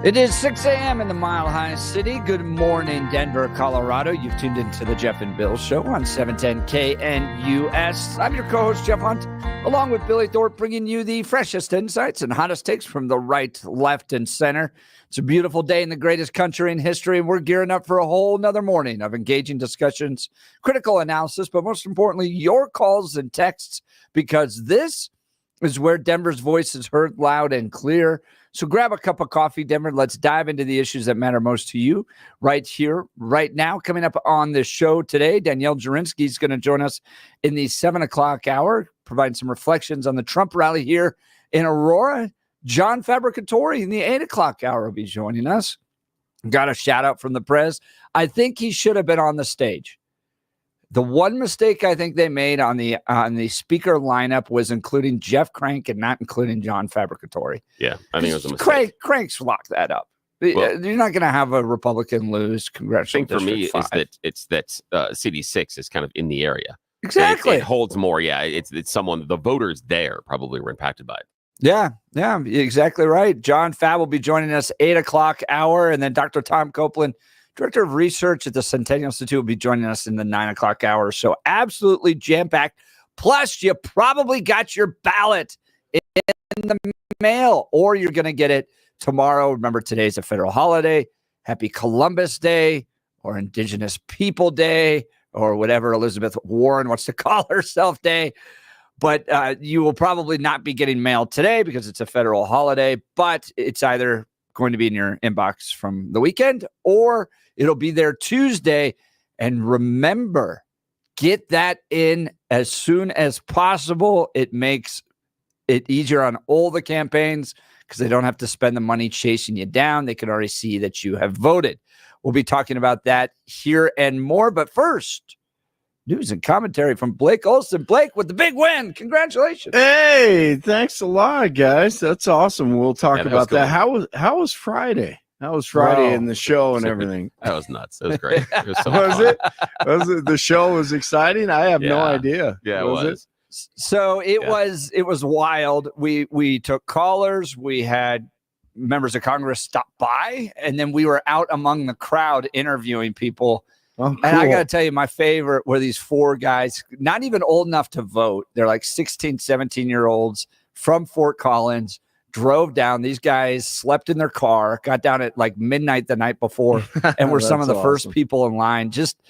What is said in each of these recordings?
It is 6 a.m. in the Mile High City. Good morning, Denver, Colorado. You've tuned into the Jeff and Bill Show on 710 KNUS. I'm your co-host, Jeff Hunt, along with Billy Thorpe, bringing you the freshest insights and hottest takes from the right, left, and center. It's a beautiful day in the greatest country in history, and we're gearing up for a whole nother morning of engaging discussions, critical analysis, but most importantly, your calls and texts, because this is where Denver's voice is heard loud and clear. So grab a cup of coffee, Denver. Let's dive into the issues that matter most to you right here, right now. Coming up on the show today, Danielle Jurinsky is going to join us in the 7 o'clock hour, providing some reflections on the Trump rally here in Aurora. John Fabbricatore in the 8 o'clock hour will be joining us. Got a shout out from the press. I think he should have been on the stage. The one mistake I think they made on the speaker lineup was including Jeff Crank and not including John Fabbricatore. Yeah, I think it was a mistake. Crank's locked that up. Well, you're not going to have a Republican lose Congressional thing for me District 5. is that CD6 is kind of in the area. Exactly. It holds more. Yeah, it's someone, the voters there probably were impacted by it. Yeah, exactly right. John Fab will be joining us 8 o'clock hour, and then Dr. Tom Copeland, Director of Research at the Centennial Institute, will be joining us in the 9 o'clock hour. So absolutely jam-packed. Plus, you probably got your ballot in the mail, or you're going to get it tomorrow. Remember, today's a federal holiday. Happy Columbus Day, or Indigenous People Day, or whatever Elizabeth Warren wants to call herself day. But you will probably not be getting mail today because it's a federal holiday, but it's either going to be in your inbox from the weekend or it'll be there Tuesday. And remember, get that in as soon as possible. It makes it easier on all the campaigns because they don't have to spend the money chasing you down. They can already see that you have voted. We'll be talking about that here and more. But first, news and commentary from Blake Olson. Blake with the big win. Congratulations. Hey, thanks a lot, guys. That's awesome. We'll talk about that. How was Friday? How was Friday in the show and everything? That was nuts. It was great. It was so was it? Was it? The show was exciting? I have no idea. Yeah, it was. So it was wild. We took callers. We had members of Congress stop by, and then we were out among the crowd interviewing people. Oh, cool. And I got to tell you, my favorite were these four guys, not even old enough to vote. They're like 16, 17-year-olds from Fort Collins, drove down. These guys slept in their car, got down at like midnight the night before, and were some of the first people in line. Just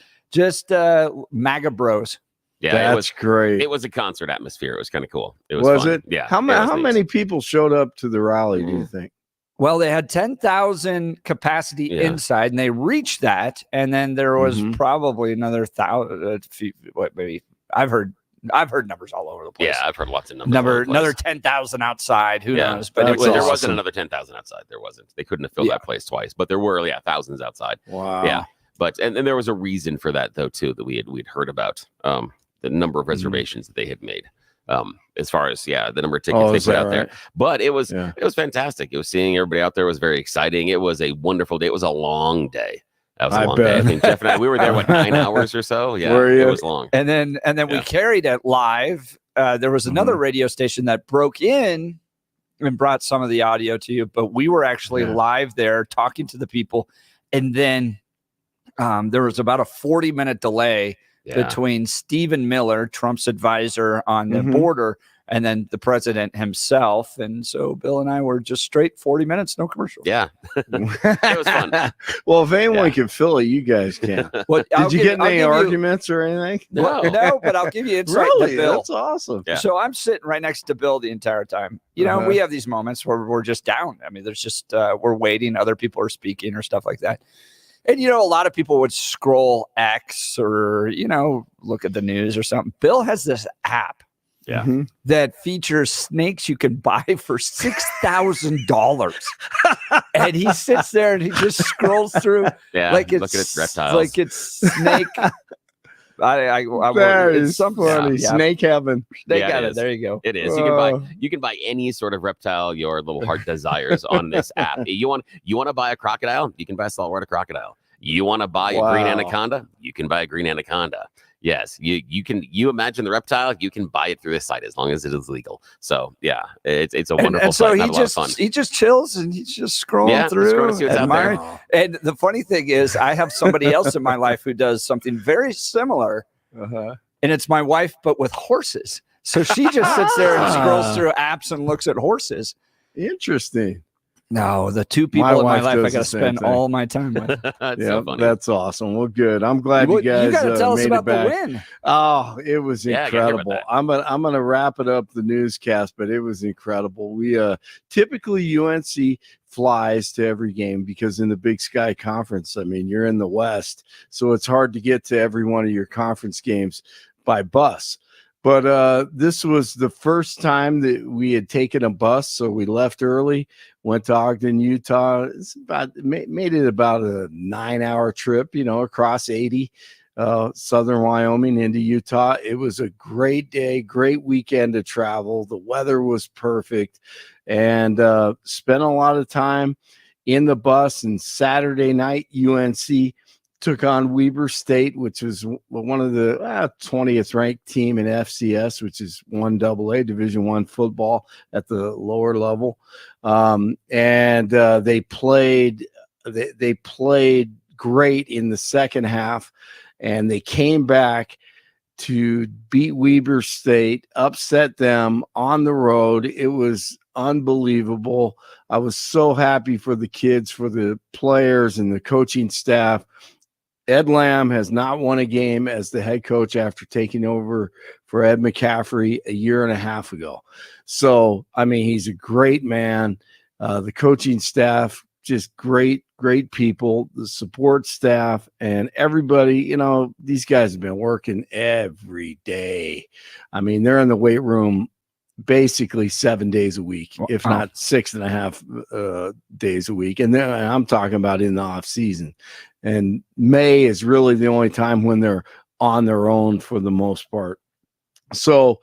MAGA bros. Yeah, that's great. It was a concert atmosphere. It was kind of cool. It was fun. It? Yeah. How many people showed up to the rally, do you think? Well, they had 10,000 capacity inside, and they reached that. And then there was probably another 1,000. Maybe I've heard numbers all over the place. Yeah, I've heard lots of numbers. Another 10,000 outside. Who knows? But there wasn't another 10,000 outside. There wasn't. They couldn't have filled that place twice. But there were thousands outside. Wow. Yeah. But and there was a reason for that though too that we'd heard about the number of reservations that they had made. As far as the number of tickets they put out there, but it was fantastic. It was seeing everybody out there was very exciting. It was a wonderful day. It was a long day. That was a long day. I think Jeff and I, we were there 9 hours or so. Yeah, it was long. And then we carried it live. There was another radio station that broke in and brought some of the audio to you, but we were actually live there talking to the people. And then there was about a 40-minute delay between Stephen Miller, Trump's advisor on the border, and then the president himself. And so Bill and I were just straight 40 minutes, no commercial. Yeah. It was fun. Well, if anyone can fill it, you guys can. Did you get any arguments or anything? No, but I'll give you insight really? to Bill. That's awesome. Yeah. So I'm sitting right next to Bill the entire time. You know, we have these moments where we're just down. I mean, there's just, we're waiting. Other people are speaking or stuff like that. And, a lot of people would scroll X or, look at the news or something. Bill has this app that features snakes you can buy for $6,000. And he sits there and he just scrolls through like it's looking at reptiles. Like it's snake. That is so funny. Snake heaven. Snake heaven. There you go. It is. You can buy any sort of reptile your little heart desires on this app. You want to buy a crocodile? You can buy a saltwater crocodile. You want to buy a green anaconda? You can buy a green anaconda. Yes, you imagine the reptile, you can buy it through this site as long as it is legal. So yeah, it's a wonderful site. And a lot of fun. He just chills and he's just scrolling through. Scrolling to see what's out there. And the funny thing is, I have somebody else in my life who does something very similar, and it's my wife, but with horses. So she just sits there and scrolls through apps and looks at horses. Interesting. No, the two people in my life I got to spend all my time with. Yeah, so that's awesome. Well, good. I'm glad you guys. You got to tell us about the win. Oh, it was incredible. I'm gonna wrap it up the newscast, but it was incredible. We typically UNC flies to every game because in the Big Sky Conference, I mean, you're in the West, so it's hard to get to every one of your conference games by bus. But this was the first time that we had taken a bus, so we left early, went to Ogden, Utah. It's made it about a 9-hour trip, across 80, southern Wyoming into Utah. It was a great day, great weekend to travel. The weather was perfect, and spent a lot of time in the bus. And Saturday night, UNC took on Weber State, which was one of the 20th ranked team in FCS, which is 1AA Division I football at the lower level. And they played great in the second half, and they came back to beat Weber State, upset them on the road. It was unbelievable. I was so happy for the kids, for the players and the coaching staff. Ed Lamb has not won a game as the head coach after taking over for Ed McCaffrey a year and a half ago. So, I mean, he's a great man. The coaching staff, just great people, the support staff, and everybody, these guys have been working every day. I mean, they're in the weight room basically 7 days a week, if not 6.5 days a week. And then I'm talking about in the off season. And May is really the only time when they're on their own for the most part. So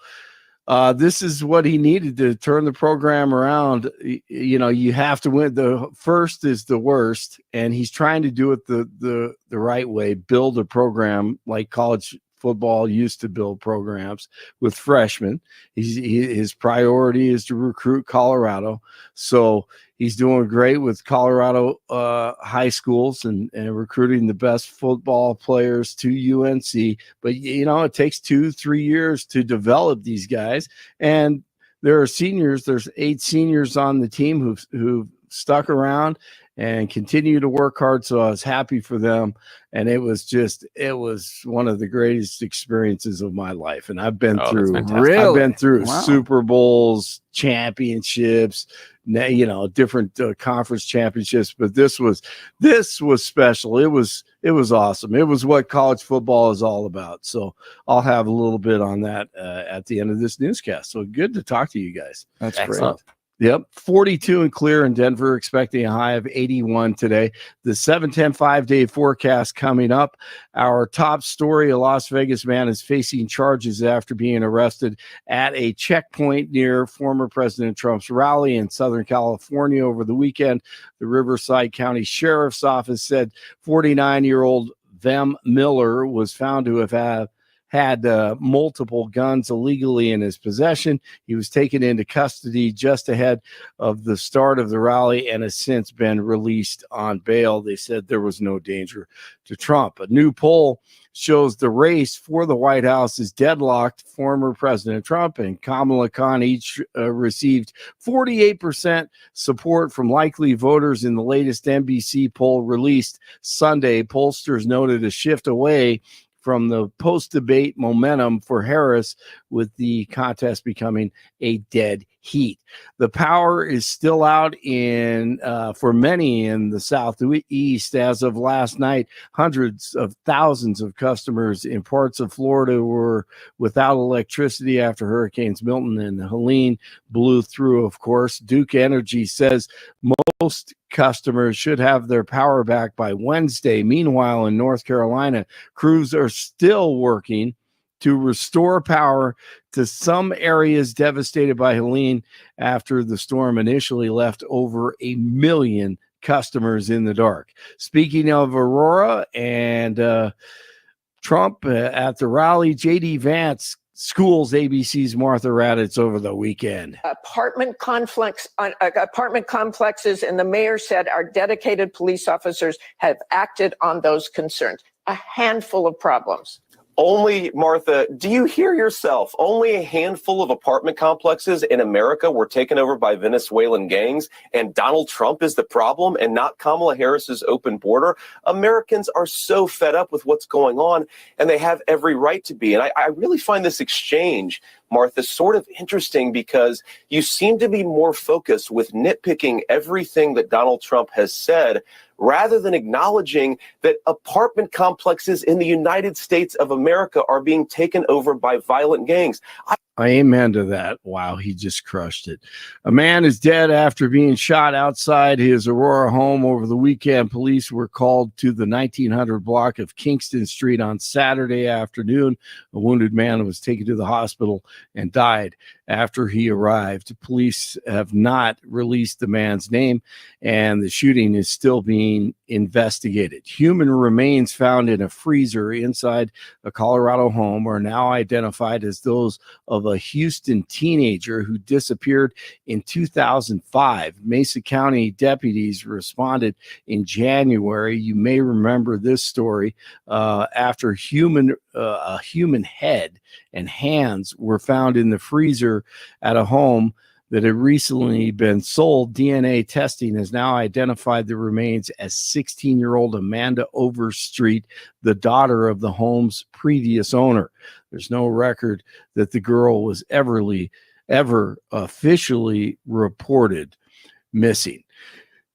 this is what he needed to turn the program around. You have to win. The first is the worst, and he's trying to do it the right way, build a program like college football used to build programs with freshmen. His priority is to recruit Colorado. So he's doing great with Colorado high schools and recruiting the best football players to UNC. But, it takes 2-3 years to develop these guys. And there are seniors. There's 8 seniors on the team who've stuck around and continue to work hard. So I was happy for them. And it was one of the greatest experiences of my life. And I've been through Super Bowls, championships, different conference championships, but this was special. It was awesome. It was what college football is all about. So I'll have a little bit on that at the end of this newscast. So good to talk to you guys. That's excellent. Great. Yep. 42 and clear in Denver, expecting a high of 81 today. The 7-10 5-day forecast coming up. Our top story, a Las Vegas man is facing charges after being arrested at a checkpoint near former President Trump's rally in Southern California over the weekend. The Riverside County Sheriff's Office said 49-year-old Vem Miller was found to have had multiple guns illegally in his possession. He was taken into custody just ahead of the start of the rally and has since been released on bail. They said there was no danger to Trump. A new poll shows the race for the White House is deadlocked. Former President Trump and Kamala Khan each received 48% support from likely voters in the latest NBC poll released Sunday. Pollsters noted a shift away from the post-debate momentum for Harris, with the contest becoming a dead heat. The power is still out for many in the Southeast. As of last night, hundreds of thousands of customers in parts of Florida were without electricity after Hurricanes Milton and Helene blew through, of course. Duke Energy says most customers should have their power back by Wednesday. Meanwhile, in North Carolina, crews are still working to restore power to some areas devastated by Helene after the storm initially left over 1 million customers in the dark. Speaking of Aurora and Trump at the rally. J.D. Vance schools ABC's Martha Raddatz over the weekend. Apartment complexes, and the mayor said our dedicated police officers have acted on those concerns. A handful of problems. Only, Martha, do you hear yourself? Only a handful of apartment complexes in America were taken over by Venezuelan gangs, and Donald Trump is the problem and not Kamala Harris's open border. Americans are so fed up with what's going on, and they have every right to be. And I really find this exchange, Martha, sort of interesting because you seem to be more focused with nitpicking everything that Donald Trump has said rather than acknowledging that apartment complexes in the United States of America are being taken over by violent gangs. I amen to that. Wow, he just crushed it. A man is dead after being shot outside his Aurora home over the weekend. Police were called to the 1900 block of Kingston Street on Saturday afternoon. A wounded man was taken to the hospital and died after he arrived. Police have not released the man's name, and the shooting is still being investigated. Human remains found in a freezer inside a Colorado home are now identified as those of a Houston teenager who disappeared in 2005. Mesa County deputies responded in January. You may remember this story after a human head and hands were found in the freezer at a home that had recently been sold. DNA testing has now identified the remains as 16-year-old Amanda Overstreet, the daughter of the home's previous owner. There's no record that the girl was ever officially reported missing.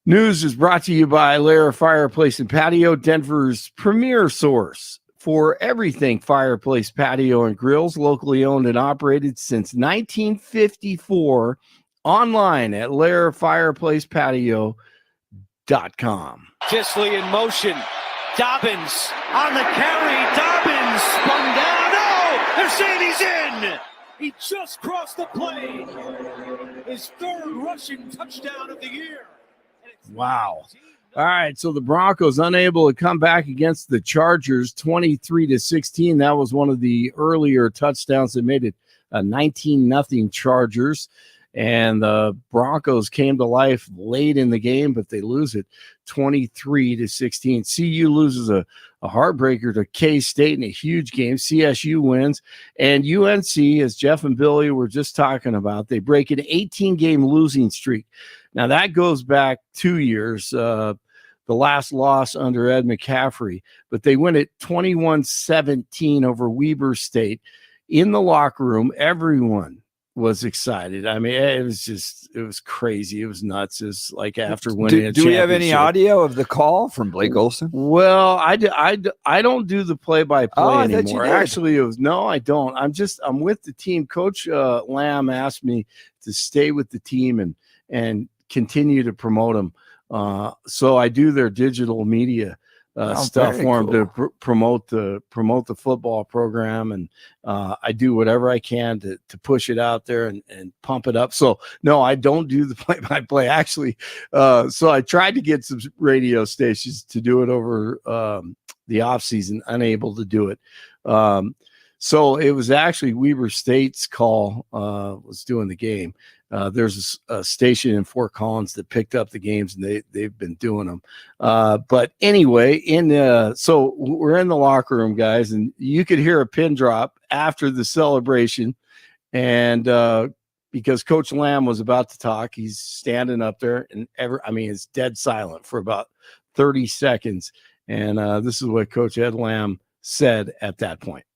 News is brought to you by Lara Fireplace and Patio, Denver's premier source for everything fireplace, patio, and grills, locally owned and operated since 1954, online at larafireplacepatio.com. Kisley in motion. Dobbins on the carry. Dobbins spun down. No! They're saying he's in! He just crossed the plane. His third rushing touchdown of the year. Wow. All right, so the Broncos unable to come back against the Chargers 23-16. That was one of the earlier touchdowns that made it 19-0 Chargers. And the Broncos came to life late in the game, but they lose it 23-16. CU loses a heartbreaker to K-State in a huge game. CSU wins. And UNC, as Jeff and Billy were just talking about, they break an 18-game losing streak. Now, that goes back 2 years, the last loss under Ed McCaffrey, but they win it 21-17 over Weber State. In the locker room, everyone was excited. I mean, it was crazy. It was nuts. It's like after winning do we have any audio of the call from Blake Olson? Well, I don't do the play-by-play anymore. Actually, I don't. I'm with the team. Coach Lamb asked me to stay with the team and continue to promote them. So I do their digital media stuff for them to promote the football program, and I do whatever I can to push it out there and pump it up. So no, I don't do the play-by-play actually. So I tried to get some radio stations to do it over the off season, unable to do it. So it was actually Weber State's call was doing the game. There's a station in Fort Collins that picked up the games, and they've been doing them. But anyway, so we're in the locker room, guys, and you could hear a pin drop after the celebration. And because Coach Lamb was about to talk, he's standing up there, and it's dead silent for about 30 seconds. And this is what Coach Ed Lamb said at that point.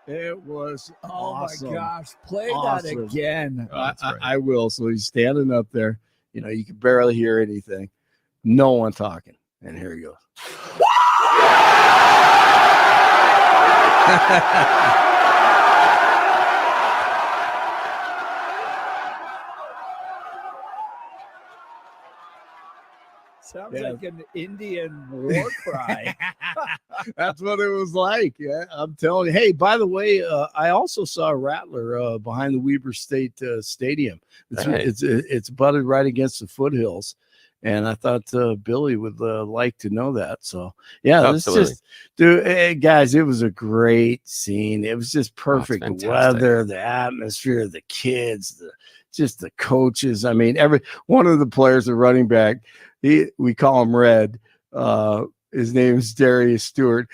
It was awesome. Oh my gosh, play awesome. that again. I will. So he's standing up there. You can barely hear anything. No one talking. And here he goes. Sounds like an Indian war cry. That's what it was like. Yeah, I'm telling you. Hey, by the way, I also saw a rattler behind the Weber State Stadium. It's butted right against the foothills, and I thought Billy would like to know that. So yeah, this just, dude, guys, it was a great scene. It was just perfect. The weather, the atmosphere, the kids, just the coaches. I mean, every one of the players, the running back. We call him Red. His name is Darius Stewart.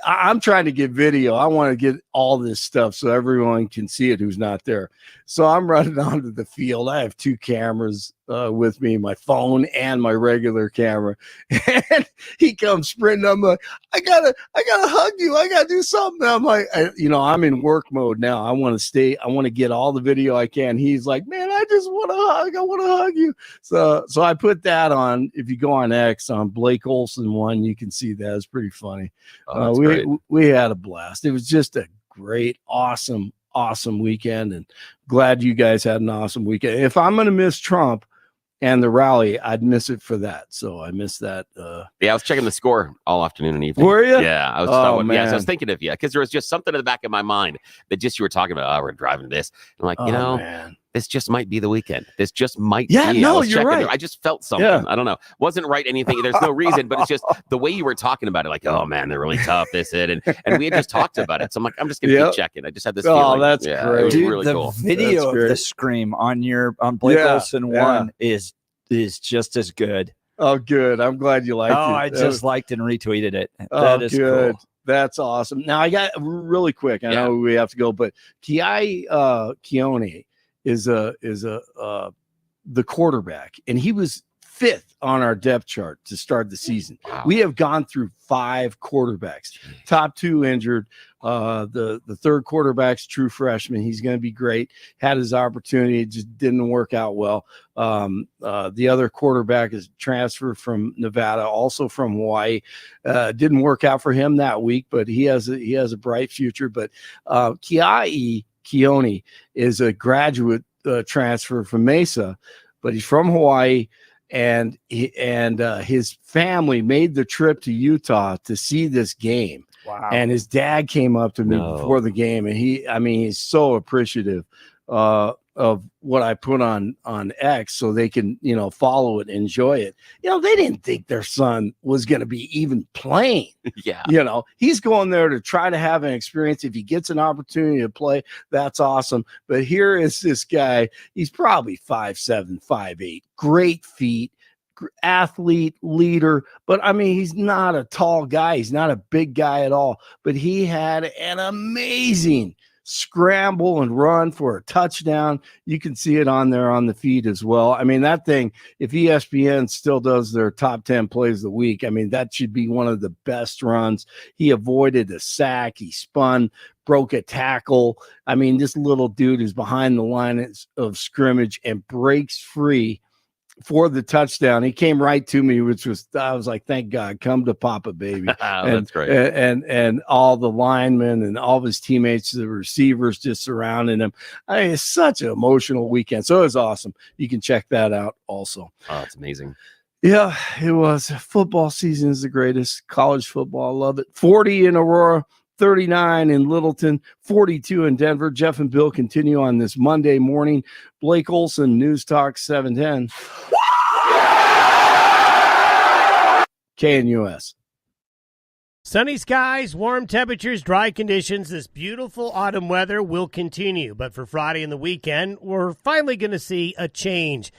I'm trying to get video. I want to get all this stuff so everyone can see it who's not there. So I'm running onto the field. I have 2 cameras with me, my phone and my regular camera. And he comes sprinting. I'm like, I gotta hug you. I gotta do something. I'm like, I'm in work mode now. I want to get all the video I can. He's like, man, I just want to hug. I want to hug you. So I put that on. If you go on X on Blake Olson 1, you can see that. It's pretty funny. We had a blast. It was just a great, awesome weekend, and glad you guys had an awesome weekend. If I'm going to miss Trump and the rally, I'd miss it for that. So I missed that. Yeah, I was checking the score all afternoon and evening. Were you? Yeah, I was. Oh, man. So I was thinking of you because there was just something in the back of my mind that just you were talking about. Oh, we're driving this. I'm like, man. This just might be the weekend. This just might be. No, you're right. I just felt something. Yeah. I don't know. Wasn't right anything. There's no reason, but it's just the way you were talking about it. Like, oh man, they're really tough. This, it, and we had just talked about it. So I'm like, I'm just gonna keep checking. I just had this feeling. Oh, that's great. Dude, really the cool. video of the scream on Blake Olson 1 is just as good. Oh, good. I'm glad you liked it. I just liked and retweeted it. That is good. Cool. That's awesome. Now I got really quick. I know we have to go, but Keone is the quarterback, and he was 5th on our depth chart to start the season. Wow. We have gone through 5 quarterbacks. Top 2 injured. The third quarterback's true freshman. He's going to be great. Had his opportunity, it just didn't work out well. The other quarterback is transfer from Nevada, also from Hawaii. Didn't work out for him that week, but he has a bright future. But Keone is a graduate transfer from Mesa, but he's from Hawaii, and his family made the trip to Utah to see this game. Wow. And his dad came up to me before the game, and he's so appreciative of what I put on X so they can, follow it, enjoy it. They didn't think their son was going to be even playing. Yeah. He's going there to try to have an experience. If he gets an opportunity to play, that's awesome. But here is this guy. He's probably 5'7", 5'8", great feet, athlete, leader, but he's not a tall guy. He's not a big guy at all, but he had an amazing scramble and run for a touchdown. You can see it on there on the feed as well. That thing, if ESPN still does their top 10 plays of the week, that should be one of the best runs. He avoided a sack. He spun, broke a tackle. This little dude is behind the line of scrimmage and breaks free for the touchdown. He came right to me, I was like, thank God, come to Papa, baby. That's great. And all the linemen and all of his teammates, the receivers just surrounding him. It's such an emotional weekend. So it was awesome. You can check that out also. Oh, it's amazing. Yeah, it was. Football season is the greatest. College football, I love it. 40 in Aurora, 39 in Littleton, 42 in Denver. Jeff and Bill continue on this Monday morning. Blake Olson, News Talk 710. KNUS. Sunny skies, warm temperatures, dry conditions. This beautiful autumn weather will continue. But for Friday and the weekend, we're finally going to see a change.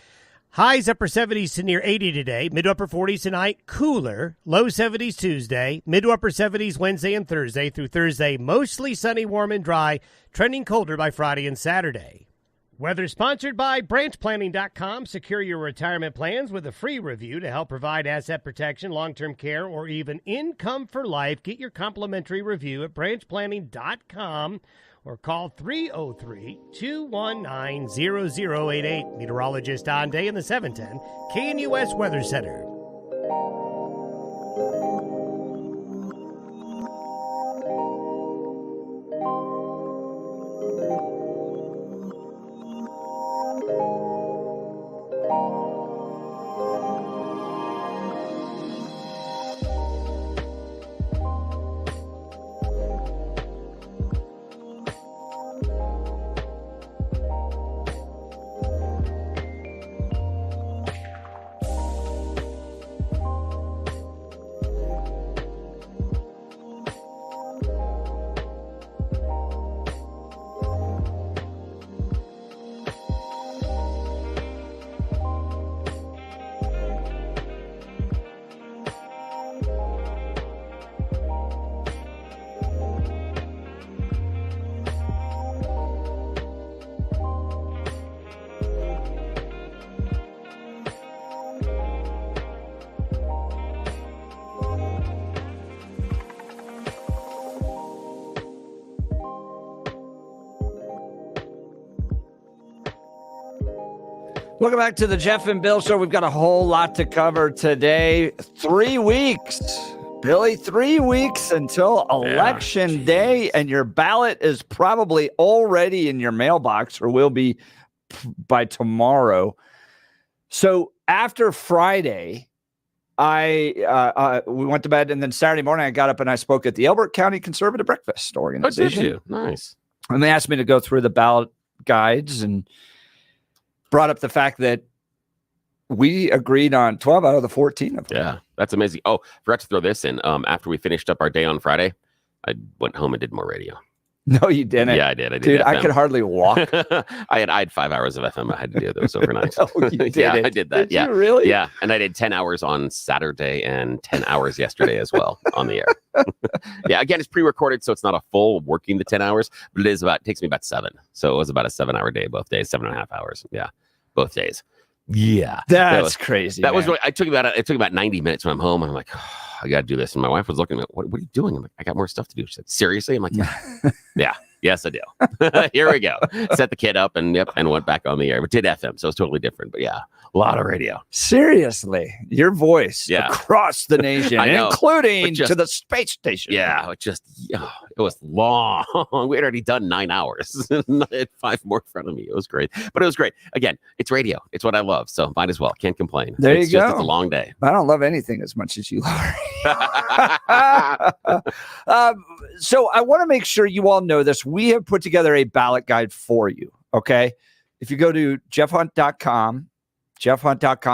Highs upper 70s to near 80 today. Mid to upper 40s tonight. Cooler. Low 70s Tuesday. Mid to upper 70s Wednesday and Thursday. Through Thursday, mostly sunny, warm, and dry. Trending colder by Friday and Saturday. Weather sponsored by branchplanning.com. Secure your retirement plans with a free review to help provide asset protection, long-term care, or even income for life. Get your complimentary review at branchplanning.com. or call 303-219-0088. Meteorologist Don Day in the 710 KNUS Weather Center. Welcome back to the Jeff and Bill Show. We've got a whole lot to cover today. 3 weeks, Billy, 3 weeks until Election Day, and your ballot is probably already in your mailbox or will be by tomorrow. So after Friday, we went to bed, and then Saturday morning I got up and I spoke at the Elbert County Conservative Breakfast Organization. Oh, did you? Nice. And they asked me to go through the ballot guides and brought up the fact that we agreed on 12 out of the 14 of them. Yeah, that's amazing. Oh, forgot to throw this in. After we finished up our day on Friday, I went home and did more radio. No, you didn't. Yeah, I did. Dude, FM. I could hardly walk. I had 5 hours of FM I had to do those overnight. No, you didn't. Yeah, I did that. Did you really? Yeah, and I did 10 hours on Saturday and 10 hours yesterday as well on the air. Yeah, again, it's pre-recorded, so it's not a full working the 10 hours, but it takes me about 7. So it was about a 7-hour day both days, 7.5 hours. Yeah, both days. Yeah, that's crazy. That was really, it took about 90 minutes when I'm home. And I'm like, oh, I got to do this. And my wife was looking at me, what are you doing? I'm like, I got more stuff to do. She said, seriously? I'm like, yeah. Yeah. Yes, I do. Here we go. Set the kid up and went back on the air. But did FM, so it's totally different. But yeah, a lot of radio. Seriously, your voice across the nation, including to the space station. Yeah, it was long. We had already done 9 hours. I had 5 more in front of me. It was great. But it was great. Again, it's radio. It's what I love. So might as well. Can't complain. There you go. It's a long day. I don't love anything as much as you love. So I want to make sure you all know this. We have put together a ballot guide for you. Okay. If you go to jeffhunt.com,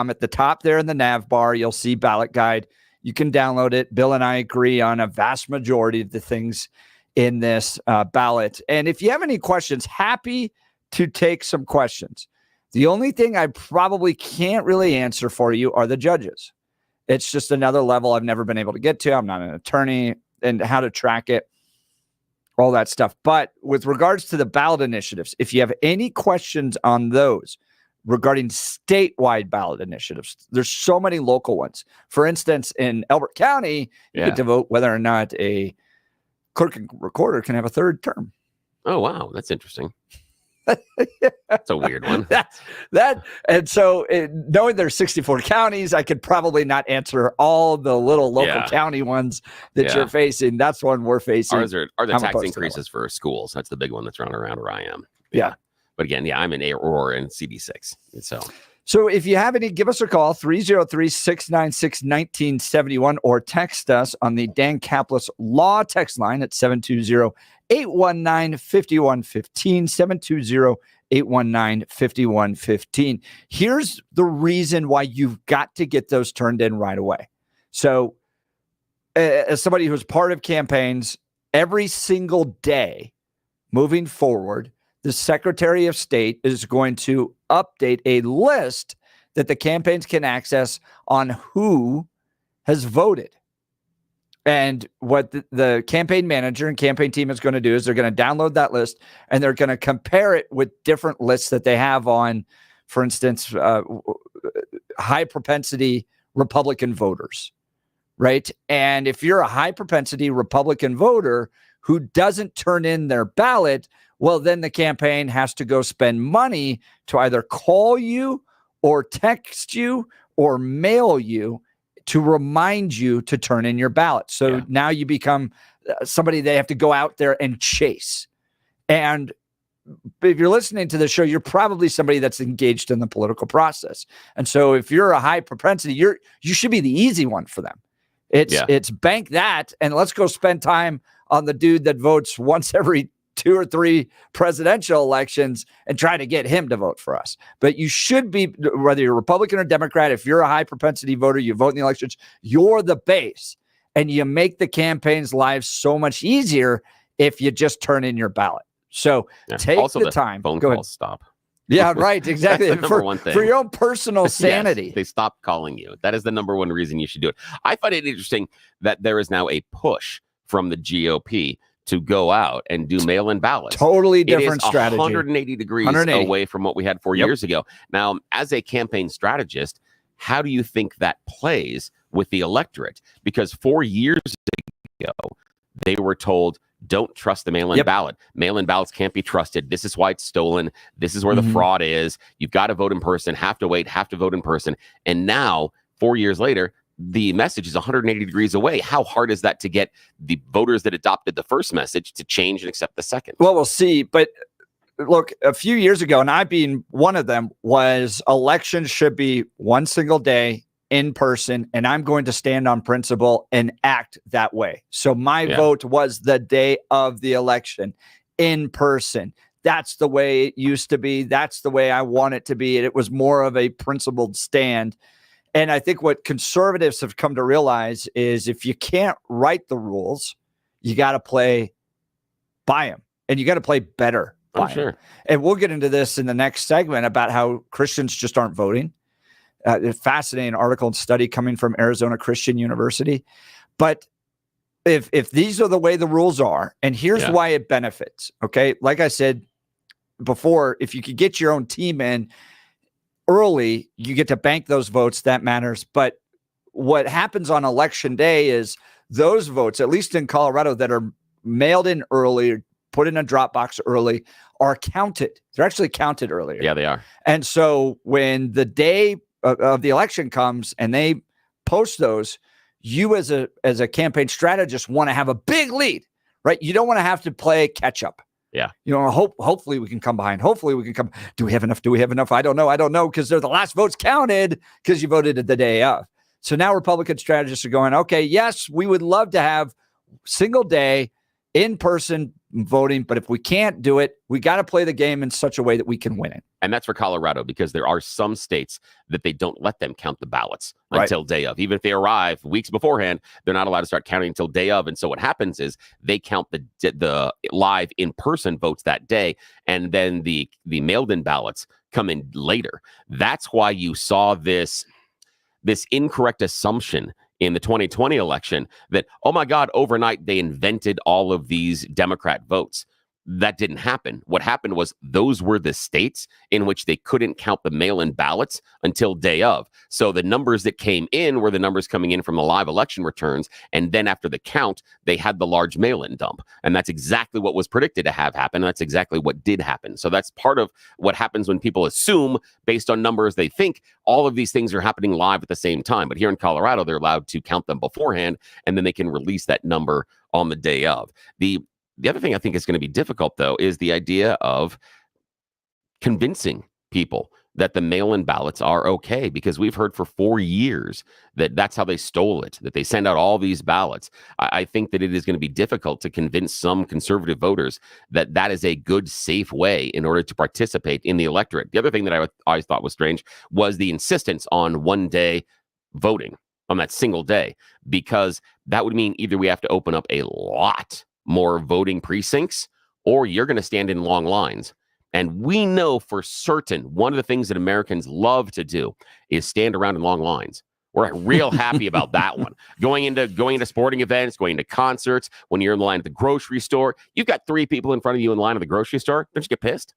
at the top there in the nav bar, you'll see ballot guide. You can download it. Bill and I agree on a vast majority of the things in this ballot. And if you have any questions, happy to take some questions. The only thing I probably can't really answer for you are the judges. It's just another level I've never been able to get to. I'm not an attorney, and how to track it, all that stuff. But with regards to the ballot initiatives, if you have any questions on those regarding statewide ballot initiatives, there's so many local ones. For instance, in Elbert County, you get to vote whether or not a clerk and recorder can have a third term. Oh, wow. That's interesting. That's a weird one. And so knowing there's 64 counties, I could probably not answer all the little local county ones that you're facing. That's one we're facing. Are there tax increases for schools? That's the big one that's running around where I am. Yeah. But again, I'm in Aurora and CD6. So if you have any, give us a call, 303-696-1971, or text us on the Dan Caplis Law text line at 720-819-5115, 720-819-5115. Here's the reason why you've got to get those turned in right away. So as somebody who's part of campaigns, every single day moving forward, the Secretary of State is going to update a list that the campaigns can access on who has voted. And what the campaign manager and campaign team is going to do is they're going to download that list and they're going to compare it with different lists that they have on, for instance, high propensity Republican voters, right? And if you're a high propensity Republican voter who doesn't turn in their ballot, well, then the campaign has to go spend money to either call you or text you or mail you to remind you to turn in your ballot. So now you become somebody they have to go out there and chase. And if you're listening to the show, you're probably somebody that's engaged in the political process. And so if you're a high propensity, you should be the easy one for them. It's bank that and let's go spend time on the dude that votes once every 2 or 3 presidential elections and try to get him to vote for us. But you should be, whether you're Republican or Democrat, if you're a high propensity voter, you vote in the elections, you're the base. And you make the campaign's lives so much easier if you just turn in your ballot. So take also the time. Phone calls stop. Yeah, right. Exactly. That's the number one thing. For your own personal sanity. Yes, they stop calling you. That is the number one reason you should do it. I find it interesting that there is now a push from the GOP to go out and do mail-in ballots. Totally different strategy. 180 degrees away from what we had 4 years ago. Now, as a campaign strategist, how do you think that plays with the electorate? Because 4 years ago, they were told, don't trust the mail-in ballot. Mail-in ballots can't be trusted. This is why it's stolen. This is where the fraud is. You've got to vote in person, have to wait, have to vote in person. And now, 4 years later, the message is 180 degrees away. How hard is that to get the voters that adopted the first message to change and accept the second? Well, we'll see. But look, a few years ago, and I being one of them, was elections should be one single day in person, and I'm going to stand on principle and act that way. So my vote was the day of the election in person. That's the way it used to be. That's the way I want it to be. And it was more of a principled stand. And I think what conservatives have come to realize is if you can't write the rules, you got to play by them, and you got to play better by them. Sure. And we'll get into this in the next segment about how Christians just aren't voting. A fascinating article and study coming from Arizona Christian University. But if these are the way the rules are, and here's why it benefits, okay? Like I said before, if you could get your own team in early, you get to bank those votes. That matters. But what happens on election day is those votes, at least in Colorado, that are mailed in early, put in a drop box early, are counted. They're actually counted earlier. Yeah, they are. And so when the day of the election comes and they post those, you as a campaign strategist want to have a big lead, right? You don't want to have to play catch up. Yeah. You know, hopefully we can come behind. Hopefully we can come. Do we have enough? I don't know. Because they're the last votes counted because you voted the day of. So now Republican strategists are going, okay, yes, we would love to have single day in-person voting, but if we can't do it, we got to play the game in such a way that we can win it. And that's for Colorado, because there are some states that they don't let them count the ballots until day of. Even if they arrive weeks beforehand, they're not allowed to start counting until day of. And so what happens is they count the live in-person votes that day, and then the mailed-in ballots come in later. That's why you saw this incorrect assumption in the 2020 election that, oh my God, overnight they invented all of these Democrat votes. That didn't happen. What happened was those were the states in which they couldn't count the mail-in ballots until day of. So the numbers that came in were the numbers coming in from the live election returns. And then after the count, they had the large mail-in dump. And that's exactly what was predicted to have happen. That's exactly what did happen. So that's part of what happens when people assume, based on numbers, they think all of these things are happening live at the same time. But here in Colorado, they're allowed to count them beforehand, and then they can release that number on the day of. The other thing I think is going to be difficult, though, is the idea of convincing people that the mail-in ballots are okay, because we've heard for 4 years that that's how they stole it, that they send out all these ballots. I think that it is going to be difficult to convince some conservative voters that that is a good, safe way in order to participate in the electorate. The other thing that I always thought was strange was the insistence on one-day voting on that single day, because that would mean either we have to open up a lot more voting precincts, or you're going to stand in long lines. And we know for certain one of the things that Americans love to do is stand around in long lines. We're real happy about that one. Going into sporting events, going to concerts, when you're in the line at the grocery store, you've got 3 people in front of you in line at the grocery store. Don't you get pissed?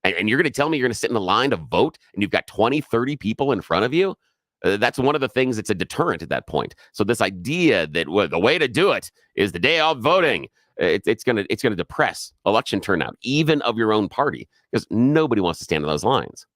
And you're going to tell me you're going to sit in the line to vote and you've got 20, 30 people in front of you? That's one of the things that's a deterrent at that point. So this idea that the way to do it is the day of voting, it's going to depress election turnout, even of your own party, because nobody wants to stand in those lines.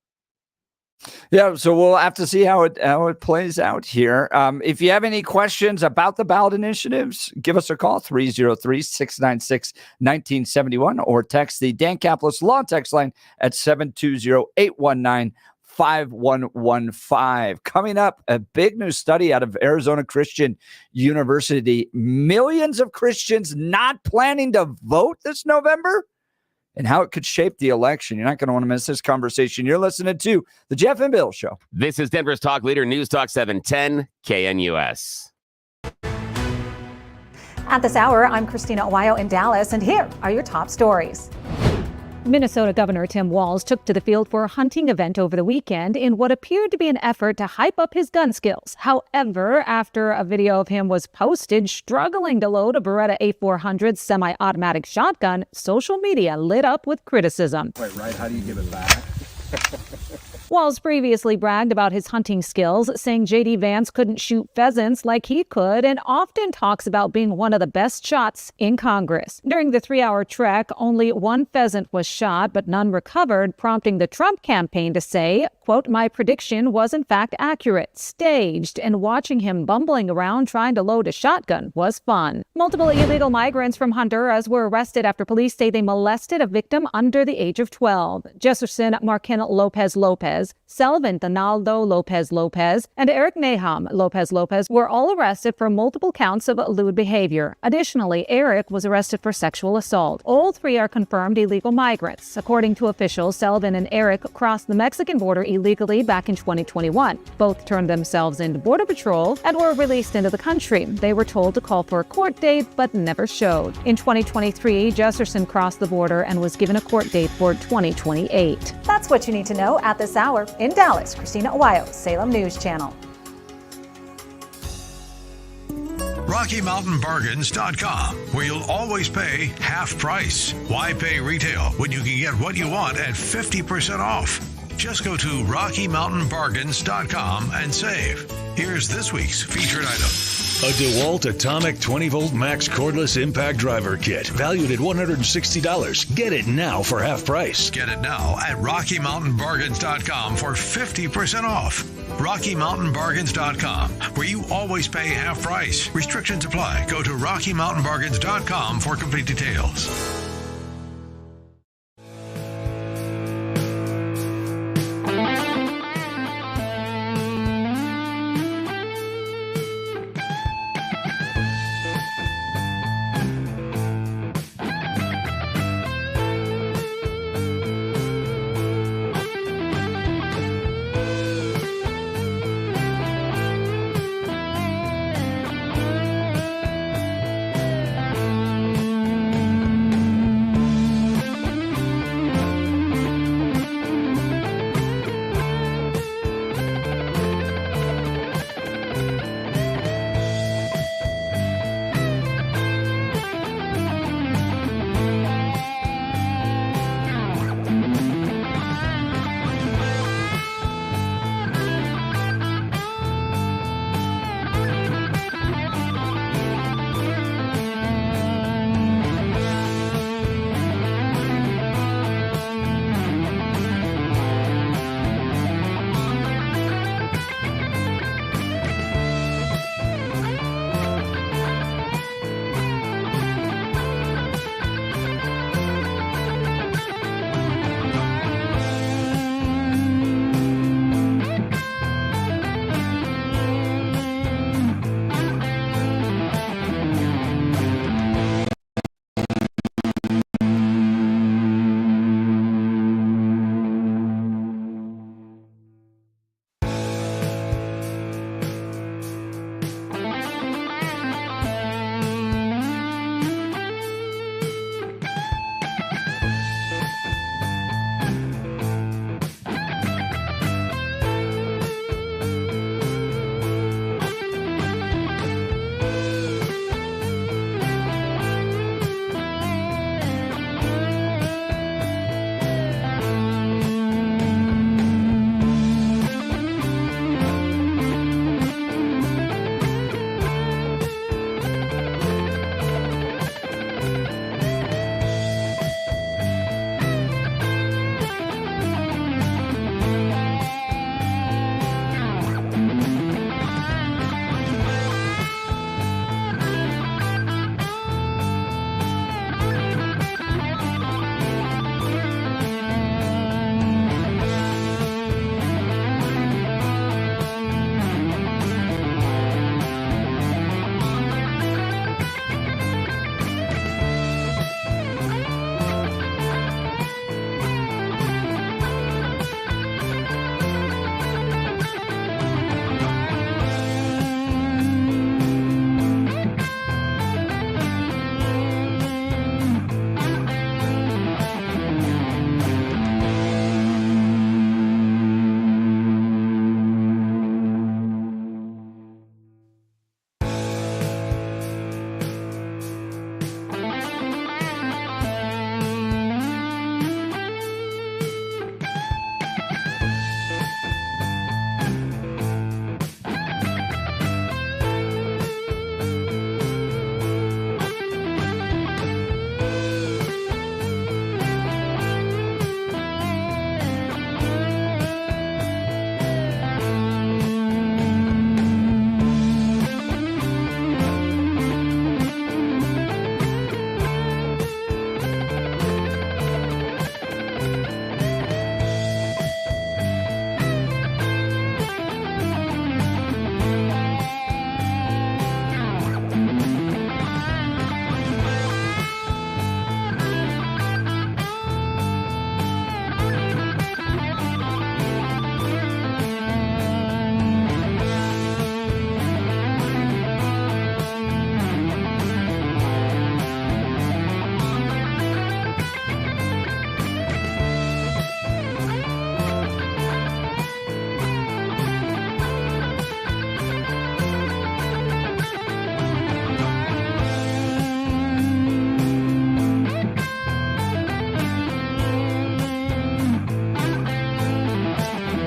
Yeah, so we'll have to see how it plays out here. If you have any questions about the ballot initiatives, give us a call, 303-696-1971, or text the Dan Caplis Law text line at 720-819-5115. Coming up, a big new study out of Arizona Christian University. Millions of Christians not planning to vote this November, and how it could shape the election. You're not going to want to miss this conversation. You're listening to The Jeff and Bill Show. This is Denver's Talk Leader, News Talk 710 KNUS. At this hour, I'm Christina Owayo in Dallas, and here are your top stories. Minnesota Governor Tim Walz took to the field for a hunting event over the weekend in what appeared to be an effort to hype up his gun skills. However, after a video of him was posted struggling to load a Beretta A400 semi-automatic shotgun, social media lit up with criticism. Wait, right? How do you give it back? Walz previously bragged about his hunting skills, saying J.D. Vance couldn't shoot pheasants like he could, and often talks about being one of the best shots in Congress. During the 3-hour trek, only one pheasant was shot, but none recovered, prompting the Trump campaign to say, quote, "My prediction was in fact accurate, staged, and watching him bumbling around trying to load a shotgun was fun." Multiple illegal migrants from Honduras were arrested after police say they molested a victim under the age of 12. Jefferson Marquin Lopez Lopez, Selvin Donaldo Lopez Lopez, and Eric Nahum Lopez Lopez were all arrested for multiple counts of lewd behavior. Additionally, Eric was arrested for sexual assault. All three are confirmed illegal migrants. According to officials, Selvin and Eric crossed the Mexican border illegally back in 2021. Both turned themselves into Border Patrol and were released into the country. They were told to call for a court date, but never showed. In 2023, Jefferson crossed the border and was given a court date for 2028. That's what you need to know at this hour. In Dallas, Christina Ohio, Salem News Channel. RockyMountainBargains.com, where you'll always pay half price. Why pay retail when you can get what you want at 50% off? Just go to RockyMountainBargains.com and save. Here's this week's featured item. A DeWalt Atomic 20-volt max cordless impact driver kit, valued at $160. Get it now for half price. Get it now at RockyMountainBargains.com for 50% off. RockyMountainBargains.com, where you always pay half price. Restrictions apply. Go to RockyMountainBargains.com for complete details.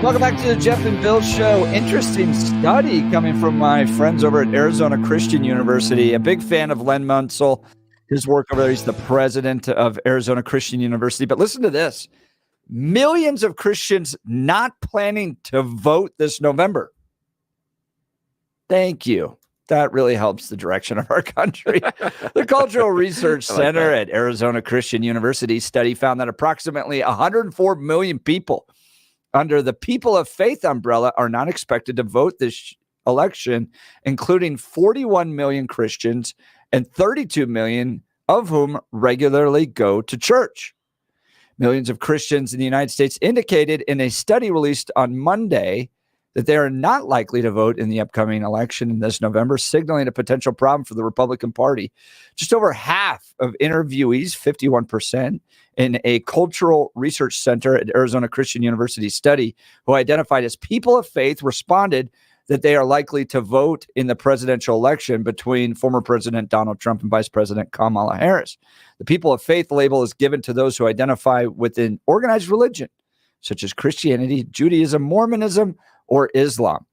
Welcome back to the Jeff and Bill Show. Interesting study coming from my friends over at Arizona Christian University. A big fan of Len Munsell, his work over there. He's the president of Arizona Christian University. But listen to this. Millions of Christians not planning to vote this November. Thank you. That really helps the direction of our country. The Cultural Research Center at Arizona Christian University study found that approximately 104 million people under the People of Faith umbrella are not expected to vote this election, including 41 million Christians and 32 million of whom regularly go to church. Millions of Christians in the United States indicated in a study released on Monday that they are not likely to vote in the upcoming election in this November, signaling a potential problem for the Republican Party. Just over half of interviewees, 51%, in a Cultural Research Center at Arizona Christian University study who identified as people of faith responded that they are likely to vote in the presidential election between former President Donald Trump and Vice President Kamala Harris. The people of faith label is given to those who identify within organized religion, such as Christianity, Judaism, Mormonism, or Islam.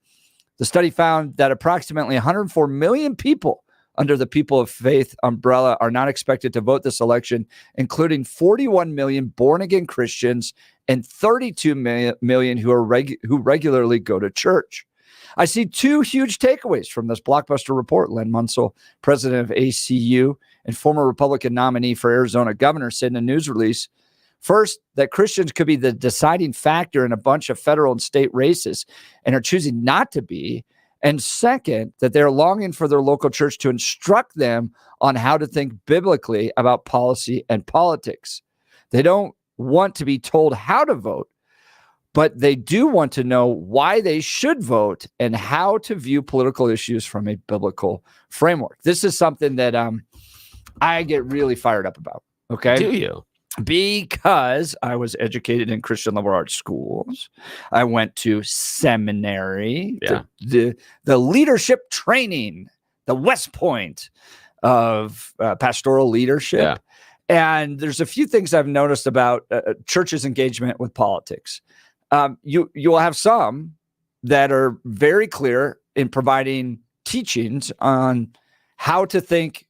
The study found that approximately 104 million people under the People of Faith umbrella are not expected to vote this election, including 41 million born-again Christians and 32 million who regularly go to church. I see two huge takeaways from this blockbuster report. Len Munsell, president of ACU and former Republican nominee for Arizona governor, said in a news release, first, that Christians could be the deciding factor in a bunch of federal and state races and are choosing not to be. And second, that they're longing for their local church to instruct them on how to think biblically about policy and politics. They don't want to be told how to vote, but they do want to know why they should vote and how to view political issues from a biblical framework. This is something that I get really fired up about. Okay. Do you? Because I was educated in Christian liberal arts schools. I went to seminary, the leadership training, the West Point of pastoral leadership. Yeah. And there's a few things I've noticed about church's engagement with politics. You will have some that are very clear in providing teachings on how to think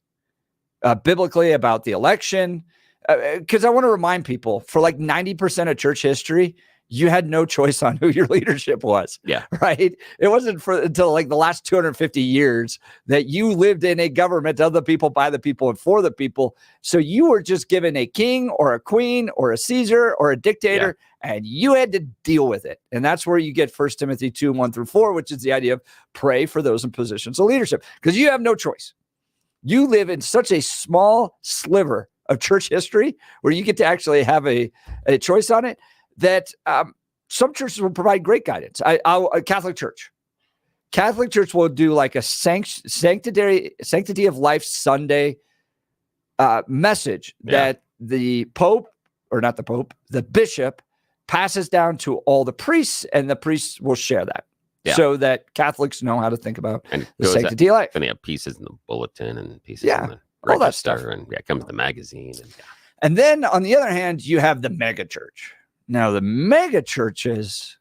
biblically about the election. Because I want to remind people, for like 90% of church history, you had no choice on who your leadership was. Yeah. Right. It wasn't until like the last 250 years that you lived in a government of the people, by the people, and for the people. So you were just given a king or a queen or a Caesar or a dictator, and you had to deal with it. And that's where you get 1 Timothy 2:1-4, which is the idea of pray for those in positions of leadership, because you have no choice. You live in such a small sliver of church history where you get to actually have a choice on it, that some churches will provide great guidance. A Catholic Church will do like a sanctity of life Sunday message that the Pope, or not the Pope, the bishop passes down to all the priests, and the priests will share that. Yeah. So that Catholics know how to think about the sanctity of life. And they have pieces in the bulletin and pieces in the all that stuff. And it comes to the magazine. And then on the other hand, you have the mega church. Now, the mega church's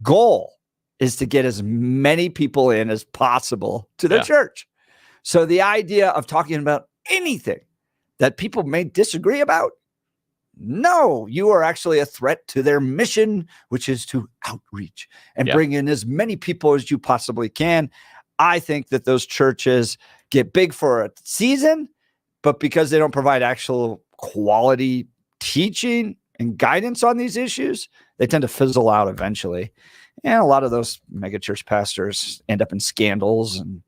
goal is to get as many people in as possible to the church. So the idea of talking about anything that people may disagree about, no, you are actually a threat to their mission, which is to outreach and bring in as many people as you possibly can. I think that those churches get big for a season, but because they don't provide actual quality teaching and guidance on these issues, they tend to fizzle out eventually. And a lot of those megachurch pastors end up in scandals and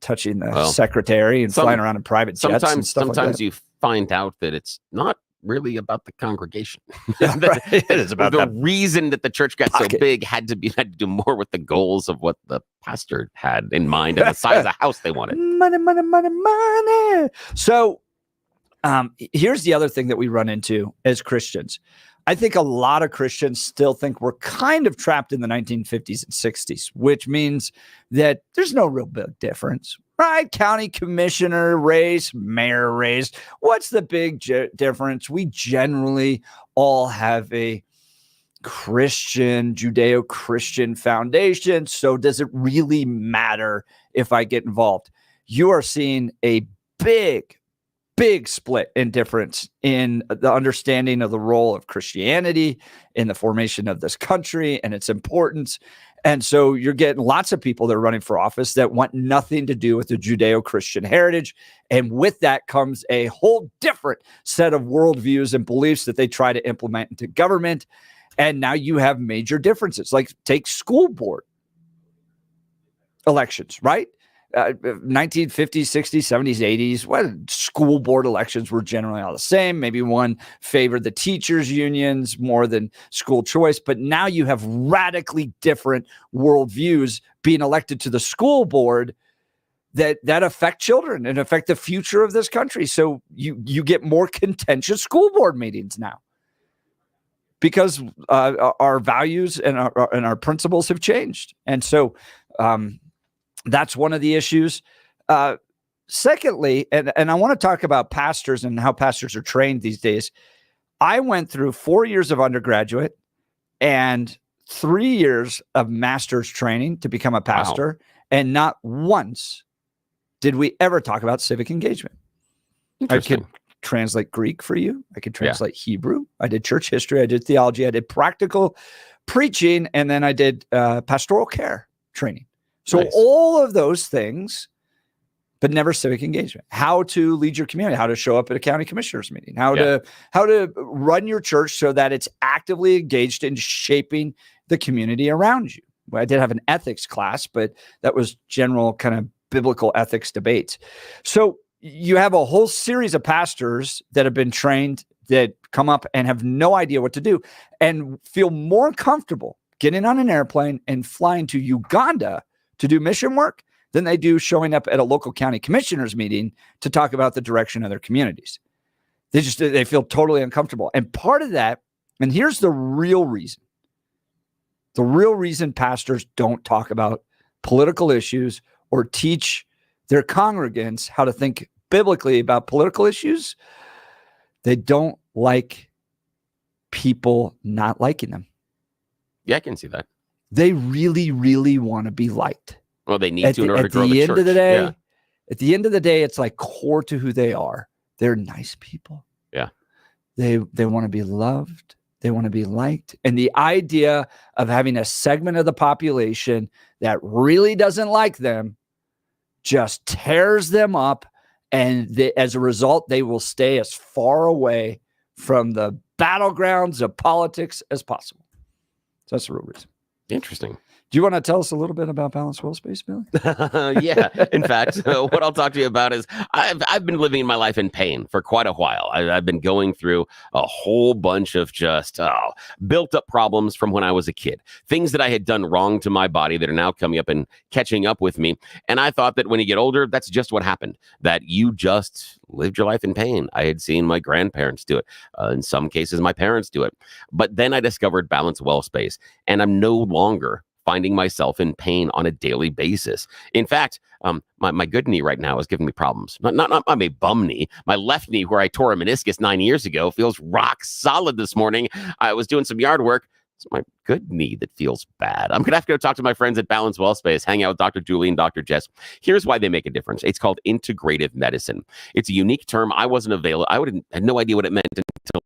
touching the secretary and flying around in private jets. Sometimes you find out that it's not really about the congregation. It is about the reason that the church got so big had to do more with the goals of what the pastor had in mind and the size of the house they wanted. Money, money, money, money. So here's the other thing that we run into as Christians. I think a lot of Christians still think we're kind of trapped in the 1950s and 60s, which means that there's no real big difference, right? County commissioner race, mayor race. What's the big difference? We generally all have a Christian, Judeo-Christian foundation. So does it really matter if I get involved? You are seeing a big split in difference in the understanding of the role of Christianity in the formation of this country and its importance. And so you're getting lots of people that are running for office that want nothing to do with the Judeo-Christian heritage. And with that comes a whole different set of worldviews and beliefs that they try to implement into government. And now you have major differences, like take school board elections, right? 1950s, 60s, 70s, 80s, well, school board elections were generally all the same. Maybe one favored the teachers' unions more than school choice. But now you have radically different worldviews being elected to the school board that affect children and affect the future of this country. So you get more contentious school board meetings now because our values and our principles have changed. And so that's one of the issues. Secondly, and I want to talk about pastors and how pastors are trained these days. I went through 4 years of undergraduate and 3 years of master's training to become a pastor. Wow. And not once did we ever talk about civic engagement. I could translate Greek for you. I could translate Hebrew. I did church history. I did theology. I did practical preaching. And then I did pastoral care training. So all of those things, but never civic engagement. How to lead your community, how to show up at a county commissioners meeting, how to run your church so that it's actively engaged in shaping the community around you. Well, I did have an ethics class, but that was general kind of biblical ethics debates. So you have a whole series of pastors that have been trained that come up and have no idea what to do and feel more comfortable getting on an airplane and flying to Uganda to do mission work than they do showing up at a local county commissioners meeting to talk about the direction of their communities. They feel totally uncomfortable. And part of that, and here's the real reason. The real reason pastors don't talk about political issues or teach their congregants how to think biblically about political issues, they don't like people not liking them. Yeah, I can see that. They really, really want to be liked. Well, they need to in order to grow the church. At the end of the day, it's like core to who they are. They're nice people. Yeah. They want to be loved. They want to be liked. And the idea of having a segment of the population that really doesn't like them just tears them up. And as a result, they will stay as far away from the battlegrounds of politics as possible. So that's the real reason. Interesting. Do you want to tell us a little bit about balanced will space, Billy? Yeah. In fact, what I'll talk to you about is I've been living my life in pain for quite a while. I've been going through a whole bunch of just built up problems from when I was a kid. Things that I had done wrong to my body that are now coming up and catching up with me. And I thought that when you get older, that's just what happened, that you just lived your life in pain. I had seen my grandparents do it. In some cases, my parents do it. But then I discovered balanced well space, and I'm no longer finding myself in pain on a daily basis. In fact, my good knee right now is giving me problems. Not my bum knee. My left knee, where I tore a meniscus 9 years ago, feels rock solid this morning. I was doing some yard work. It's my good knee that feels bad. I'm going to have to go talk to my friends at Balanced Well Space, hang out with Dr. Julie and Dr. Jess. Here's why they make a difference. It's called integrative medicine. It's a unique term. I wasn't available. I had no idea what it meant until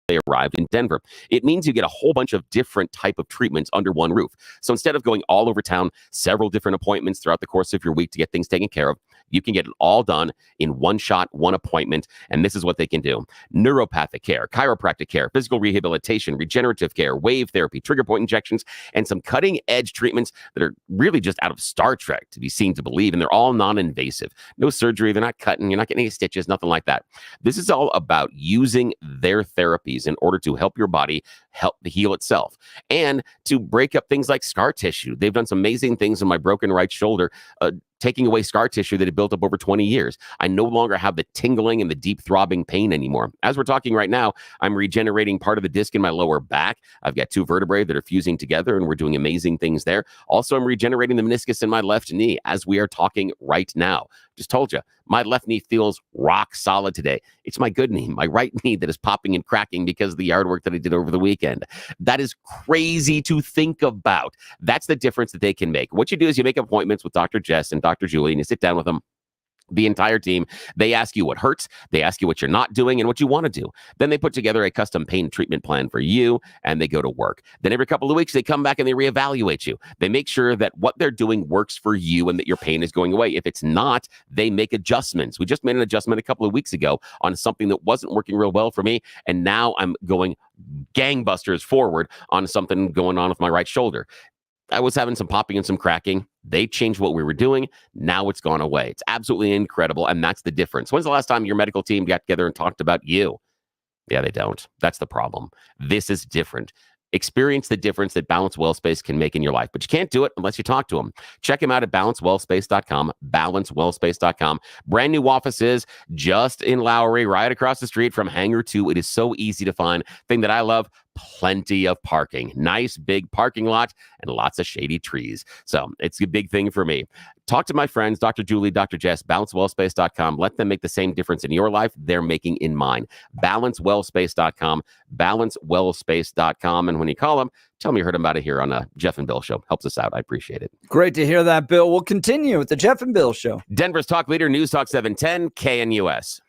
they arrived in Denver. It means you get a whole bunch of different type of treatments under one roof. So instead of going all over town, several different appointments throughout the course of your week to get things taken care of, you can get it all done in one shot, one appointment. And this is what they can do: neuropathic care, chiropractic care, physical rehabilitation, regenerative care, wave therapy, trigger point injections, and some cutting edge treatments that are really just out of Star Trek to be seen to believe. And they're all non-invasive. No surgery. They're not cutting. You're not getting any stitches, nothing like that. This is all about using their therapies in order to help your body help heal itself and to break up things like scar tissue. They've done some amazing things on my broken right shoulder. taking away scar tissue that had built up over 20 years. I no longer have the tingling and the deep throbbing pain anymore. As we're talking right now, I'm regenerating part of the disc in my lower back. I've got 2 vertebrae that are fusing together, and we're doing amazing things there. Also, I'm regenerating the meniscus in my left knee as we are talking right now. Just told you, my left knee feels rock solid today. It's my good knee, my right knee, that is popping and cracking because of the yard work that I did over the weekend. That is crazy to think about. That's the difference that they can make. What you do is you make appointments with Dr. Jess and Dr. Julie, and you sit down with them. The entire team, they ask you what hurts, they ask you what you're not doing and what you want to do. Then they put together a custom pain treatment plan for you, and they go to work. Then every couple of weeks, they come back and they reevaluate you. They make sure that what they're doing works for you and that your pain is going away. If it's not, they make adjustments. We just made an adjustment a couple of weeks ago on something that wasn't working real well for me, and now I'm going gangbusters forward on something going on with my right shoulder. I was having some popping and some cracking. They changed what we were doing. Now it's gone away. It's absolutely incredible, and that's the difference. When's the last time your medical team got together and talked about you? Yeah, they don't. That's the problem. This is different. Experience the difference that Balance Wellspace can make in your life, but you can't do it unless you talk to them. Check them out at balancewellspace.com, balancewellspace.com. Brand new offices just in Lowry, right across the street from Hangar 2. It is so easy to find. Thing that I love, plenty of parking. Nice big parking lot and lots of shady trees. So it's a big thing for me. Talk to my friends, Dr. Julie, Dr. Jess, balancewellspace.com. Let them make the same difference in your life they're making in mine. Balancewellspace.com, balancewellspace.com. And when you call them, tell me you heard about it here on a Jeff and Bill show. Helps us out. I appreciate it. Great to hear that, Bill. We'll continue with the Jeff and Bill show. Denver's talk leader, News Talk 710, KNUS.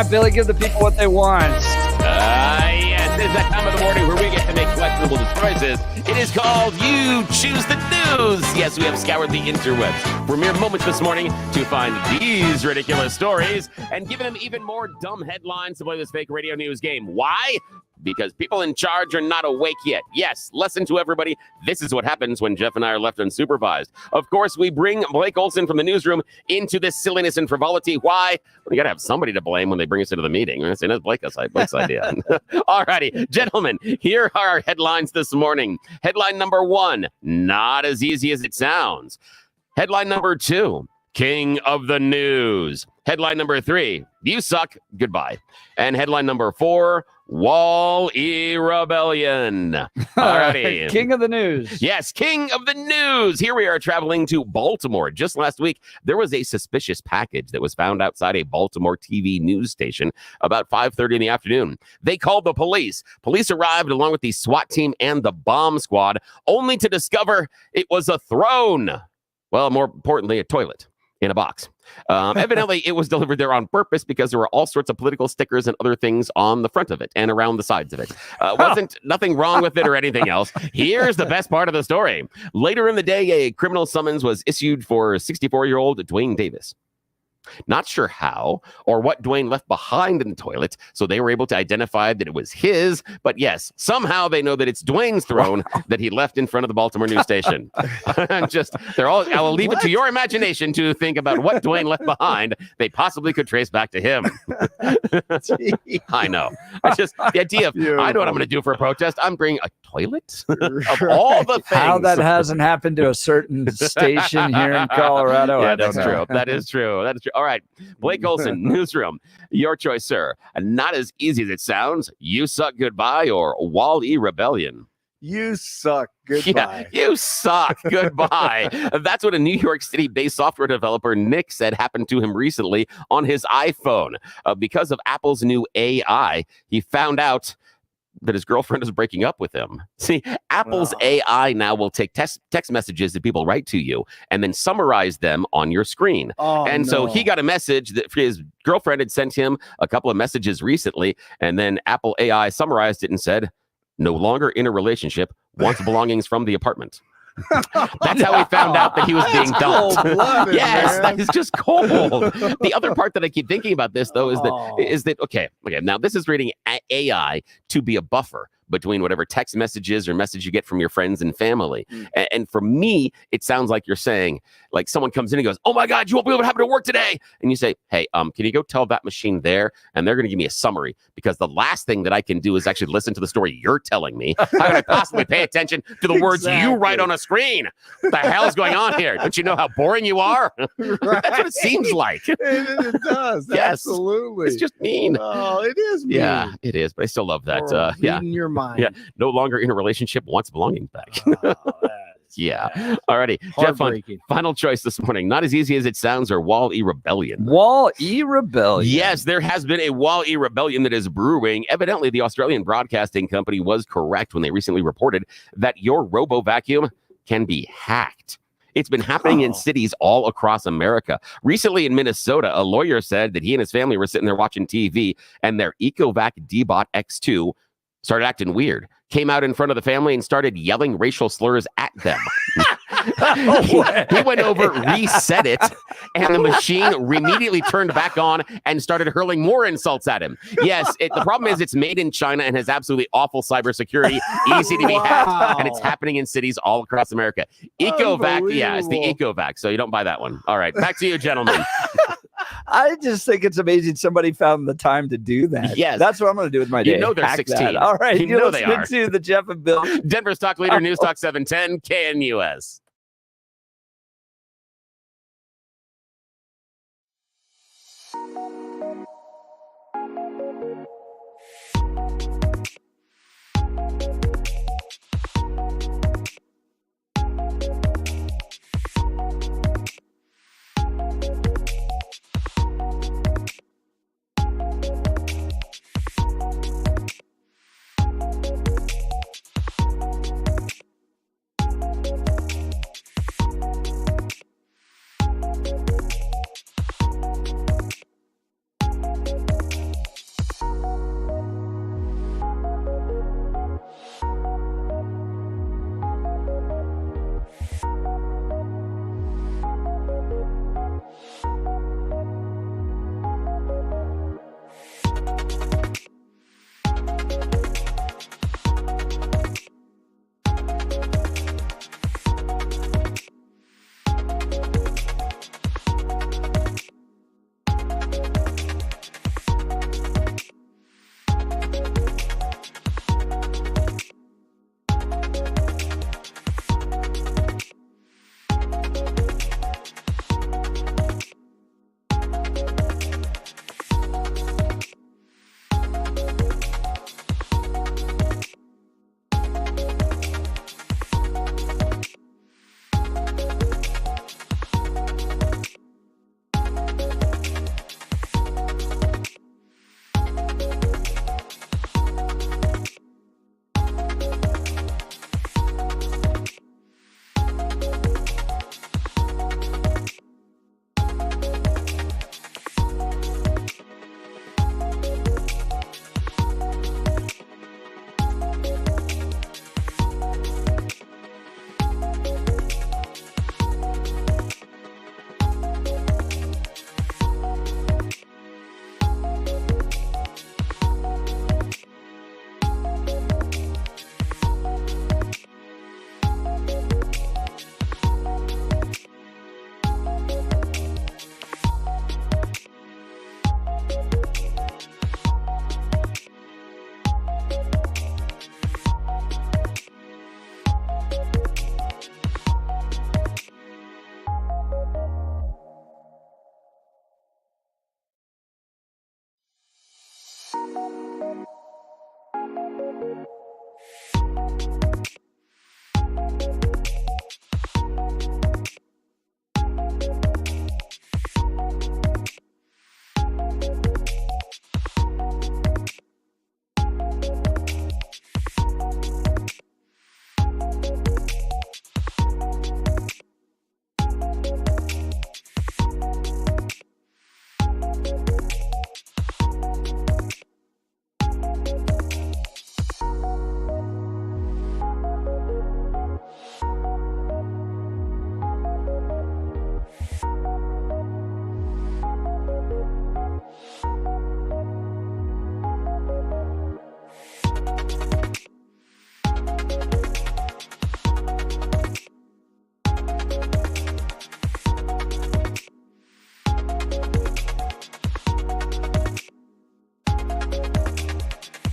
Yeah, Billy, give the people what they want. Yes, it's that time of the morning where we get to make questionable choices. It is called You Choose the News. Yes, we have scoured the interwebs for mere moments this morning to find these ridiculous stories and given them even more dumb headlines to play this fake radio news game. Why? Because people in charge are not awake yet. Yes, lesson to everybody. This is what happens when Jeff and I are left unsupervised. Of course, we bring Blake Olson from the newsroom into this silliness and frivolity. Why? We got to have somebody to blame when they bring us into the meeting. It's Blake's idea. All righty, gentlemen, here are our headlines this morning. Headline number 1, not as easy as it sounds. Headline number 2, King of the News. Headline number 3, you suck, goodbye. And headline number 4, Wall-E Rebellion. Alrighty. King of the News. Yes, King of the News. Here we are traveling to Baltimore. Just last week, there was a suspicious package that was found outside a Baltimore TV news station about 5:30 in the afternoon. They called the police. Police arrived along with the SWAT team and the bomb squad, only to discover it was a throne. Well, more importantly, a toilet in a box. Evidently, it was delivered there on purpose because there were all sorts of political stickers and other things on the front of it and around the sides of it. Wasn't nothing wrong with it or anything else. Here's the best part of the story. Later in the day, a criminal summons was issued for 64-year-old Dwayne Davis. Not sure how or what Dwayne left behind in the toilet, so they were able to identify that it was his. But yes, somehow they know that it's Dwayne's throne that he left in front of the Baltimore news station. I will leave it to your imagination to think about what Dwayne left behind. They possibly could trace back to him. I know. The idea of, I know what I'm going to do for a protest. I'm bringing a toilet of all the things. How that hasn't happened to a certain station here in Colorado. Yeah, that's true. That is true. All right, Blake Olson, newsroom. Your choice, sir. Not as easy as it sounds. You suck, goodbye, or Wall-E Rebellion. You suck, goodbye. Yeah, you suck, goodbye. That's what a New York City-based software developer, Nick, said happened to him recently on his iPhone. Because of Apple's new AI, he found out that his girlfriend is breaking up with him. See, Apple's AI now will take text messages that people write to you and then summarize them on your screen. So he got a message that his girlfriend had sent him a couple of messages recently, and then Apple AI summarized it and said, no longer in a relationship, wants belongings from the apartment. That's how we found out that he was being dumped. Yes, man. That is just cold. The other part that I keep thinking about this, though, is that okay. Now this is reading AI to be a buffer between whatever text messages or message you get from your friends and family. And for me, it sounds like you're saying, like someone comes in and goes, oh my God, you won't be able to happen to work today. And you say, hey, can you go tell that machine there? And they're going to give me a summary, because the last thing that I can do is actually listen to the story you're telling me. How can I possibly pay attention to the words you write on a screen? What the hell is going on here? Don't you know how boring you are? Right. That's what it seems like. It does. Yes. Absolutely. It's just mean. Oh, it is mean. Yeah, it is. But I still love that. Reading your mind. Yeah. No longer in a relationship, wants belongings back. Yeah. Alrighty. Jeff, final choice this morning. Not as easy as it sounds, or Wall-E Rebellion. Wall-E Rebellion. Yes, there has been a Wall-E Rebellion that is brewing. Evidently, the Australian Broadcasting Company was correct when they recently reported that your robo-vacuum can be hacked. It's been happening in cities all across America. Recently in Minnesota, a lawyer said that he and his family were sitting there watching TV, and their EcoVac D-Bot X2 started acting weird, came out in front of the family and started yelling racial slurs at them. He went over, reset it, and the machine immediately turned back on and started hurling more insults at him. Yes, the problem is it's made in China and has absolutely awful cybersecurity, easy to be hacked, and it's happening in cities all across America. EcoVac, yeah, it's the EcoVac, so you don't buy that one. All right, back to you, gentlemen. I just think it's amazing somebody found the time to do that. Yes. That's what I'm going to do with my day. You know they're 16. That. All right. You know they are. To the Jeff and Bill. Denver's Talk Leader, News Talk 710, KNUS.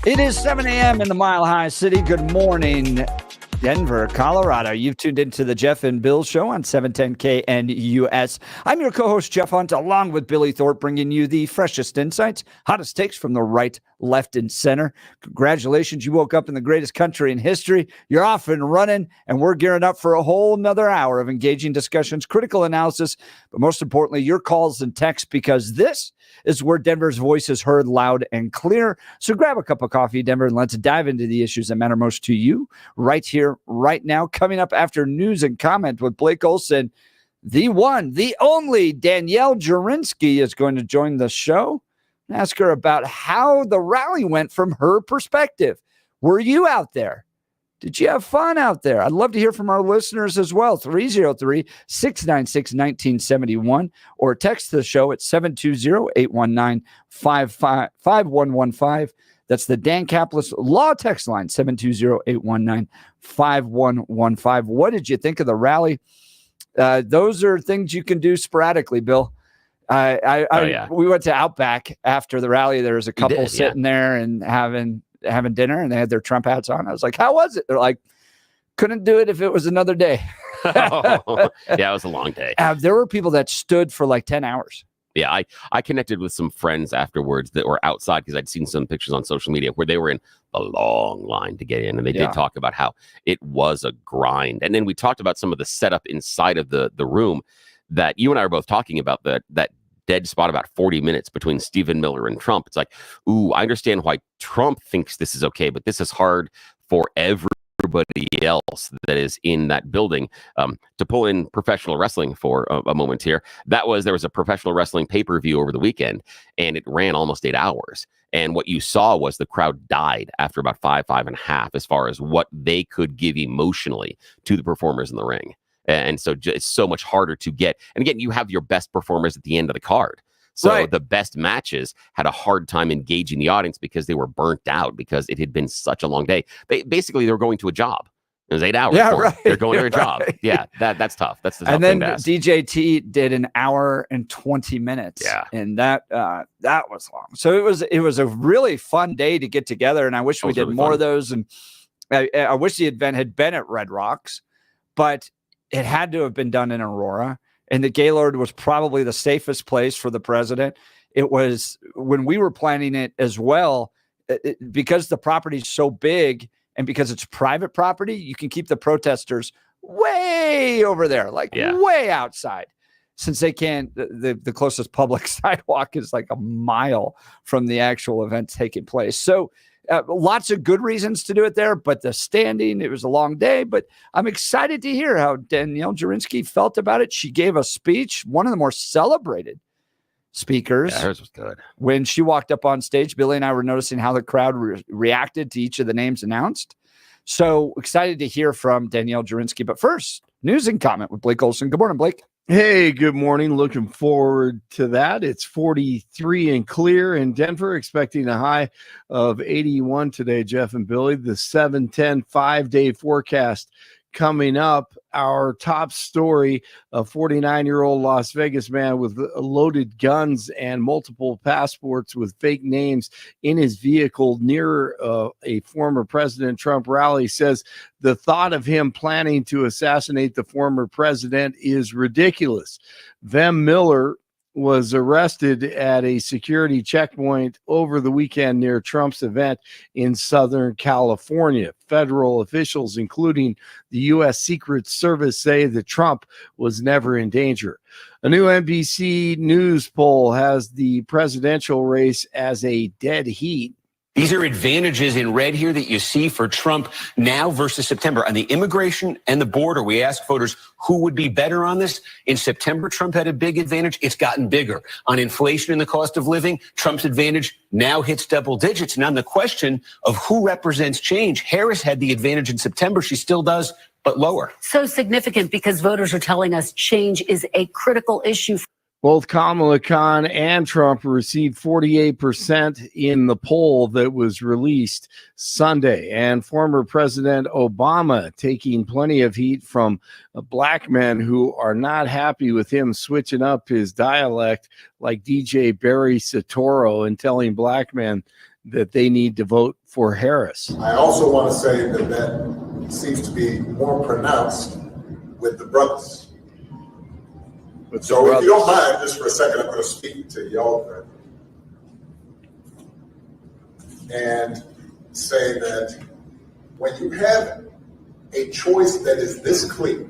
It is 7 a.m. in the Mile High City. Good morning, Denver, Colorado. You've tuned into the Jeff and Bill Show on 710 KNUS. I'm your co-host, Jeff Hunt, along with Billy Thorpe, bringing you the freshest insights, hottest takes from the right, left, and center. Congratulations, you woke up in the greatest country in history. You're off and running, and we're gearing up for a whole nother hour of engaging discussions, critical analysis, but most importantly, your calls and texts, because this is where Denver's voice is heard loud and clear. So grab a cup of coffee, Denver, and let's dive into the issues that matter most to you right here, right now. Coming up after news and comment with Blake Olson, the one, the only Danielle Jurinsky is going to join the show and ask her about how the rally went from her perspective. Were you out there? Did you have fun out there? I'd love to hear from our listeners as well. 303-696-1971 or text the show at 720-819-5115. That's the Dan Caplis Law text line, 720-819-5115. What did you think of the rally? Those are things you can do sporadically, Bill. We went to Outback after the rally. There was a couple sitting there and having dinner, and they had their Trump hats on. I was like, how was it? They're like, couldn't do it if it was another day. Yeah, it was a long day. There were people that stood for like 10 hours. Yeah, I connected with some friends afterwards that were outside because I'd seen some pictures on social media where they were in a long line to get in. And they did talk about how it was a grind. And then we talked about some of the setup inside of the room that you and I are both talking about, that dead spot about 40 minutes between Stephen Miller and Trump. It's like, ooh, I understand why Trump thinks this is okay, but this is hard for everybody else that is in that building. To pull in professional wrestling for a moment here, there was a professional wrestling pay-per-view over the weekend, and it ran almost 8 hours. And what you saw was the crowd died after about 5.5 as far as what they could give emotionally to the performers in the ring. And so it's so much harder to get. And again, you have your best performers at the end of the card. So the best matches had a hard time engaging the audience because they were burnt out because it had been such a long day. They were going to a job. It was 8 hours. Yeah, right. They're going to a job. Yeah, that's tough. That's the tough and then thing to ask. DJT did an hour and 20 minutes. Yeah, and that was long. So it was a really fun day to get together. And I wish we did really more of those. And I wish the event had been at Red Rocks, but it had to have been done in Aurora. And the Gaylord was probably the safest place for the president. It was when we were planning it as well, because the property is so big and because it's private property, you can keep the protesters way over there, like way outside. Since they can't, the closest public sidewalk is like a mile from the actual event taking place. So lots of good reasons to do it there, but the standing, it was a long day, but I'm excited to hear how Danielle Jurinsky felt about it. She gave a speech, one of the more celebrated speakers. Yeah, hers was good. When she walked up on stage, Billy and I were noticing how the crowd reacted to each of the names announced. So excited to hear from Danielle Jurinsky. But first, news and comment with Blake Olson. Good morning, Blake. Hey, good morning. Looking forward to that. It's 43 and clear in Denver, expecting a high of 81 today, Jeff and Billy. The 7-10 5-day forecast coming up. Our top story, a 49-year-old Las Vegas man with loaded guns and multiple passports with fake names in his vehicle near a former President Trump rally, says the thought of him planning to assassinate the former president is ridiculous. Vem Miller was arrested at a security checkpoint over the weekend near Trump's event in Southern California. Federal officials, including the U.S. Secret Service, say that Trump was never in danger. A new NBC News poll has the presidential race as a dead heat. These are advantages in red here that you see for Trump now versus September. On the immigration and the border, we asked voters who would be better on this. In September, Trump had a big advantage. It's gotten bigger. On inflation and the cost of living, Trump's advantage now hits double digits. And on the question of who represents change, Harris had the advantage in September. She still does, but lower. So significant because voters are telling us change is a critical issue. Both Kamala Khan and Trump received 48% in the poll that was released Sunday. And former President Obama taking plenty of heat from black men who are not happy with him switching up his dialect, like DJ Barry Soetoro, and telling black men that they need to vote for Harris. I also want to say that seems to be more pronounced with the brothers. So if you don't mind, just for a second, I'm going to speak to y'all and say that when you have a choice that is this clear,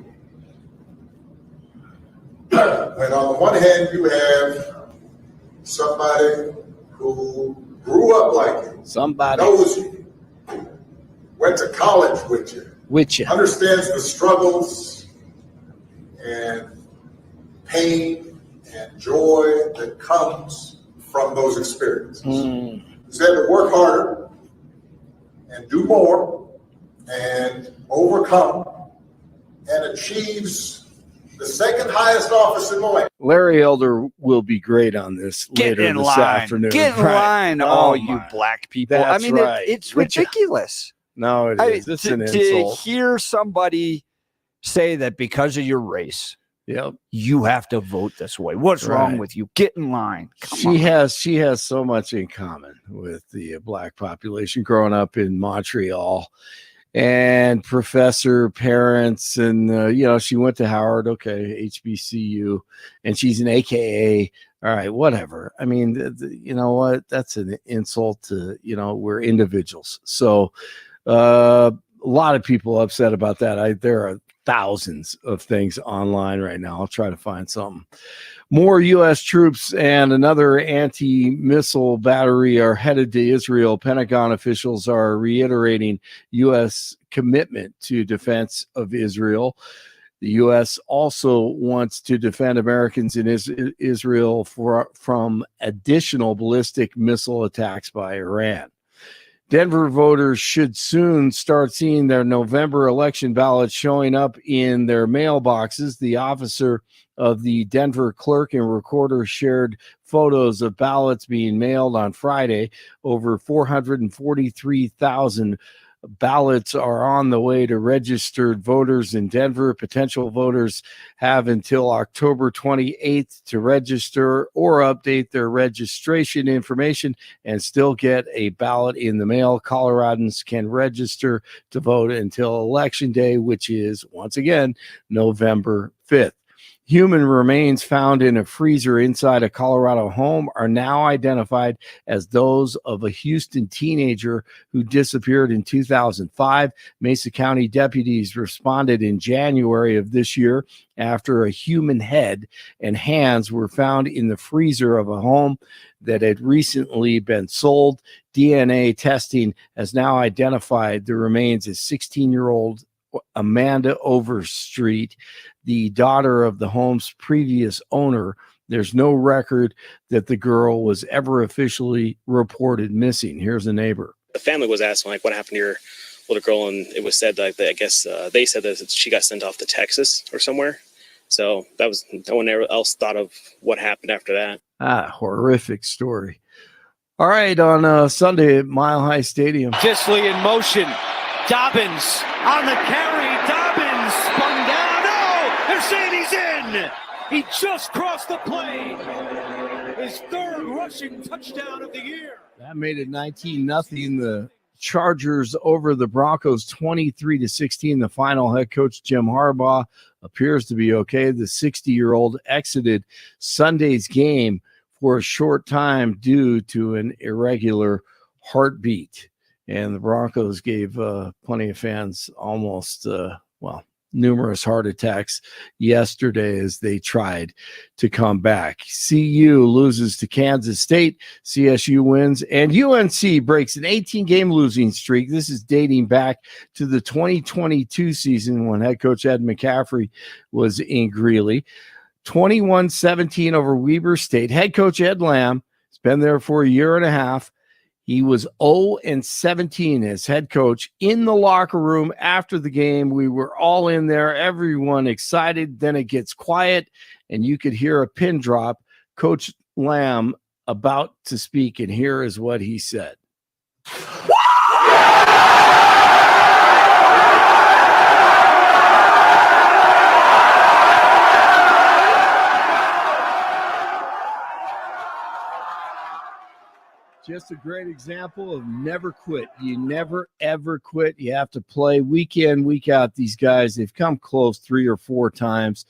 when on the one hand you have somebody who grew up like you, knows you, went to college with you, understands the struggles and pain and joy that comes from those experiences. Who's had to work harder and do more and overcome and achieves the second highest office in the land. Larry Elder will be great on this later this afternoon. Get in line, all you black people. That's it's ridiculous. No, it is. It's an insult. To hear somebody say that because of your race, you have to vote this way. What's wrong with you? Get in line. She has so much in common with the black population growing up in Montreal. And professor, parents, and she went to Howard, HBCU, and she's an AKA. All right, whatever. I mean, you know what? That's an insult to, we're individuals. So a lot of people upset about that. There are thousands of things online right now. I'll try to find something. More U.S. troops and another anti-missile battery are headed to Israel. Pentagon officials are reiterating U.S. commitment to defense of Israel. The U.S. also wants to defend Americans in Israel from additional ballistic missile attacks by Iran. Denver voters should soon start seeing their November election ballots showing up in their mailboxes. The officer of the Denver clerk and recorder shared photos of ballots being mailed on Friday. Over 443,000 ballots are on the way to registered voters in Denver. Potential voters have until October 28th to register or update their registration information and still get a ballot in the mail. Coloradans can register to vote until Election Day, which is, once again, November 5th. Human remains found in a freezer inside a Colorado home are now identified as those of a Houston teenager who disappeared in 2005. Mesa County deputies responded in January of this year after a human head and hands were found in the freezer of a home that had recently been sold. DNA testing has now identified the remains as 16-year-old Amanda Overstreet, the daughter of the home's previous owner. There's no record that the girl was ever officially reported missing. Here's a neighbor. The family was asking, what happened to your little girl? And it was said that I guess they said that she got sent off to Texas or somewhere. So no one else thought of what happened after that. Horrific story. All right, on Sunday at Mile High Stadium. Disley in motion. Dobbins on the carry. Dobbins spun down. No, they're saying he's in. He just crossed the plane. His third rushing touchdown of the year. That made it 19-0. The Chargers over the Broncos 23-16. The final. Head coach Jim Harbaugh appears to be okay. The 60-year-old exited Sunday's game for a short time due to an irregular heartbeat. And the Broncos gave plenty of fans numerous heart attacks yesterday as they tried to come back. CU loses to Kansas State. CSU wins. And UNC breaks an 18-game losing streak. This is dating back to the 2022 season when head coach Ed McCaffrey was in Greeley. 21-17 over Weber State. Head coach Ed Lamb has been there for a year and a half. He was 0-17 as head coach. In the locker room after the game, we were all in there, everyone excited. Then it gets quiet, and you could hear a pin drop. Coach Lamb about to speak, and here is what he said. just a great example of never quit. You never, ever quit. You have to play week in, week out. These guys, they've come close 3 or 4 times.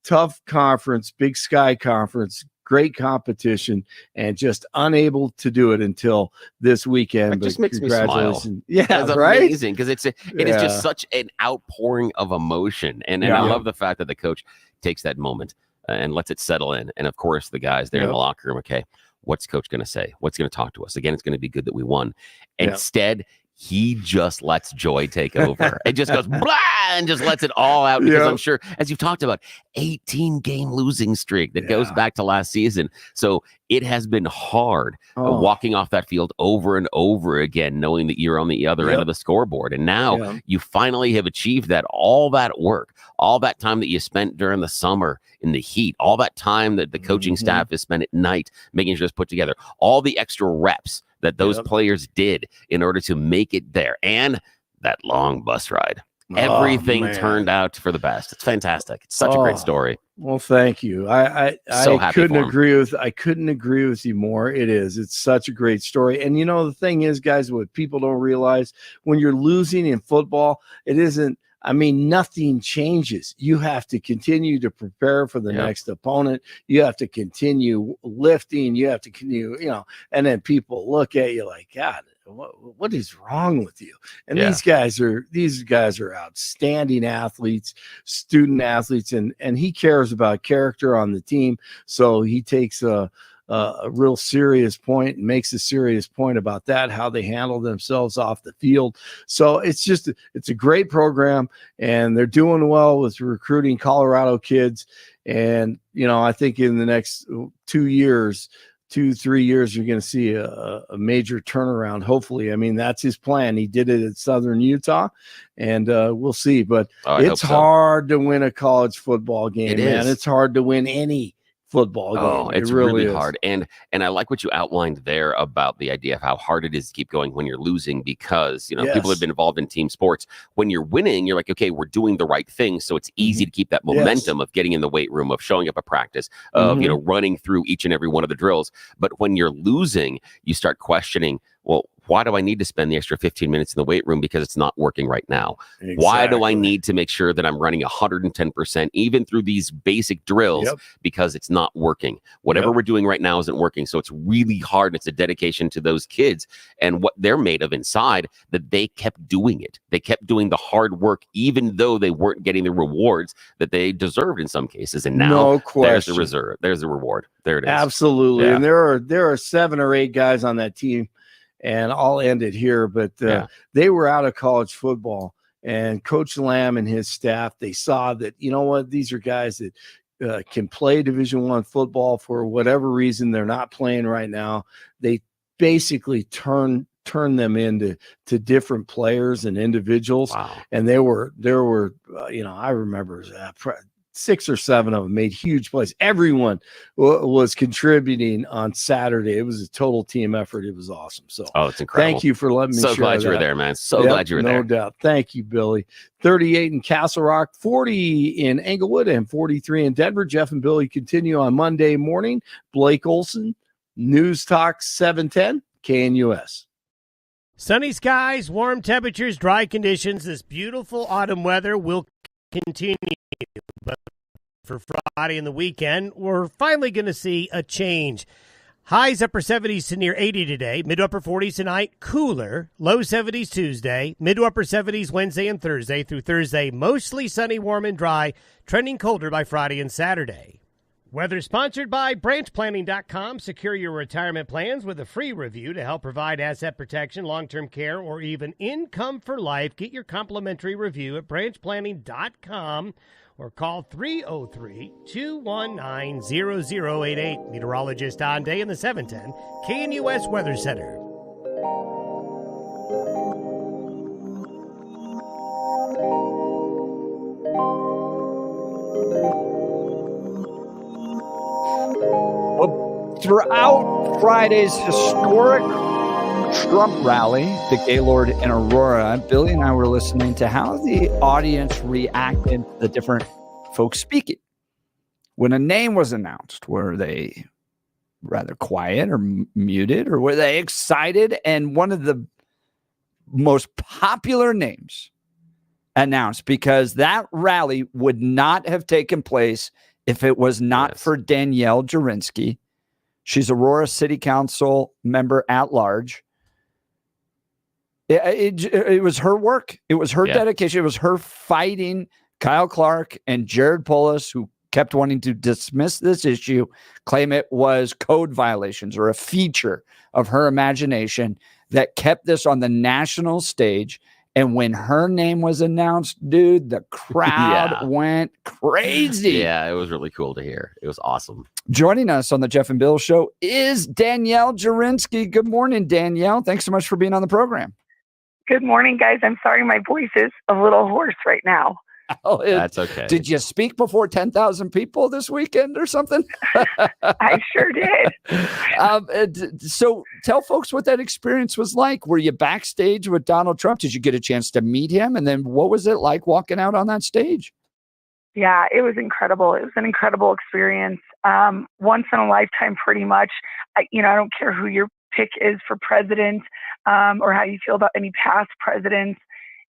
Tough conference, Big Sky Conference, great competition, and just unable to do it until this weekend. It just makes me smile. Yeah, it's right? amazing because it is just such an outpouring of emotion. And I love the fact that the coach takes that moment and lets it settle in. And of course, the guys there in the locker room, okay, what's coach going to say? What's going to talk to us? Again, it's going to be good that we won. Instead, he just lets joy take over. It just goes blah and just lets it all out because I'm sure, as you've talked about, 18-game losing streak that goes back to last season. So it has been hard walking off that field over and over again, knowing that you're on the other end of the scoreboard. And now you finally have achieved that. All that work, all that time that you spent during the summer in the heat, all that time that the coaching staff has spent at night making sure it's put together, all the extra reps that those players did in order to make it there, and that long bus ride. Everything turned out for the best. It's fantastic. It's such a great story. Well, thank you. I couldn't agree with you more. It's such a great story. And the thing is, guys, what people don't realize, when you're losing in football, it isn't, nothing changes. You have to continue to prepare for the next opponent. You have to continue lifting. You have to continue, and then people look at you like, God, what is wrong with you? And these guys are outstanding athletes, student athletes, and he cares about character on the team. So he takes a real serious point and makes a serious point about that, how they handle themselves off the field. So it's a great program, and they're doing well with recruiting Colorado kids. And, I think in the next 2 years, 2-3 years, you're going to see a major turnaround. Hopefully. That's his plan. He did it at Southern Utah, and we'll see, but it's hard to win a college football game, man. It's hard to win any football game. It's really hard. And I like what you outlined there about the idea of how hard it is to keep going when you're losing, because people have been involved in team sports. When you're winning, you're like, okay, we're doing the right thing. So it's easy to keep that momentum of getting in the weight room, of showing up at practice, of running through each and every one of the drills. But when you're losing, you start questioning, well, why do I need to spend the extra 15 minutes in the weight room because it's not working right now? Exactly. Why do I need to make sure that I'm running 110% even through these basic drills because it's not working? Whatever we're doing right now isn't working. So it's really hard. It's a dedication to those kids and what they're made of inside, that they kept doing it. They kept doing the hard work, even though they weren't getting the rewards that they deserved in some cases. And now there's the reserve. There's the reward. There it is. Absolutely. Yeah. And there are 7 or 8 guys on that team. And I'll end it here, but they were out of college football, and Coach Lamb and his staff, they saw that, these are guys that can play Division I football. For whatever reason they're not playing right now. They basically turn them into different players and individuals. Wow. And there were I remember 6 or 7 of them made huge plays. Everyone was contributing on Saturday. It was a total team effort. It was awesome. So, it's incredible. Thank you for letting me share that. So glad you were there, man. So glad you were there. No doubt. Thank you, Billy. 38 in Castle Rock, 40 in Englewood, and 43 in Denver. Jeff and Billy continue on Monday morning. Blake Olson, News Talk 710, KNUS. Sunny skies, warm temperatures, dry conditions. This beautiful autumn weather will continue. But for Friday and the weekend, we're finally going to see a change. Highs upper 70s to near 80 today, mid to upper 40s tonight, cooler, low 70s Tuesday, mid to upper 70s Wednesday and Thursday. Through Thursday, mostly sunny, warm, and dry, trending colder by Friday and Saturday. Weather sponsored by branchplanning.com. Secure your retirement plans with a free review to help provide asset protection, long-term care, or even income for life. Get your complimentary review at branchplanning.com. or call 303-219-0088. Meteorologist Don Day in the 710 KNUS Weather Center. Well, throughout Friday's historic Trump rally, the Gaylord in Aurora, Billy and I were listening to how the audience reacted to the different folks speaking. When a name was announced, were they rather quiet or muted, or were they excited? And one of the most popular names announced, because that rally would not have taken place if it was not for Danielle Jurinsky. She's Aurora City Council member at large. It was her work. It was her dedication. It was her fighting Kyle Clark and Jared Polis, who kept wanting to dismiss this issue, claim it was code violations or a feature of her imagination that kept this on the national stage. And when her name was announced, dude, the crowd went crazy. Yeah, it was really cool to hear. It was awesome. Joining us on the Jeff and Bill Show is Danielle Jurinsky. Good morning, Danielle. Thanks so much for being on the program. Good morning, guys. I'm sorry my voice is a little hoarse right now. Oh, that's okay. Did you speak before 10,000 people this weekend or something? I sure did. So tell folks what that experience was like. Were you backstage with Donald Trump? Did you get a chance to meet him? And then what was it like walking out on that stage? Yeah, it was incredible. It was an incredible experience. Once in a lifetime, pretty much. I don't care who your pick is for president or how you feel about any past presidents.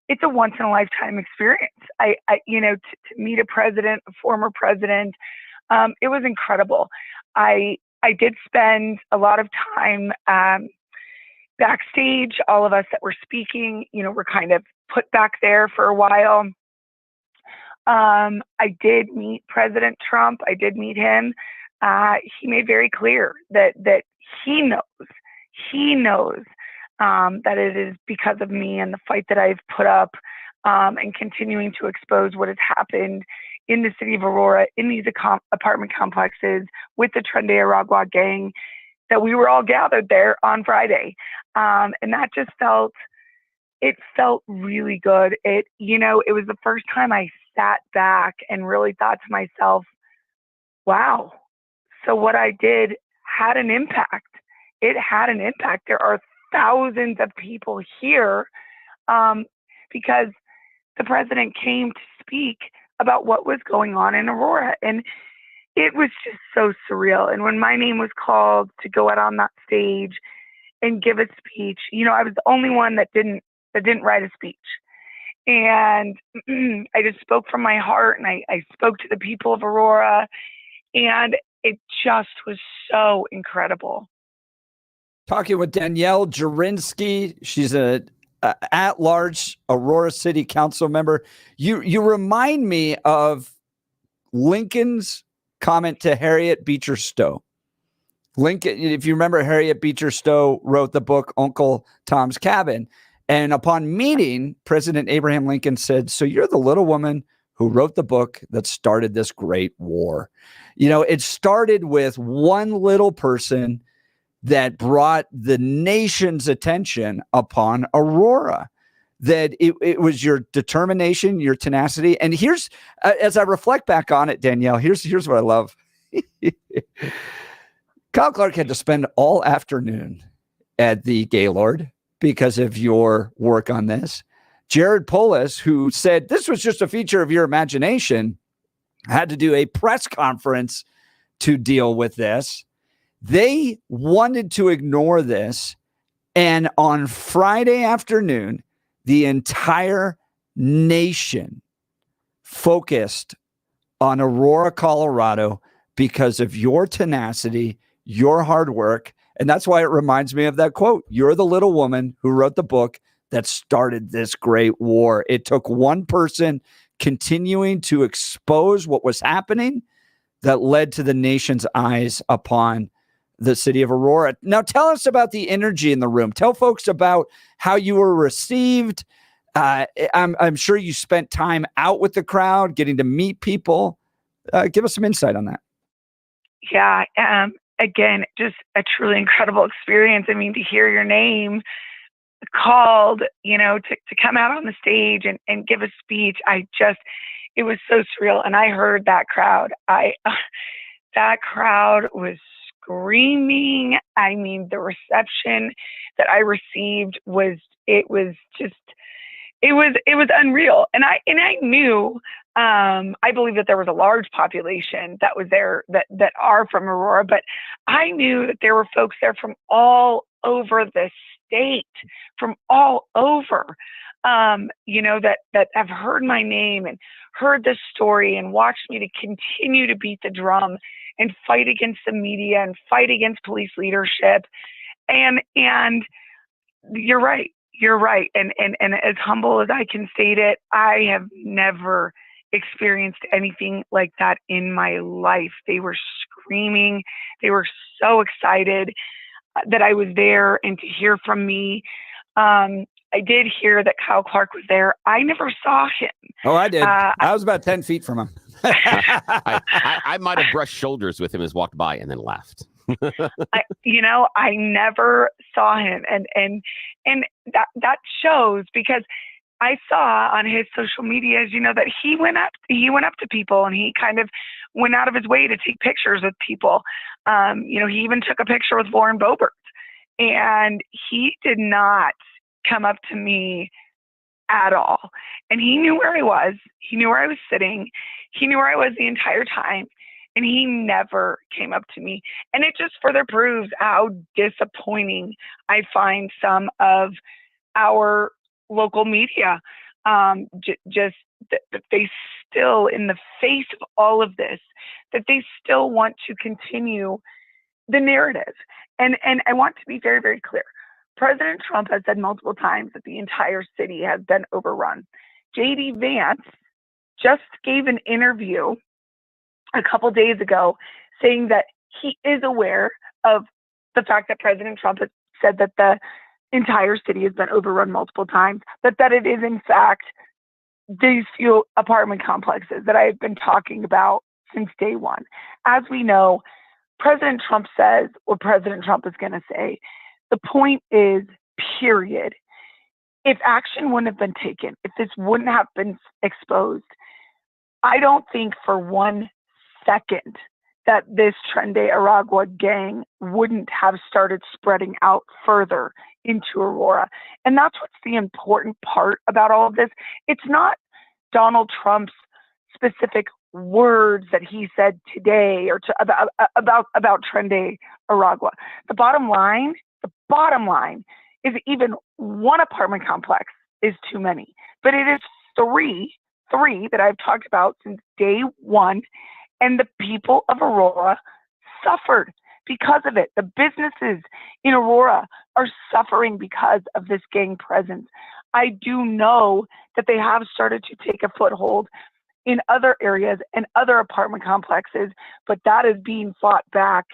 It's a once in a lifetime experience. To meet a president, a former president, it was incredible. I did spend a lot of time backstage. All of us that were speaking, were kind of put back there for a while. I did meet President Trump. I did meet him. He made very clear that he knows that it is because of me and the fight that I've put up and continuing to expose what has happened in the city of Aurora, in these apartment complexes with the Trendy Aragua gang, that we were all gathered there on Friday. And that just felt really good. It was the first time I sat back and really thought to myself, wow, so what I did had an impact. It had an impact. There are thousands of people here because the president came to speak about what was going on in Aurora. And it was just so surreal. And when my name was called to go out on that stage and give a speech, I was the only one that didn't write a speech. And I just spoke from my heart, and I spoke to the people of Aurora, and it just was so incredible. Talking with Danielle Jurinsky. She's a at-large Aurora City Council member. You remind me of Lincoln's comment to Harriet Beecher Stowe. Lincoln, if you remember, Harriet Beecher Stowe wrote the book Uncle Tom's Cabin. And upon meeting, President Abraham Lincoln said, "So you're the little woman who wrote the book that started this great war." It started with one little person that brought the nation's attention upon Aurora, that it was your determination, your tenacity. And here's, as I reflect back on it, Danielle, here's what I love. Kyle Clark had to spend all afternoon at the Gaylord because of your work on this. Jared Polis, who said this was just a feature of your imagination, had to do a press conference to deal with this. They wanted to ignore this. And on Friday afternoon, the entire nation focused on Aurora, Colorado, because of your tenacity, your hard work. And that's why it reminds me of that quote. You're the little woman who wrote the book that started this great war. It took one person continuing to expose what was happening that led to the nation's eyes upon the city of Aurora. Now, tell us about the energy in the room. Tell folks about how you were received. I'm sure you spent time out with the crowd, getting to meet people. Give us some insight on that. Yeah. Again, just a truly incredible experience. I mean, to hear your name called, to come out on the stage and give a speech, it was so surreal. And I heard that crowd. That crowd was screaming. I mean, the reception that I received was it was unreal. And I knew, I believe that there was a large population that was there that are from Aurora, but I knew that there were folks there from all over the state, from all over, that have heard my name and heard the story and watched me to continue to beat the drum and fight against the media and fight against police leadership. And you're right. You're right. And as humble as I can state it, I have never experienced anything like that in my life. They were screaming. They were so excited that I was there and to hear from me. I did hear that Kyle Clark was there. I never saw him. Oh, I did. I was about 10 feet from him. I might have brushed shoulders with him as walked by and then left. I never saw him, and that shows, because I saw on his social medias, that he went up to people and he kind of went out of his way to take pictures with people. He even took a picture with Lauren Boebert, and he did not come up to me at all. And he knew where I was. He knew where I was sitting. He knew where I was the entire time. And he never came up to me. And it just further proves how disappointing I find some of our local media. Just that they still, in the face of all of this, that they still want to continue the narrative. And I want to be very, very clear. President Trump has said multiple times that the entire city has been overrun. J.D. Vance just gave an interview a couple days ago saying that he is aware of the fact that President Trump has said that the entire city has been overrun multiple times, but that it is in fact these few apartment complexes that I have been talking about since day one. As we know, President Trump says what President Trump is going to say. The point is, period. If action wouldn't have been taken, if this wouldn't have been exposed, I don't think for 1 second that this Trende Aragua gang wouldn't have started spreading out further into Aurora. And that's what's the important part about all of this. It's not Donald Trump's specific words that he said today or about Trende Aragua. The bottom line is even one apartment complex is too many, but it is three that I've talked about since day one. And the people of Aurora suffered because of it. The businesses in Aurora are suffering because of this gang presence. I do know that they have started to take a foothold in other areas and other apartment complexes, but that is being fought back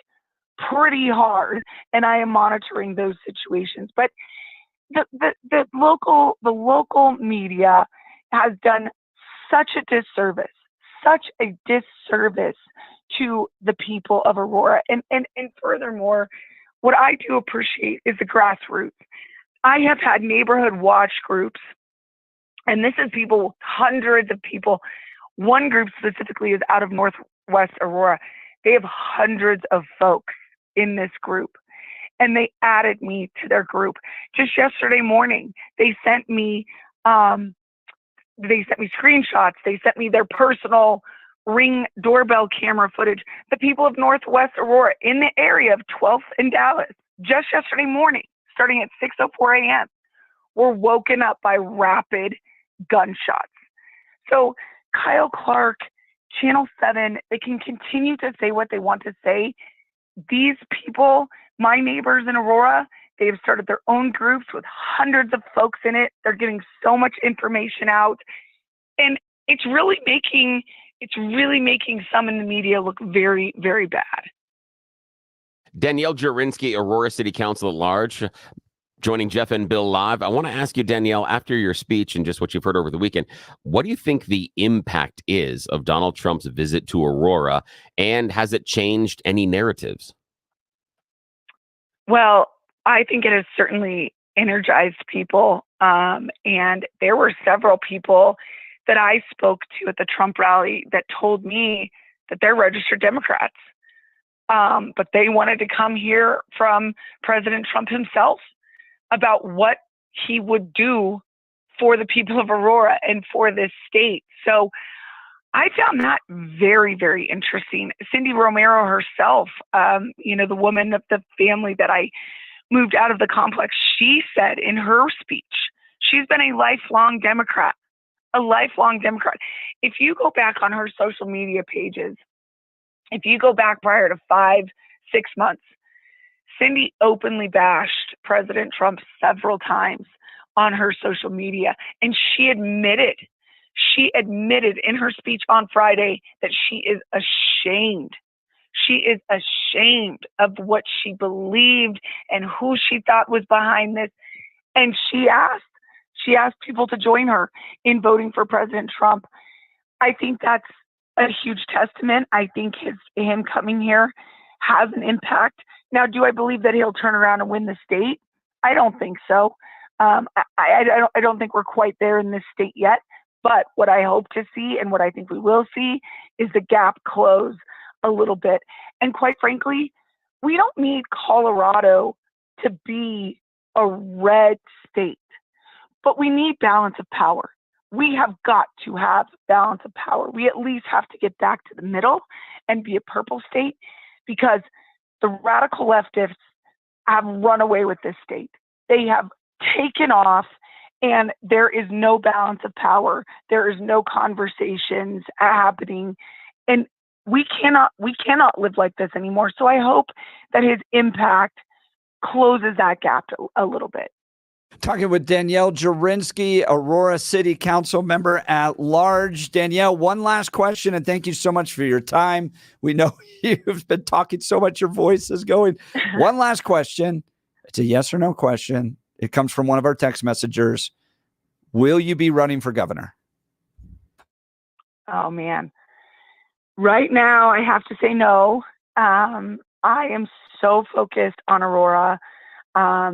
pretty hard, and I am monitoring those situations. But the local media has done such a disservice to the people of Aurora. And furthermore, what I do appreciate is the grassroots. I have had neighborhood watch groups, and this is people, hundreds of people. One group specifically is out of Northwest Aurora. They have hundreds of folks in this group, and they added me to their group. Just yesterday morning, they sent me screenshots. They sent me their personal Ring doorbell camera footage. The people of Northwest Aurora in the area of 12th and Dallas, just yesterday morning, starting at 6:04 a.m., were woken up by rapid gunshots. So Kyle Clark, Channel 7, they can continue to say what they want to say. These people, my neighbors in Aurora, they have started their own groups with hundreds of folks in it. They're getting so much information out. And it's really making some in the media look very, very bad. Danielle Jurinsky, Aurora City Council at Large, joining Jeff and Bill live. I want to ask you, Danielle, after your speech and just what you've heard over the weekend, what do you think the impact is of Donald Trump's visit to Aurora, and has it changed any narratives? Well, I think it has certainly energized people. And there were several people that I spoke to at the Trump rally that told me that they're registered Democrats. But they wanted to come hear from President Trump himself about what he would do for the people of Aurora and for this state. So I found that very, very interesting. Cindy Romero herself, the woman of the family that I moved out of the complex, she said in her speech, she's been a lifelong Democrat. If you go back on her social media pages, if you go back prior to 5-6 months, Cindy openly bashed President Trump several times on her social media. And she admitted in her speech on Friday that she is ashamed. She is ashamed of what she believed and who she thought was behind this. And she asked people to join her in voting for President Trump. I think that's a huge testament. I think him coming here has an impact. Now, do I believe that he'll turn around and win the state? I don't think so. I don't think we're quite there in this state yet. But what I hope to see and what I think we will see is the gap close a little bit. And quite frankly, we don't need Colorado to be a red state, but we need balance of power. We have got to have balance of power. We at least have to get back to the middle and be a purple state, because the radical leftists have run away with this state. They have taken off, and there is no balance of power. There is no conversations happening, and we cannot live like this anymore. So I hope that his impact closes that gap a little bit. Talking with Danielle Jurinsky, Aurora City Council member at large. Danielle, one last question, and thank you so much for your time. We know you've been talking so much, your voice is going. One last question. It's a yes or no question. It comes from one of our text messengers. Will you be running for governor? Oh, man. Right now, I have to say no. I am so focused on Aurora. I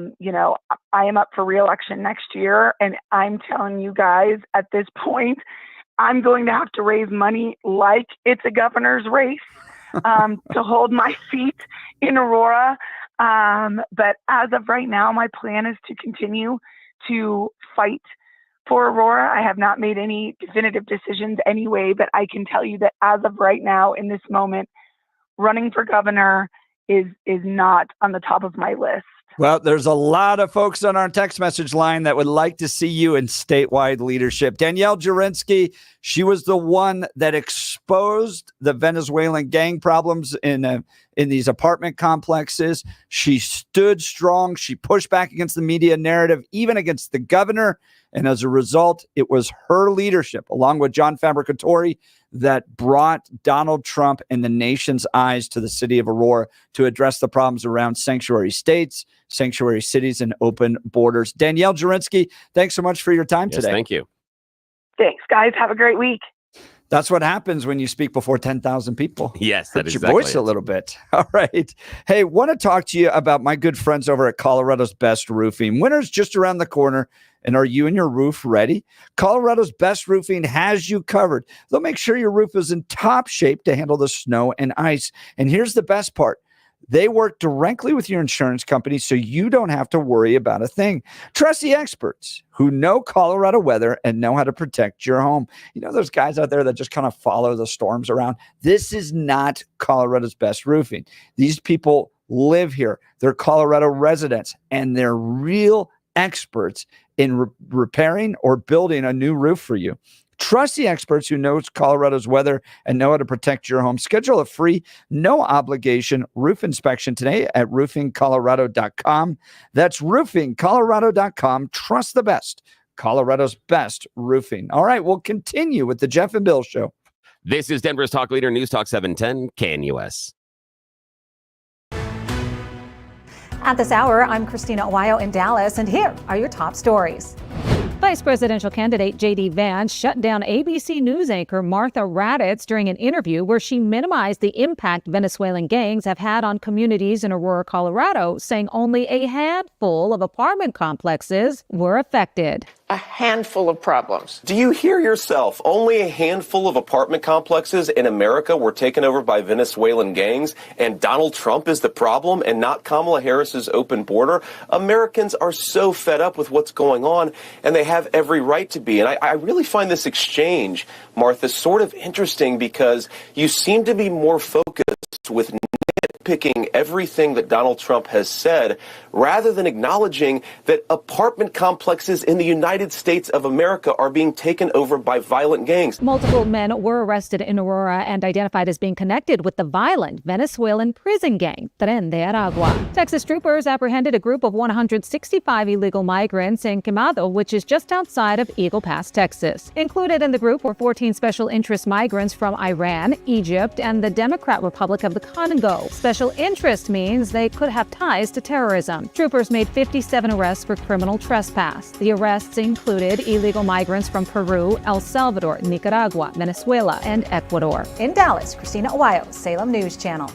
am up for re-election next year, and I'm telling you guys, at this point, I'm going to have to raise money like it's a governor's race to hold my seat in Aurora. But as of right now, my plan is to continue to fight for Aurora. I have not made any definitive decisions anyway, but I can tell you that as of right now, in this moment, running for governor is not on the top of my list. Well, there's a lot of folks on our text message line that would like to see you in statewide leadership. Danielle Jurinsky, she was the one that exposed the Venezuelan gang problems in these apartment complexes. She stood strong. She pushed back against the media narrative, even against the governor. And as a result, it was her leadership, along with John Fabbricatore, that brought Donald Trump and the nation's eyes to the city of Aurora to address the problems around sanctuary states, sanctuary cities, and open borders. Danielle Jurinsky, thanks so much for your time today. Thank you. Thanks, guys. Have a great week. That's what happens when you speak before 10,000 people. Yes, that is your voice a little bit. All right. Hey, want to talk to you about my good friends over at Colorado's Best Roofing. Winter's just around the corner. And are you and your roof ready? Colorado's Best Roofing has you covered. They'll make sure your roof is in top shape to handle the snow and ice. And here's the best part. They work directly with your insurance company, so you don't have to worry about a thing. Trust the experts who know Colorado weather and know how to protect your home. You know, those guys out there that just kind of follow the storms around. This is not Colorado's Best Roofing. These people live here. They're Colorado residents, and they're real experts in repairing or building a new roof for you. Trust the experts who knows Colorado's weather and know how to protect your home. Schedule a free, no obligation roof inspection today at roofingcolorado.com. That's roofingcolorado.com. Trust the best. Colorado's Best Roofing. All right, we'll continue with the Jeff and Bill Show. This is Denver's Talk Leader, News Talk 710 KNUS. At this hour, I'm Christina Owayo in Dallas, and here are your top stories. Vice presidential candidate J.D. Vance shut down ABC News anchor Martha Raddatz during an interview where she minimized the impact Venezuelan gangs have had on communities in Aurora, Colorado, saying only a handful of apartment complexes were affected. a handful of problems. Do you hear yourself? Only a handful of apartment complexes in America were taken over by Venezuelan gangs, and Donald Trump is the problem and not Kamala Harris's open border? Americans are so fed up with what's going on, and they have every right to be. And I really find this exchange, Martha, sort of interesting because you seem to be more focused with nitpicking everything that Donald Trump has said rather than acknowledging that apartment complexes in the United States of America are being taken over by violent gangs. Multiple men were arrested in Aurora and identified as being connected with the violent Venezuelan prison gang, Tren de Aragua. Texas troopers apprehended a group of 165 illegal migrants in Quemado, which is just outside of Eagle Pass, Texas. Included in the group were 14 special interest migrants from Iran, Egypt, and the Democratic Republic of the Congo. Special interest means they could have ties to terrorism. Troopers made 57 arrests for criminal trespass. The arrests included illegal migrants from Peru, El Salvador, Nicaragua, Venezuela, and Ecuador. In Dallas, Christina Owayo, Salem News Channel.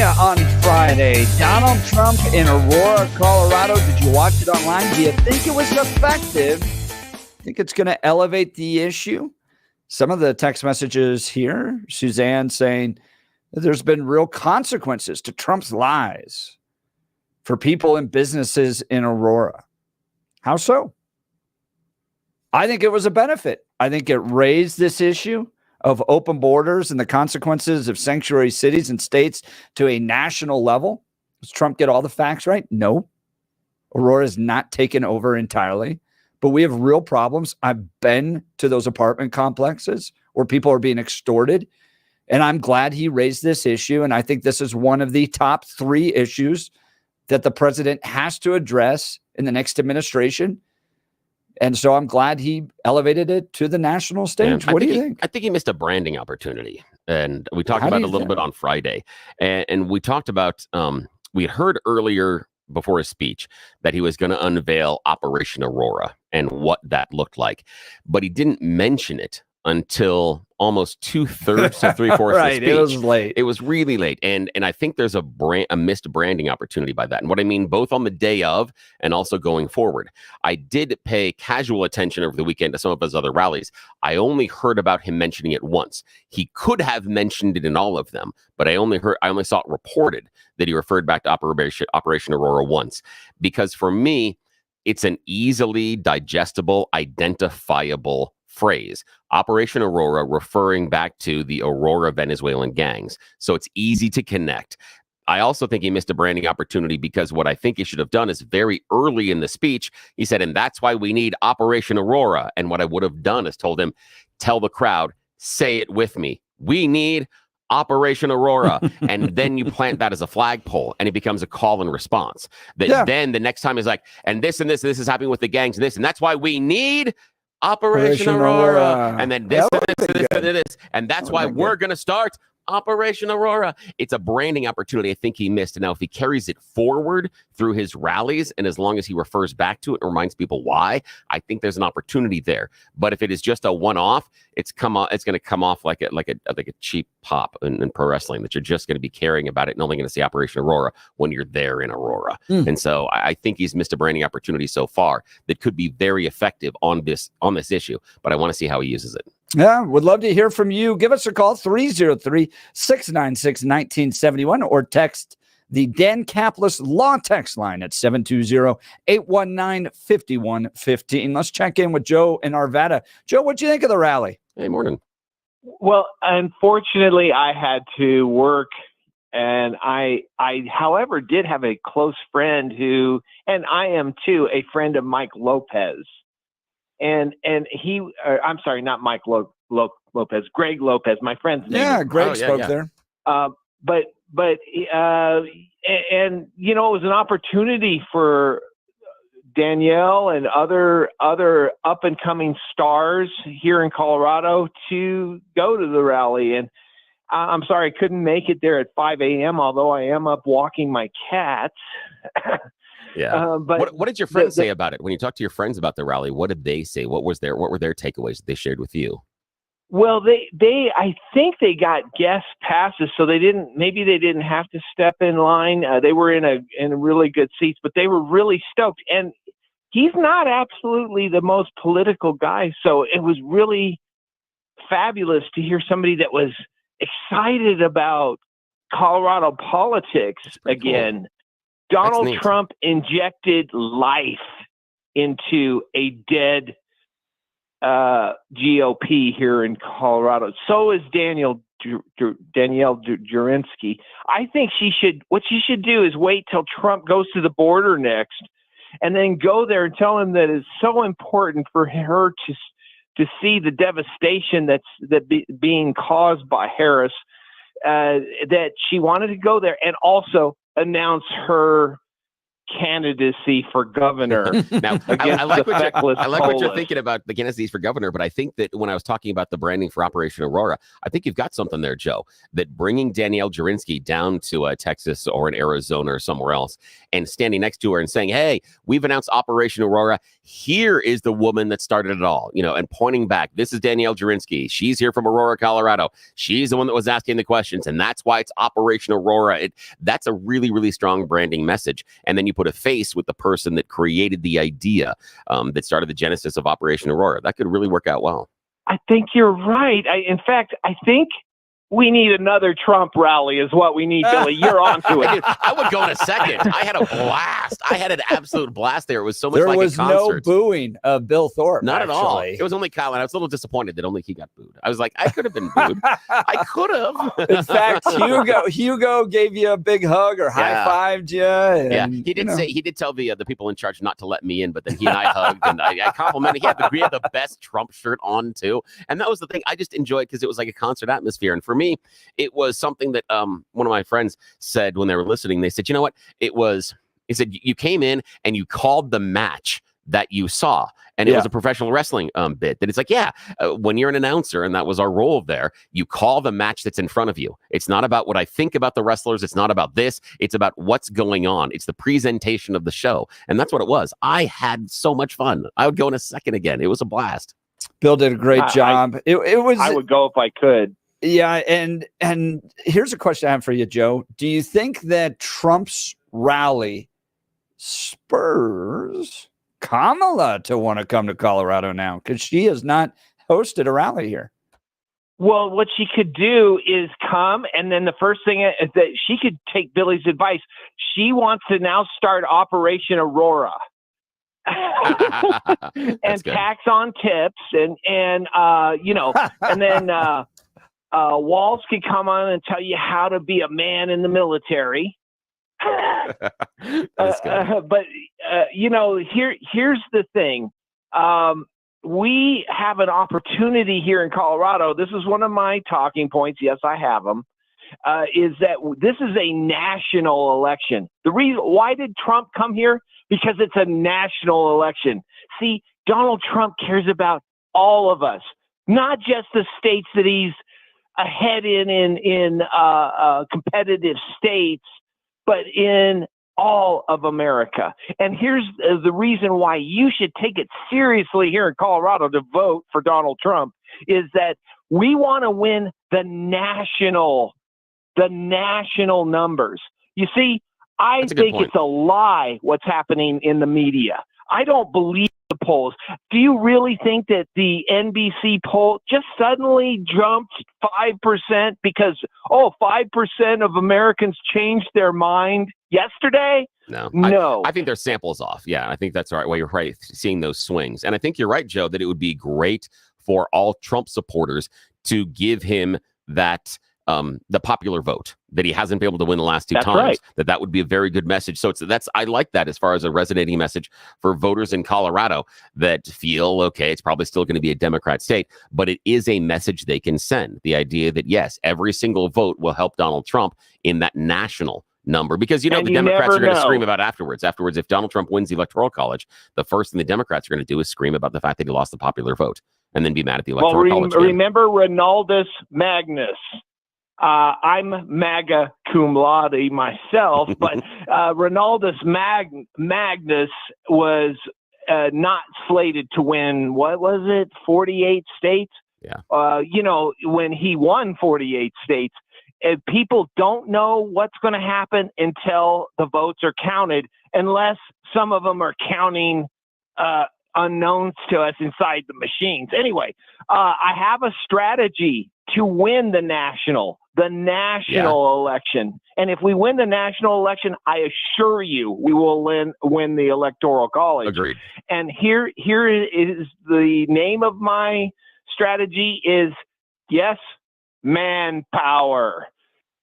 on Friday. Donald Trump in Aurora, Colorado. Did you watch it online? Do you think it was effective? Think it's going to elevate the issue? Some of the text messages here, Suzanne saying that there's been real consequences to Trump's lies for people and businesses in Aurora. How so? I think it was a benefit. I think it raised this issue of open borders and the consequences of sanctuary cities and states to a national level. Does Trump get all the facts right? No. Aurora is not taken over entirely, but we have real problems. I've been to those apartment complexes where people are being extorted, and I'm glad he raised this issue. And I think this is one of the top 3 issues that the president has to address in the next administration. And so I'm glad he elevated it to the national stage. What do you think? I think he missed a branding opportunity. And we talked about it a little bit on Friday. And we talked about, we heard earlier before his speech that he was going to unveil Operation Aurora and what that looked like. But he didn't mention it until almost 2/3 to 3/4 right, of the speech. It was late. It was really late. And I think there's a missed branding opportunity by that. And what I mean, both on the day of and also going forward. I did pay casual attention over the weekend to some of his other rallies. I only heard about him mentioning it once. He could have mentioned it in all of them, but I only saw it reported that he referred back to Operation Aurora once. Because for me, it's an easily digestible, identifiable phrase. Operation Aurora, referring back to the Aurora Venezuelan gangs. So it's easy to connect. I also think he missed a branding opportunity because what I think he should have done is very early in the speech, he said, and that's why we need Operation Aurora. And what I would have done is told him, tell the crowd, say it with me. We need Operation Aurora. And then you plant that as a flagpole and it becomes a call and response. Then the next time is like, and this is happening with the gangs and this, and that's why we need Operation Aurora. And then this and this. And that's why we're going to start Operation Aurora. It's a branding opportunity I think he missed. And now if he carries it forward through his rallies, and as long as he refers back to it and reminds people why, I think there's an opportunity there. But if it is just a one-off, it's going to come off like a cheap pop in pro wrestling, that you're just going to be caring about it and only going to see Operation Aurora when you're there in Aurora. And so I think he's missed a branding opportunity so far that could be very effective on this issue. But I want to see how he uses it. Yeah, would love to hear from you. Give us a call, 303-696-1971, or text the Dan Caplis Law text line at 720-819-5115. Let's check in with Joe in Arvada. Joe, what'd you think of the rally? Hey, morning. Well, unfortunately, I had to work, and I, however, did have a close friend who, and I am too, a friend of Mike Lopez. And he, I'm sorry, not Mike Lopez, Greg Lopez, my friend's name. Yeah, Greg spoke there. But and you know, it was an opportunity for Danielle and other up and coming stars here in Colorado to go to the rally. And I'm sorry, I couldn't make it there at 5 a.m., although I am up walking my cats. Yeah. But what did your friends say about it? When you talked to your friends about the rally, what did they say? What were their takeaways that they shared with you? Well, I think they got guest passes, so maybe they didn't have to step in line. They were in a really good seats, but they were really stoked. And he's not absolutely the most political guy, so it was really fabulous to hear somebody that was excited about Colorado politics again. Cool. Donald Trump injected life into a dead GOP here in Colorado. So is Danielle Jurinsky. I think what she should do is wait till Trump goes to the border next, and then go there and tell him that it's so important for her to see the devastation being caused by Harris, that she wanted to go there and also announce her candidacy for governor. Now, I like what you're thinking about the candidacy for governor, but I think that when I was talking about the branding for Operation Aurora, I think you've got something there, Joe, that bringing Danielle Jurinsky down to Texas or in Arizona or somewhere else and standing next to her and saying, hey, we've announced Operation Aurora. here is the woman that started it all, and pointing back. This is Danielle Jurinsky. She's here from Aurora, Colorado. She's the one that was asking the questions, and that's why it's Operation Aurora. That's a really, really strong branding message. And then you put a face with the person that created the idea that started the genesis of Operation Aurora. That could really work out well. I think you're right. In fact, I think we need another Trump rally is what we need, Billy. You're on to it. I would go in a second. I had a blast. I had an absolute blast there. It was so much like a concert. There was no booing of Bill Thorpe. Not actually. at all. It was only Kyle, and I was a little disappointed that only he got booed. I was like, I could have been booed. I could have. In fact, Hugo gave you a big hug or high-fived you. And, he did tell the people in charge not to let me in, but then he and I hugged, and I complimented. He had the best Trump shirt on, too. And that was the thing. I just enjoyed because it was like a concert atmosphere. And for me, it was something that one of my friends said when they were listening. They said, you know what? He said, you came in and you called the match that you saw. And it was a professional wrestling bit. That it's like, when you're an announcer, and that was our role there, you call the match that's in front of you. It's not about what I think about the wrestlers. It's not about this. It's about what's going on. It's the presentation of the show. And that's what it was. I had so much fun. I would go in a second again. It was a blast. Bill did a great job. It was. I would go if I could. Yeah, and here's a question I have for you, Joe. Do you think that Trump's rally spurs Kamala to want to come to Colorado now? Because she has not hosted a rally here. Well, what she could do is come, and then the first thing is that she could take Billy's advice. She wants to now start Operation Aurora. And tax on tips and then Walls could come on and tell you how to be a man in the military. But here's the thing. We have an opportunity here in Colorado. This is one of my talking points. Yes, I have them. Is that this is a national election. The reason why did Trump come here? Because it's a national election. See, Donald Trump cares about all of us, not just the states that he's ahead in competitive states, but in all of America. And here's the reason why you should take it seriously here in Colorado to vote for Donald Trump is that we want to win the national numbers. You see, I think it's a lie what's happening in the media. I don't believe the polls. Do you really think that the NBC poll just suddenly jumped 5% because 5% of Americans changed their mind yesterday? No. I think their sample's off. Yeah, I think that's the right way. You're right, seeing those swings. And I think you're right, Joe, that it would be great for all Trump supporters to give him that the popular vote that he hasn't been able to win the last two times. Right. That would be a very good message. So I like that as far as a resonating message for voters in Colorado that feel, okay, it's probably still going to be a Democrat state, but it is a message they can send. The idea that, yes, every single vote will help Donald Trump in that national number, because the Democrats are going to scream about afterwards. If Donald Trump wins the Electoral College, the first thing the Democrats are going to do is scream about the fact that he lost the popular vote and then be mad at the Electoral College. Remember Ronaldus Magnus. I'm MAGA cum laude myself, but Ronaldus Magnus was not slated to win, 48 states? Yeah. When he won 48 states, people don't know what's going to happen until the votes are counted, unless some of them are counting unknowns to us inside the machines. Anyway, I have a strategy to win the national election. And if we win the national election, I assure you we will win the Electoral College. Agreed. And here is the name of my strategy is, yes, manpower.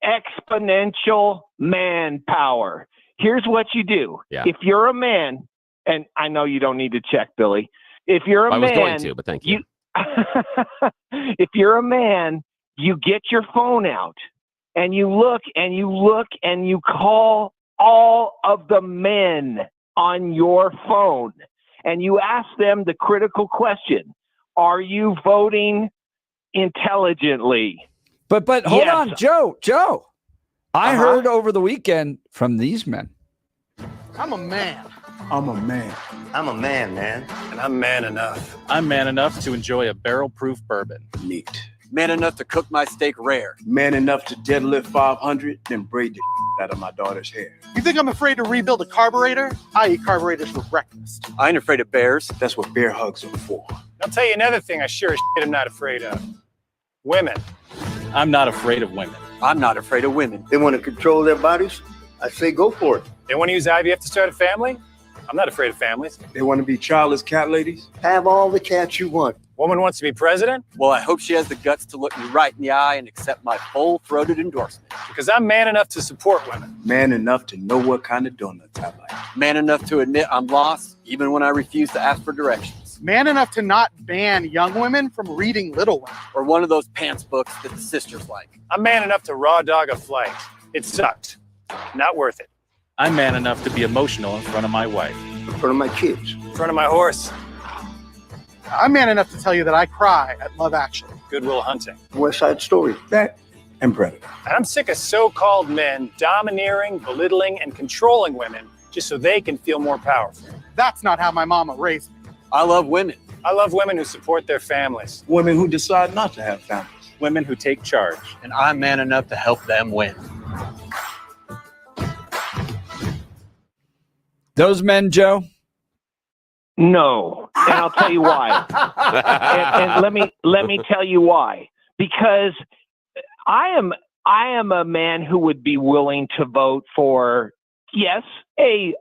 Exponential manpower. Here's what you do. Yeah. If you're a man, and I know you don't need to check, Billy. If you're a man, I was going to, but thank you. If you're a man, you get your phone out and you look and you call all of the men on your phone and you ask them the critical question: are you voting intelligently? But hold on, Joe. I heard over the weekend from these men. I'm a man. I'm a man. I'm a man, And I'm man enough. I'm man enough to enjoy a barrel-proof bourbon. Neat. Man enough to cook my steak rare. Man enough to deadlift 500, then braid the out of my daughter's hair. You think I'm afraid to rebuild a carburetor? I eat carburetors for breakfast. I ain't afraid of bears. That's what bear hugs are for. I'll tell you another thing I sure as shit am not afraid of. Women. I'm not afraid of women. I'm not afraid of women. They want to control their bodies? I say go for it. They want to use IVF to start a family? I'm not afraid of families. They want to be childless cat ladies? Have all the cats you want. Woman wants to be president? Well, I hope she has the guts to look me right in the eye and accept my full-throated endorsement. Because I'm man enough to support women. Man enough to know what kind of donuts I like. Man enough to admit I'm lost, even when I refuse to ask for directions. Man enough to not ban young women from reading Little Women. Or one of those pants books that the sisters like. I'm man enough to raw dog a flight. It sucked. Not worth it. I'm man enough to be emotional in front of my wife. In front of my kids. In front of my horse. I'm man enough to tell you that I cry at Love Actually. Good Will Hunting. West Side Story. That and Predator. And I'm sick of so-called men domineering, belittling, and controlling women just so they can feel more powerful. That's not how my mama raised me. I love women. I love women who support their families. Women who decide not to have families. Women who take charge. And I'm man enough to help them win. Those men, Joe? No, and I'll tell you why. and let me tell you why. Because I am a man who would be willing to vote for, yes, a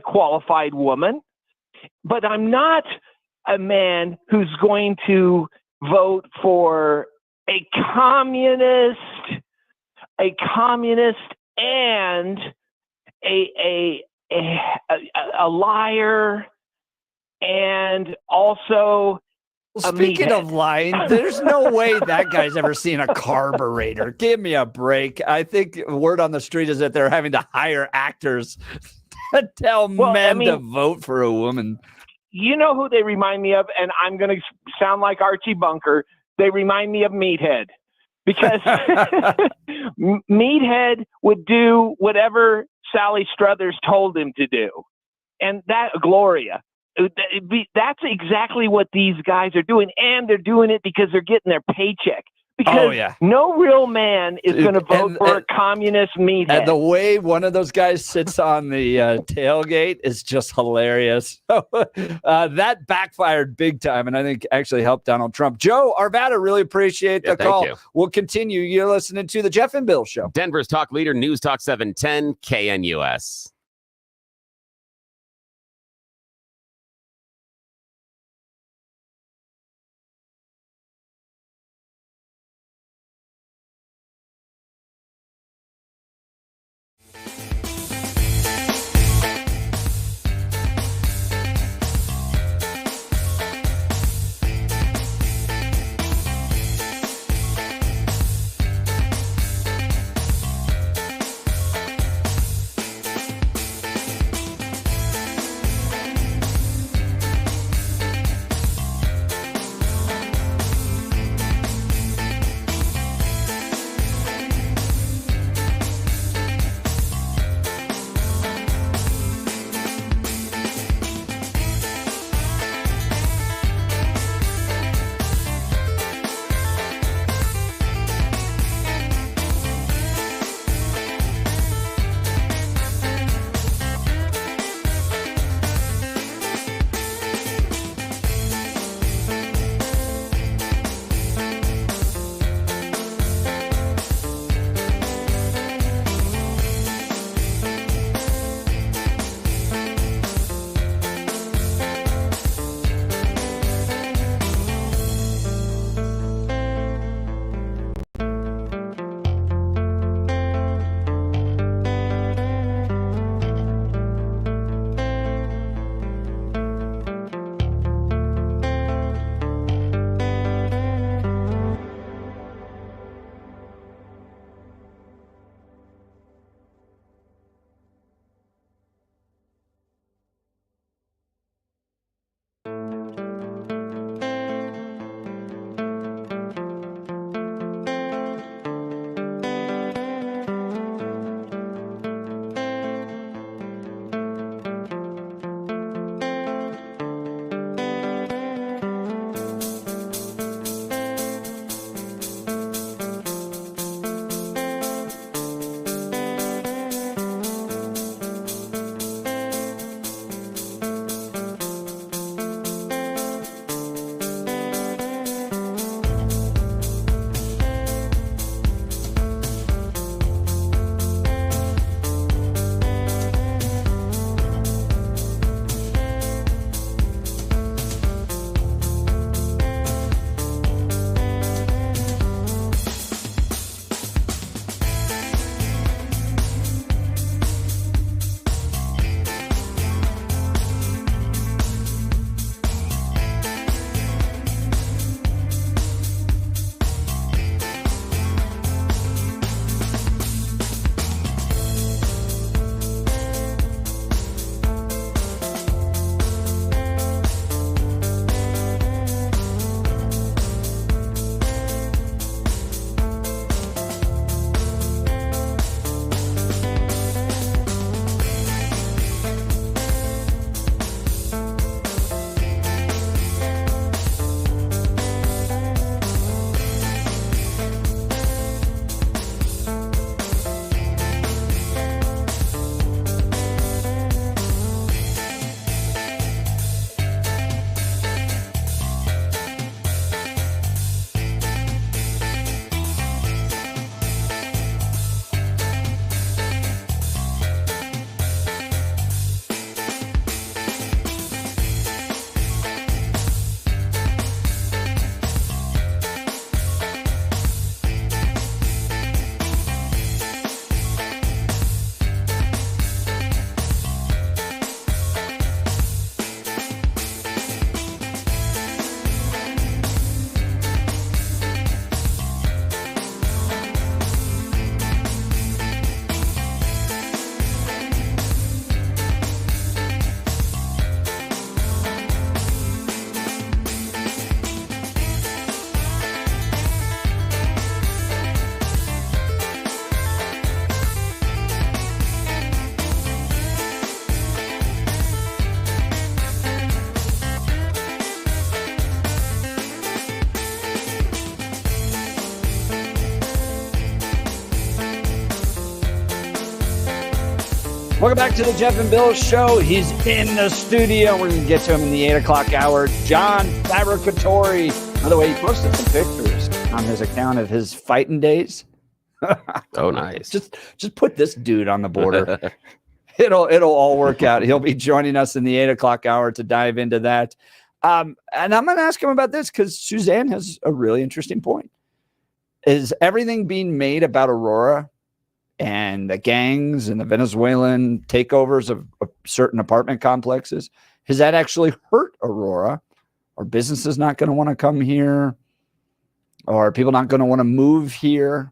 qualified woman, but I'm not a man who's going to vote for a communist and a liar. And also, speaking of lying, there's no way that guy's ever seen a carburetor. Give me a break. I think word on the street is that they're having to hire actors to tell men to vote for a woman. You know who they remind me of? And I'm going to sound like Archie Bunker. They remind me of Meathead. Because Meathead would do whatever Sally Struthers told him to do. And that, Gloria. That's exactly what these guys are doing, and they're doing it because they're getting their paycheck. Because no real man is going to vote for a communist meathead. And the way one of those guys sits on the tailgate is just hilarious. That backfired big time, and I think actually helped Donald Trump. Joe Arvada, really appreciate the call. You. We'll continue. You're listening to the Jeff and Bill Show. Denver's talk leader, News Talk 710 KNUS. Welcome back to the Jeff and Bill Show. He's in the studio. We're going to get to him in the 8 o'clock hour. John Fabbricatore. By the way, he posted some pictures on his account of his fighting days. Oh, nice. Just put this dude on the border. It'll all work out. He'll be joining us in the 8 o'clock hour to dive into that. And I'm going to ask him about this because Suzanne has a really interesting point. Is everything being made about Aurora and the gangs and the Venezuelan takeovers of certain apartment complexes, has that actually hurt Aurora? Are businesses not going to want to come here? Or are people not going to want to move here?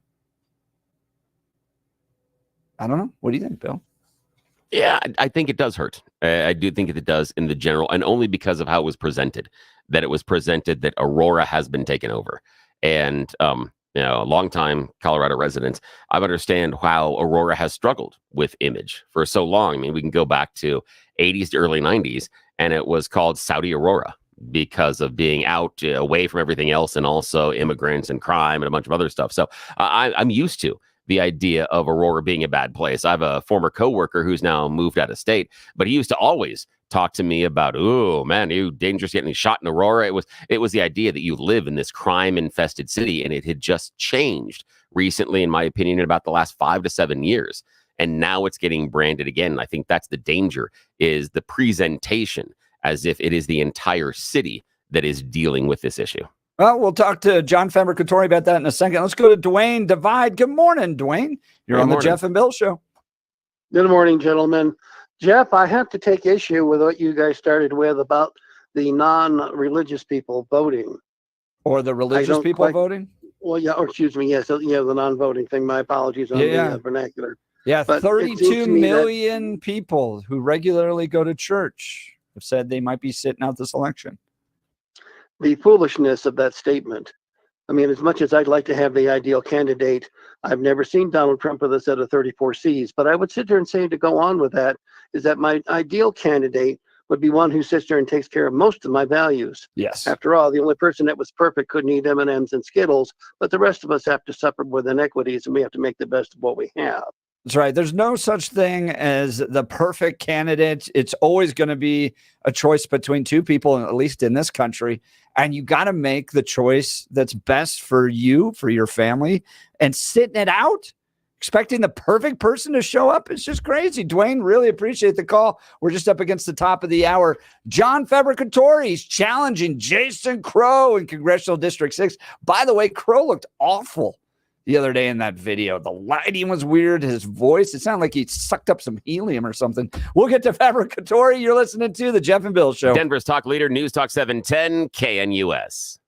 I don't know. What do you think, Bill? Yeah, I think it does hurt. I do think it does in the general, and only because of how it was presented, that it was presented that Aurora has been taken over. And, a long-time Colorado resident, I understand how Aurora has struggled with image for so long. I mean, we can go back to 80s to early 90s, and it was called Saudi Aurora because of being out away from everything else, and also immigrants and crime and a bunch of other stuff. So I'm used to the idea of Aurora being a bad place. I have a former coworker who's now moved out of state, but he used to always talk to me about, oh man, you dangerous getting shot in Aurora. It was the idea that you live in this crime infested city, and it had just changed recently, in my opinion, in about the last 5 to 7 years. And now it's getting branded again. And I think that's the danger, is the presentation as if it is the entire city that is dealing with this issue. Well, we'll talk to John Fabbricatore about that in a second. Let's go to Dwayne Divide. Good morning, Dwayne. You're on the Jeff and Bill Show. Good morning, gentlemen. Jeff, I have to take issue with what you guys started with about the non-religious people voting. Or the religious people voting? Well, yeah, or excuse me, yes, the non-voting thing. My apologies on the vernacular. Yeah, But 32 million people who regularly go to church have said they might be sitting out this election. The foolishness of that statement. I mean, as much as I'd like to have the ideal candidate, I've never seen Donald Trump with a set of 34 Cs. But I would sit there and say, to go on with that, is that my ideal candidate would be one who sits there and takes care of most of my values. Yes. After all, the only person that was perfect couldn't eat M&Ms and Skittles, but the rest of us have to suffer with inequities, and we have to make the best of what we have. That's right. There's no such thing as the perfect candidate. It's always going to be a choice between two people, at least in this country. And you got to make the choice that's best for you, for your family, and sitting it out, expecting the perfect person to show up. It's just crazy. Dwayne, really appreciate the call. We're just up against the top of the hour. John Fabbricatore, he's challenging Jason Crow in Congressional District 6. By the way, Crow looked awful the other day in that video. The lighting was weird. His voice, it sounded like he sucked up some helium or something. We'll get to Fabbricatore. You're listening to the Jeff and Bill Show. Denver's talk leader, News Talk 710 KNUS.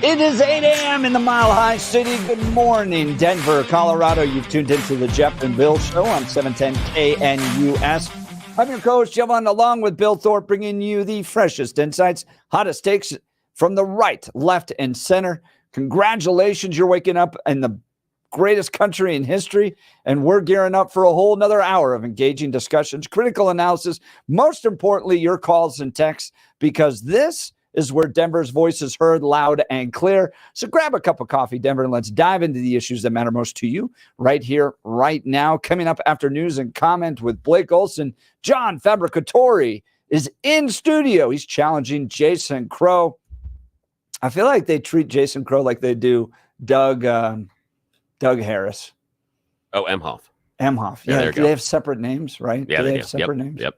It is 8 a.m. in the Mile High City. Good morning, Denver, Colorado. You've tuned into the Jeff and Bill Show on 710 KNUS. I'm your coach, Jevon, along with Bill Thorpe, bringing you the freshest insights, hottest takes from the right, left, and center. Congratulations, you're waking up in the greatest country in history, and we're gearing up for a whole nother hour of engaging discussions, critical analysis, most importantly, your calls and texts, because this is where Denver's voice is heard loud and clear. So grab a cup of coffee, Denver, and let's dive into the issues that matter most to you right here, right now. Coming up after news and comment with Blake Olson, John Fabbricatore is in studio. He's challenging Jason Crow. I feel like they treat Jason Crow like they do Doug Harris. Oh, Emhoff. Emhoff. Yeah, they have separate names, right? Yeah, they do. have separate names. Yep.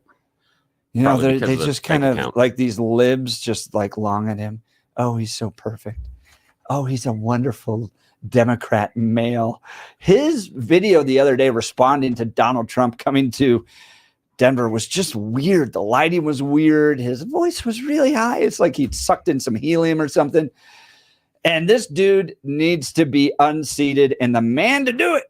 You know, Probably they because of just the kind bank of account. like these libs just like long at him. Oh, he's so perfect. Oh, he's a wonderful Democrat male. His video the other day responding to Donald Trump coming to Denver was just weird. The lighting was weird. His voice was really high. It's like he'd sucked in some helium or something. And this dude needs to be unseated. And the man to do it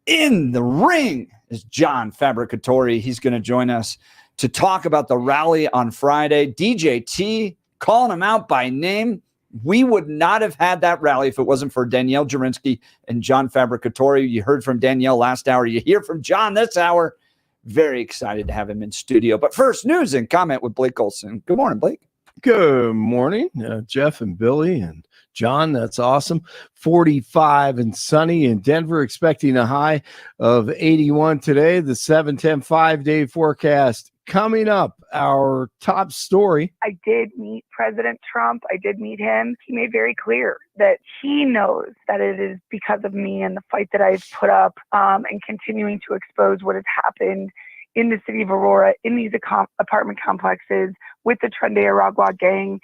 in the ring is John Fabbricatore. He's going to join us to talk about the rally on Friday. DJT calling him out by name. We would not have had that rally if it wasn't for Danielle Jurinsky and John Fabbricatore. You heard from Danielle last hour. You hear from John this hour. Very excited to have him in studio. But first, news and comment with Blake Olson. Good morning, Blake. Good morning, Jeff and Billy and John. That's awesome. 45 and sunny in Denver, expecting a high of 81 today. The 7-10 5-day forecast coming up. Our top story. I did meet President Trump. I did meet him. He made very clear that he knows that it is because of me and the fight that I've put up and continuing to expose what has happened in the city of Aurora, in these apartment complexes with the Aragua gang,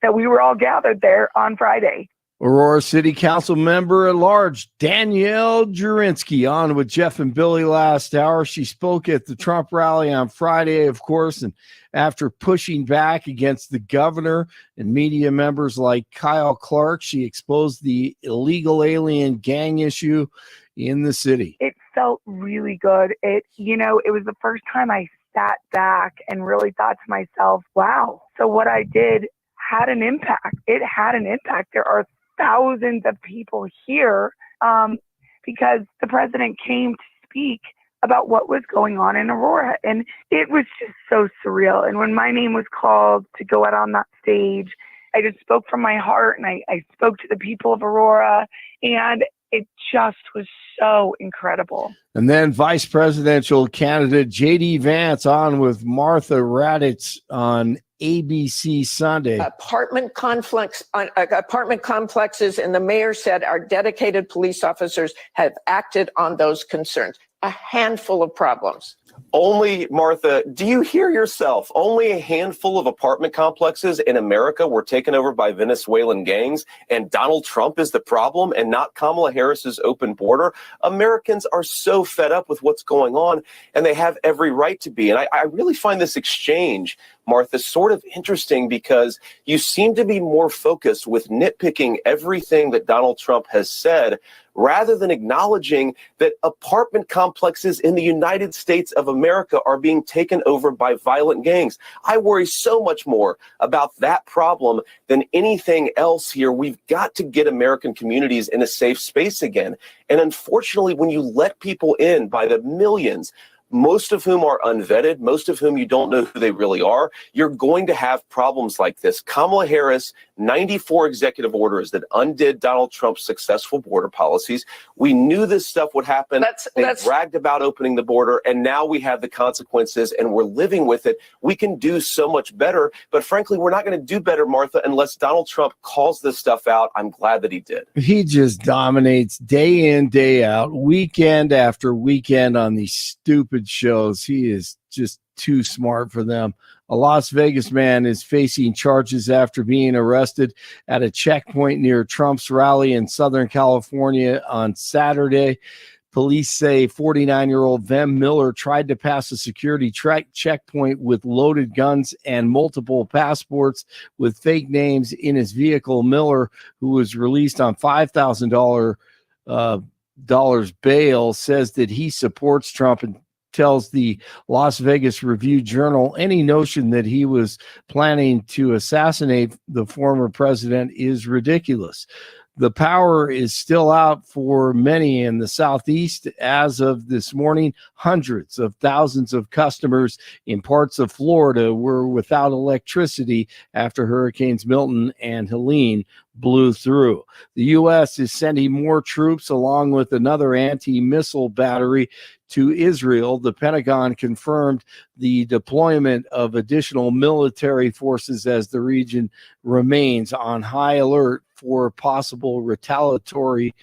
that we were all gathered there on Friday. Aurora City Council member at large, Danielle Jurinsky, on with Jeff and Billy last hour. She spoke at the Trump rally on Friday, of course, and after pushing back against the governor and media members like Kyle Clark, she exposed the illegal alien gang issue in the city. It felt really good. It was the first time I sat back and really thought to myself, wow, so what I did had an impact. It had an impact. There are thousands of people here because the president came to speak about what was going on in Aurora. And it was just so surreal. And when my name was called to go out on that stage, I just spoke from my heart and I spoke to the people of Aurora. And it just was so incredible. And then Vice Presidential candidate J.D. Vance on with Martha Raddatz on ABC Sunday. Apartment complexes, and the mayor said our dedicated police officers have acted on those concerns. A handful of problems. Only, Martha, do you hear yourself? Only a handful of apartment complexes in America were taken over by Venezuelan gangs, and Donald Trump is the problem and not Kamala Harris's open border. Americans are so fed up with what's going on, and they have every right to be. And I really find this exchange, Martha, sort of interesting because you seem to be more focused with nitpicking everything that Donald Trump has said rather than acknowledging that apartment complexes in the United States of America are being taken over by violent gangs. I worry so much more about that problem than anything else here. We've got to get American communities in a safe space again. And unfortunately, when you let people in by the millions, most of whom are unvetted, most of whom you don't know who they really are, you're going to have problems like this. Kamala Harris, 94 executive orders that undid Donald Trump's successful border policies. We knew this stuff would happen. They bragged about opening the border, and now we have the consequences, and we're living with it. We can do so much better, but frankly, we're not going to do better, Martha, unless Donald Trump calls this stuff out. I'm glad that he did. He just dominates day in, day out, weekend after weekend on these stupid shows. He is just too smart for them. A Las Vegas man is facing charges after being arrested at a checkpoint near Trump's rally in Southern California on Saturday. Police say 49-year-old Vem Miller tried to pass a security checkpoint with loaded guns and multiple passports with fake names in his vehicle. Miller, who was released on $5,000 bail, says that he supports Trump and tells the Las Vegas Review-Journal any notion that he was planning to assassinate the former president is ridiculous. The power is still out for many in the Southeast. As of this morning, hundreds of thousands of customers in parts of Florida were without electricity after Hurricanes Milton and Helene blew through. The U.S. is sending more troops along with another anti-missile battery to Israel. The Pentagon confirmed the deployment of additional military forces as the region remains on high alert for possible retaliatory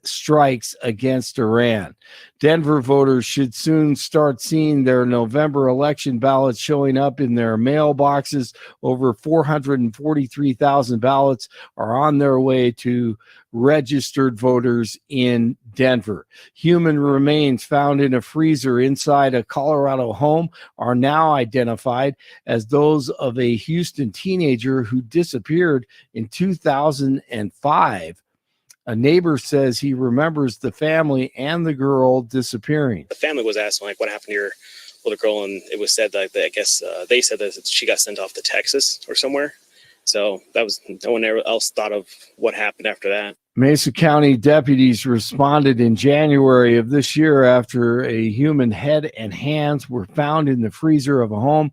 strikes against Iran. Denver voters should soon start seeing their November election ballots showing up in their mailboxes. Over 443,000 ballots are on their way to registered voters in Denver. Human remains found in a freezer inside a Colorado home are now identified as those of a Houston teenager who disappeared in 2005. A neighbor says he remembers the family and the girl disappearing. The family was asking, like, what happened to your little girl? And it was said that I guess they said that she got sent off to Texas or somewhere. So that was, no one else thought of what happened after that. Mesa County deputies responded in January of this year after a human head and hands were found in the freezer of a home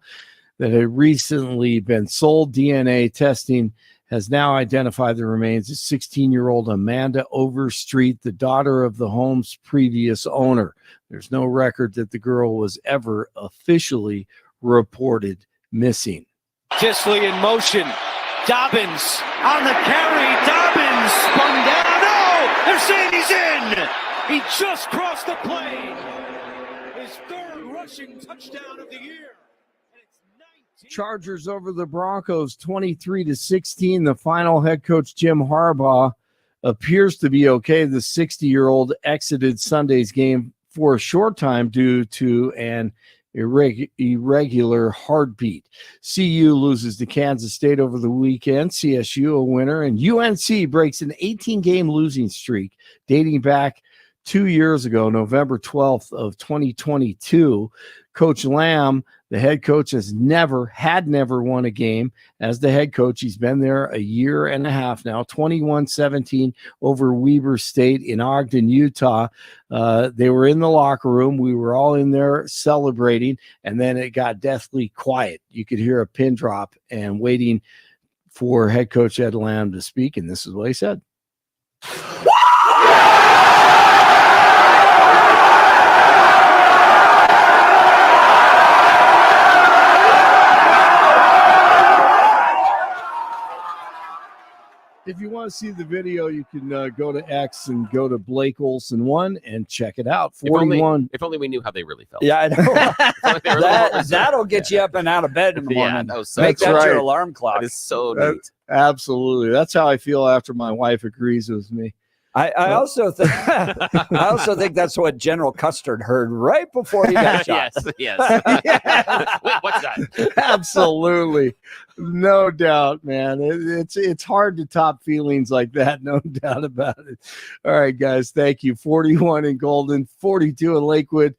that had recently been sold. DNA testing has now identified the remains of 16-year-old Amanda Overstreet, the daughter of the home's previous owner. There's no record that the girl was ever officially reported missing. Tisley in motion. Dobbins on the carry. Dobbins spun down. No! They're saying he's in! He just crossed the plane. His third rushing touchdown of the year. Chargers over the Broncos 23-16. The final. Head coach Jim Harbaugh appears to be okay. The 60-year-old exited Sunday's game for a short time due to an irregular heartbeat. CU loses to Kansas State over the weekend. CSU a winner, and UNC breaks an 18-game losing streak dating back 2 years ago, November 12th of 2022. Coach Lamb, the head coach, has never won a game as the head coach. He's been there a year and a half now. 21-17 over Weber State in Ogden, Utah. They were in the locker room. We were all in there celebrating, and then it got deathly quiet. You could hear a pin drop and waiting for head coach Ed Lamb to speak, and this is what he said. If you want to see the video, you can go to X and go to Blake Olson 1 and check it out. 41. If only we knew how they really felt. Yeah, I know. That'll get you up and out of bed in the morning. Yeah, Make that your alarm clock. That is so neat. Absolutely. That's how I feel after my wife agrees with me. I also think that's what General Custard heard right before he got shot. Yes. Wait, what's that? Absolutely, no doubt, man. It's hard to top feelings like that, no doubt about it. All right, guys, thank you. 41 in Golden, 42 in Lakewood,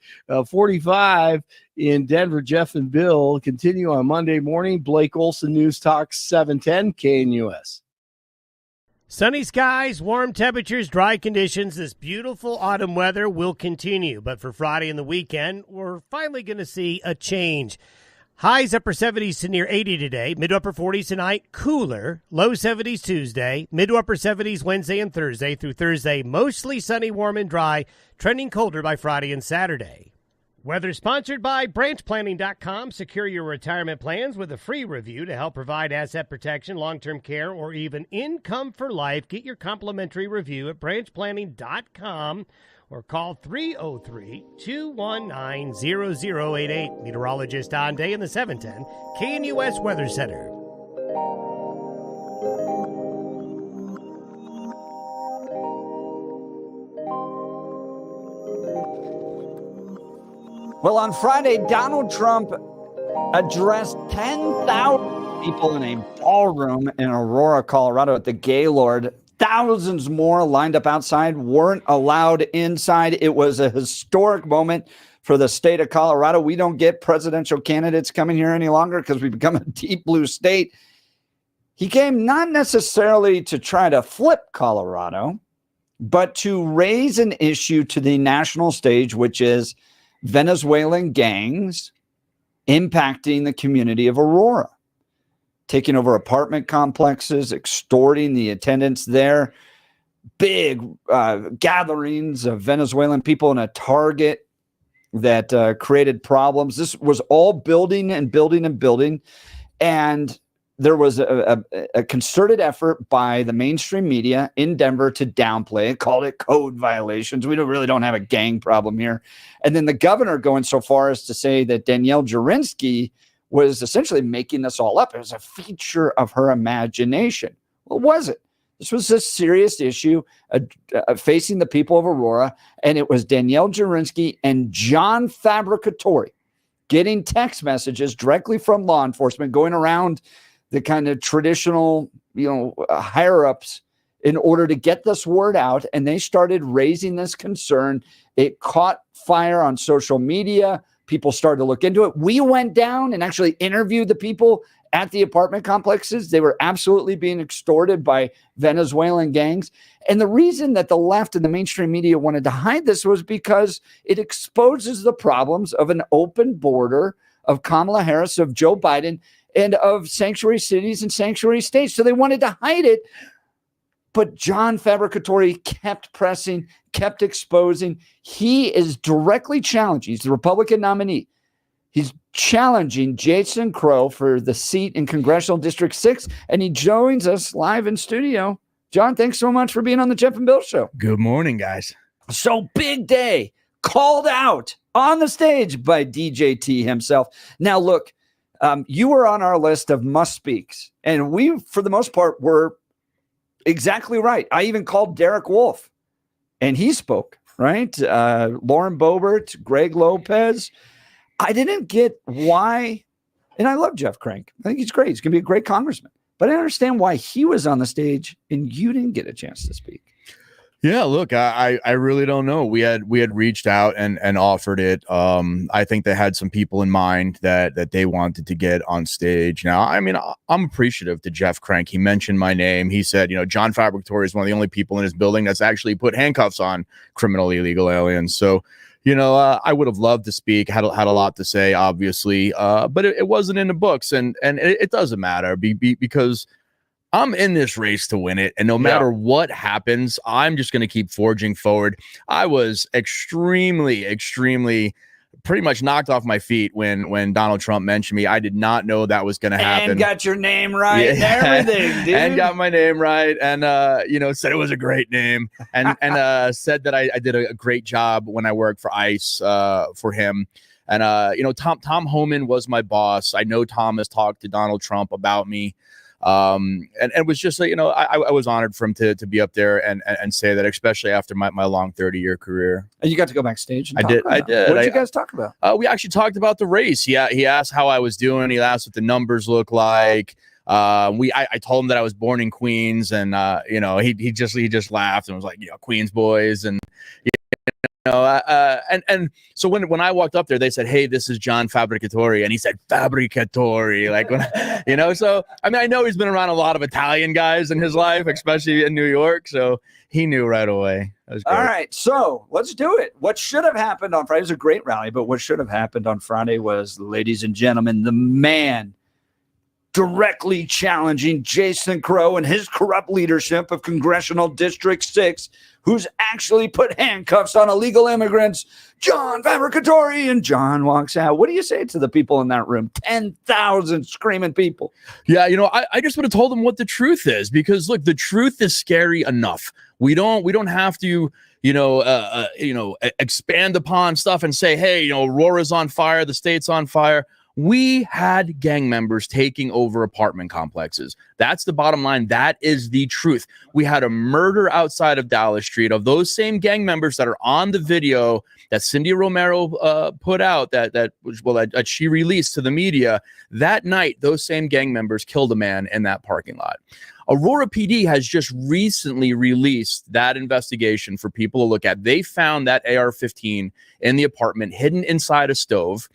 45 in Denver. Jeff and Bill continue on Monday morning. Blake Olson News Talk 710 KNUS. Sunny skies, warm temperatures, dry conditions. This beautiful autumn weather will continue. But for Friday and the weekend, we're finally going to see a change. Highs upper 70s to near 80 today. Mid to upper 40s tonight, cooler. Low 70s Tuesday. Mid to upper 70s Wednesday and Thursday. Through Thursday, mostly sunny, warm, and dry. Trending colder by Friday and Saturday. Weather sponsored by branchplanning.com. Secure your retirement plans with a free review to help provide asset protection, long-term care, or even income for life. Get your complimentary review at branchplanning.com or call 303-219-0088. Meteorologist Don Day in the 710 KNUS Weather Center. Well, on Friday, Donald Trump addressed 10,000 people in a ballroom in Aurora, Colorado at the Gaylord. Thousands more lined up outside, weren't allowed inside. It was a historic moment for the state of Colorado. We don't get presidential candidates coming here any longer because we've become a deep blue state. He came not necessarily to try to flip Colorado, but to raise an issue to the national stage, which is Venezuelan gangs impacting the community of Aurora, taking over apartment complexes, extorting the attendants there, big gatherings of Venezuelan people in a Target that created problems. This was all building and building and building. And there was a concerted effort by the mainstream media in Denver to downplay it, called it code violations. We really don't have a gang problem here. And then the governor going so far as to say that Danielle Jurinsky was essentially making this all up. It was a feature of her imagination. Well, was it? This was a serious issue facing the people of Aurora, and it was Danielle Jurinsky and John Fabbricatore getting text messages directly from law enforcement, going around the kind of traditional, higher ups in order to get this word out. And they started raising this concern. It caught fire on social media. People started to look into it. We went down and actually interviewed the people at the apartment complexes. They were absolutely being extorted by Venezuelan gangs. And the reason that the left and the mainstream media wanted to hide this was because it exposes the problems of an open border, of Kamala Harris, of Joe Biden, and of sanctuary cities and sanctuary states. So they wanted to hide it. But John Fabbricatore kept pressing, kept exposing. He is directly challenging. He's the Republican nominee. He's challenging Jason Crow for the seat in Congressional District 6, and he joins us live in studio. John, thanks so much for being on the Jeff and Bill Show. Good morning, guys. So big day, called out on the stage by DJT himself. Now, look, you were on our list of must-speaks, and we, for the most part, were exactly right. I even called Derek Wolf, and he spoke, right? Lauren Boebert, Greg Lopez. I didn't get why, and I love Jeff Crank. I think he's great. He's going to be a great congressman. But I understand why he was on the stage and you didn't get a chance to speak. Yeah, look, I really don't know. We had reached out and offered it. I think they had some people in mind that they wanted to get on stage. Now, I mean, I'm appreciative to Jeff Crank. He mentioned my name. He said, John Fabbricatore is one of the only people in his building that's actually put handcuffs on criminally illegal aliens. So, I would have loved to speak, had a lot to say, obviously, but it wasn't in the books, and it doesn't matter because I'm in this race to win it, and no matter what happens, I'm just going to keep forging forward. I was extremely pretty much knocked off my feet when Donald Trump mentioned me. I did not know that was going to happen. And got your name right and everything, dude. And got my name right, and said it was a great name, and said that I did a great job when I worked for ICE for him. And Tom Homan was my boss. I know Tom has talked to Donald Trump about me. And it was just, I was honored for him to be up there and say that, especially after my long 30-year career. And you got to go backstage and I did. What did you guys talk about? We actually talked about the race. He asked how I was doing. He asked what the numbers look like. I told him that I was born in Queens, and he just laughed and was like, Queens boys, and and so when I walked up there, they said, "Hey, this is John Fabbricatore," and he said Fabbricatore, like when, So I mean, I know he's been around a lot of Italian guys in his life, especially in New York, so he knew right away. That was great. All right, so let's do it. What should have happened on Friday was a great rally, but what should have happened on Friday was, ladies and gentlemen, the man directly challenging Jason Crow and his corrupt leadership of Congressional District 6, who's actually put handcuffs on illegal immigrants, John Fabbricatore. And John walks out. What do you say to the people in that room? 10,000 screaming people. Yeah, I just would have told them what the truth is, because look, the truth is scary enough. We don't have to expand upon stuff and say, hey, Aurora's on fire, the state's on fire. We had gang members taking over apartment complexes. That's the bottom line. That is the truth. We had a murder outside of Dallas Street of those same gang members that are on the video that Cindy Romero put out that she released to the media. That night, those same gang members killed a man in that parking lot. Aurora PD has just recently released that investigation for people to look at. They found that AR-15 in the apartment hidden inside a stove.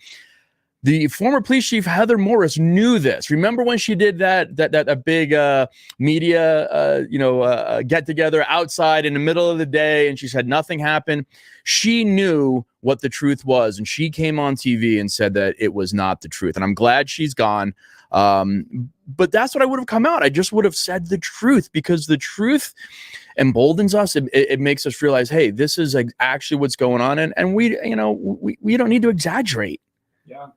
The former police chief, Heather Morris, knew this. Remember when she did that big media, get together outside in the middle of the day, and she said nothing happened. She knew what the truth was, and she came on TV and said that it was not the truth. And I'm glad she's gone. But that's what I would have come out. I just would have said the truth, because the truth emboldens us. It makes us realize, hey, this is actually what's going on, and we don't need to exaggerate. Yeah,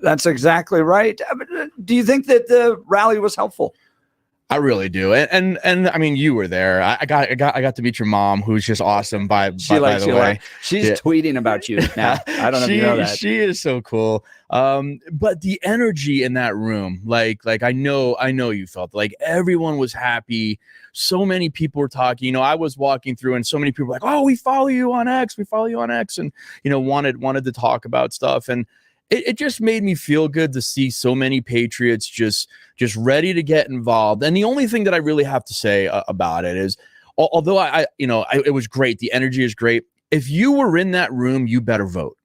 that's exactly right. Do you think that the rally was helpful? I really do, and I mean, you were there. I got to meet your mom, who's just awesome. By the way, she's tweeting about you now. I don't know if you know that. She is so cool. But the energy in that room, like I know you felt like everyone was happy. So many people were talking. I was walking through, and so many people were like, "Oh, we follow you on X. We follow you on X," and wanted to talk about stuff. And it just made me feel good to see so many patriots just ready to get involved. And the only thing that I really have to say about it is, although it was great, the energy is great. If you were in that room, you better vote.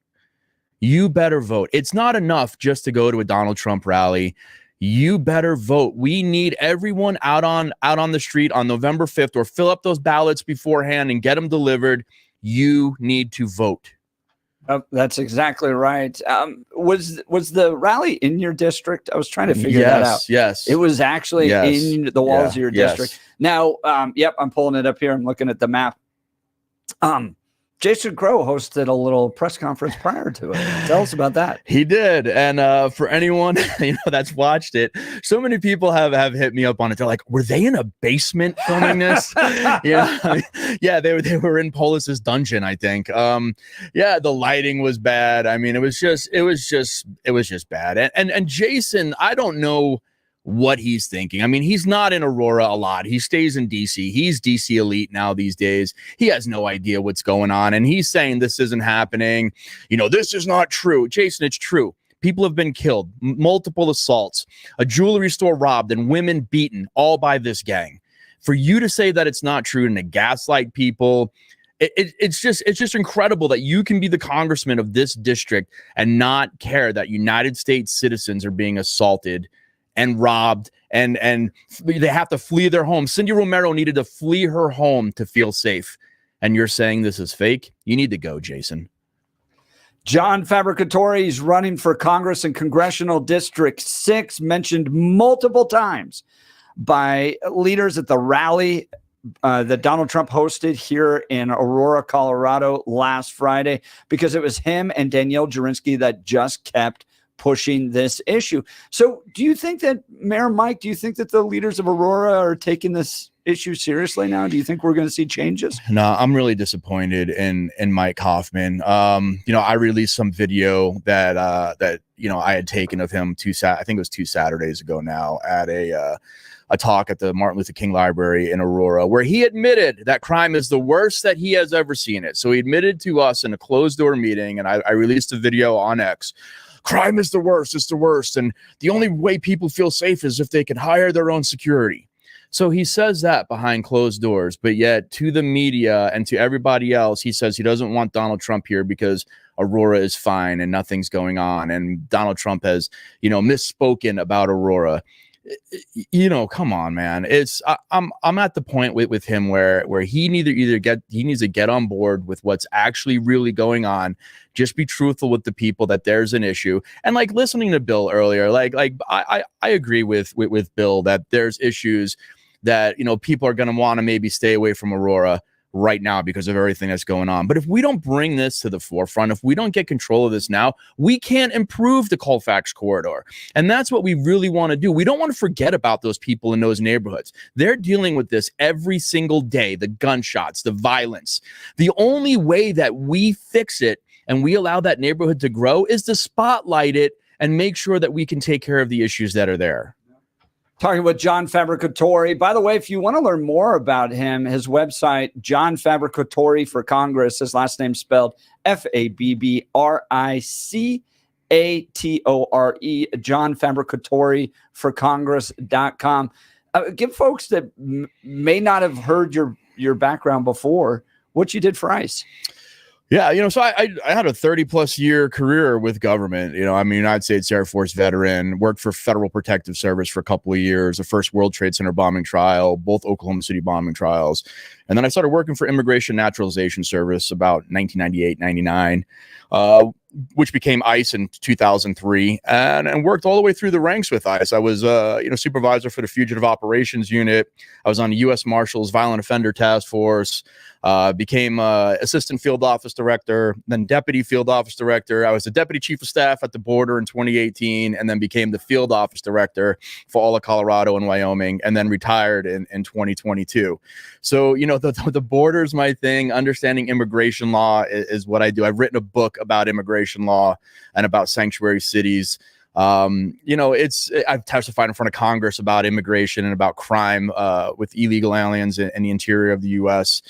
You better vote. It's not enough just to go to a Donald Trump rally. You better vote. We need everyone out on the street on November 5th, or fill up those ballots beforehand and get them delivered. You need to vote. Oh, that's exactly right. Was the rally in your district? I was trying to figure that out. Yes, it was actually in the walls of your district. Now, I'm pulling it up here. I'm looking at the map. Jason Crow hosted a little press conference prior to it. Tell us about that. He did. And for anyone that's watched it, so many people have hit me up on it. They're like, were they in a basement filming this? Yeah, they were in Polis's dungeon, I think. The lighting was bad. I mean, it was just bad. And Jason, I don't know what he's thinking. I mean, he's not in Aurora a lot. He stays in DC. He's DC elite now these days. He has no idea what's going on. And he's saying this isn't happening. This is not true. Jason, it's true. People have been killed, multiple assaults, a jewelry store robbed, and women beaten, all by this gang. For you to say that it's not true and to gaslight people, it's just incredible that you can be the congressman of this district and not care that United States citizens are being assaulted and robbed, and they have to flee their home. Cindy Romero needed to flee her home to feel safe. And you're saying this is fake? You need to go, Jason. John Fabbricatore is running for Congress in Congressional District 6, mentioned multiple times by leaders at the rally that Donald Trump hosted here in Aurora, Colorado last Friday, because it was him and Danielle Jurinsky that just kept pushing this issue. So do you think that, Mayor Mike, do you think that the leaders of Aurora are taking this issue seriously now? Do you think we're going to see changes? No, I'm really disappointed in Mike Hoffman. I released some video that I had taken of him I think it was 2 Saturdays ago now, at a talk at the Martin Luther King Library in Aurora, where he admitted that crime is the worst that he has ever seen it. So he admitted to us in a closed door meeting, and I released a video on X. Crime is the worst. It's the worst. And the only way people feel safe is if they can hire their own security. So he says that behind closed doors, but yet to the media and to everybody else, he says he doesn't want Donald Trump here because Aurora is fine and nothing's going on. And Donald Trump has, misspoken about Aurora. Come on, man. I'm at the point with him where he needs to get on board with what's actually really going on. Just be truthful with the people that there's an issue. And like listening to Bill earlier, I agree with Bill that there's issues that people are going to want to maybe stay away from Aurora right now because of everything that's going on. But if we don't bring this to the forefront, if we don't get control of this now, we can't improve the Colfax corridor. And that's what we really want to do. We don't want to forget about those people in those neighborhoods. They're dealing with this every single day, the gunshots, the violence. The only way that we fix it and we allow that neighborhood to grow is to spotlight it and make sure that we can take care of the issues that are there. Talking with John Fabbricatore. By the way, if you want to learn more about him, his website, John Fabbricatore for Congress, his last name spelled Fabbricatore, John Fabbricatore for Congress.com. Give folks that may not have heard your background before what you did for ICE. Yeah, so I had a 30-plus year career with government. I'm a United States Air Force veteran, worked for Federal Protective Service for a couple of years, the first World Trade Center bombing trial, both Oklahoma City bombing trials. And then I started working for Immigration Naturalization Service about 1998, 99, which became ICE in 2003, and worked all the way through the ranks with ICE. I was, supervisor for the Fugitive Operations Unit. I was on the U.S. Marshals Violent Offender Task Force. Became assistant field office director, then deputy field office director. I was the deputy chief of staff at the border in 2018, and then became the field office director for all of Colorado and Wyoming, and then retired in 2022. So, the border is my thing. Understanding immigration law is what I do. I've written a book about immigration law and about sanctuary cities. I've testified in front of Congress about immigration and about crime with illegal aliens in the interior of the U.S.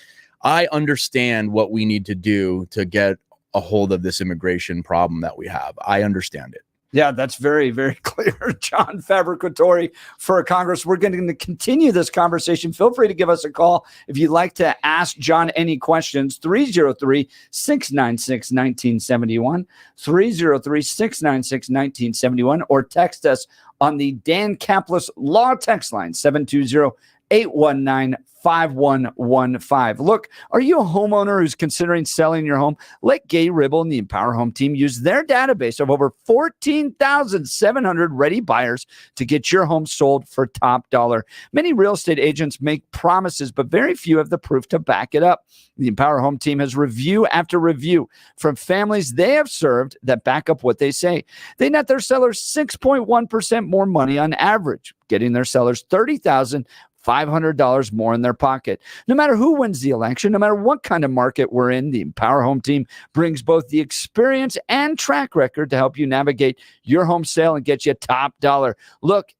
I understand what we need to do to get a hold of this immigration problem that we have. I understand it. Yeah, that's very, very clear. John Fabbricatore for Congress. We're going to continue this conversation. Feel free to give us a call if you'd like to ask John any questions. 303-696-1971, 303-696-1971, or text us on the Dan Caplis Law text line, 720-819-5115. Look, are you a homeowner who's considering selling your home? Let Gay Ribble and the Empower Home team use their database of over 14,700 ready buyers to get your home sold for top dollar. Many real estate agents make promises, but very few have the proof to back it up. The Empower Home team has review after review from families they have served that back up what they say. They net their sellers 6.1% more money on average, getting their sellers $30,500 more in their pocket. No matter who wins the election, no matter what kind of market we're in, the Empower Home team brings both the experience and track record to help you navigate your home sale and get you top dollar. Look,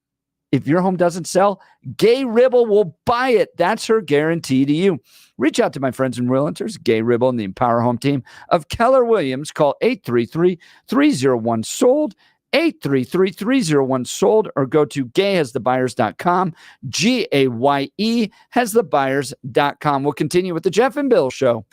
if your home doesn't sell, Gay Ribble will buy it. That's her guarantee to you. Reach out to my friends and realtors, Gay Ribble and the Empower Home team of Keller Williams. Call 833-301-SOLD. 833-301-SOLD, or go to gayhasthebuyers.com, GAYE hasthebuyers.com. We'll continue with the Jeff and Bill Show.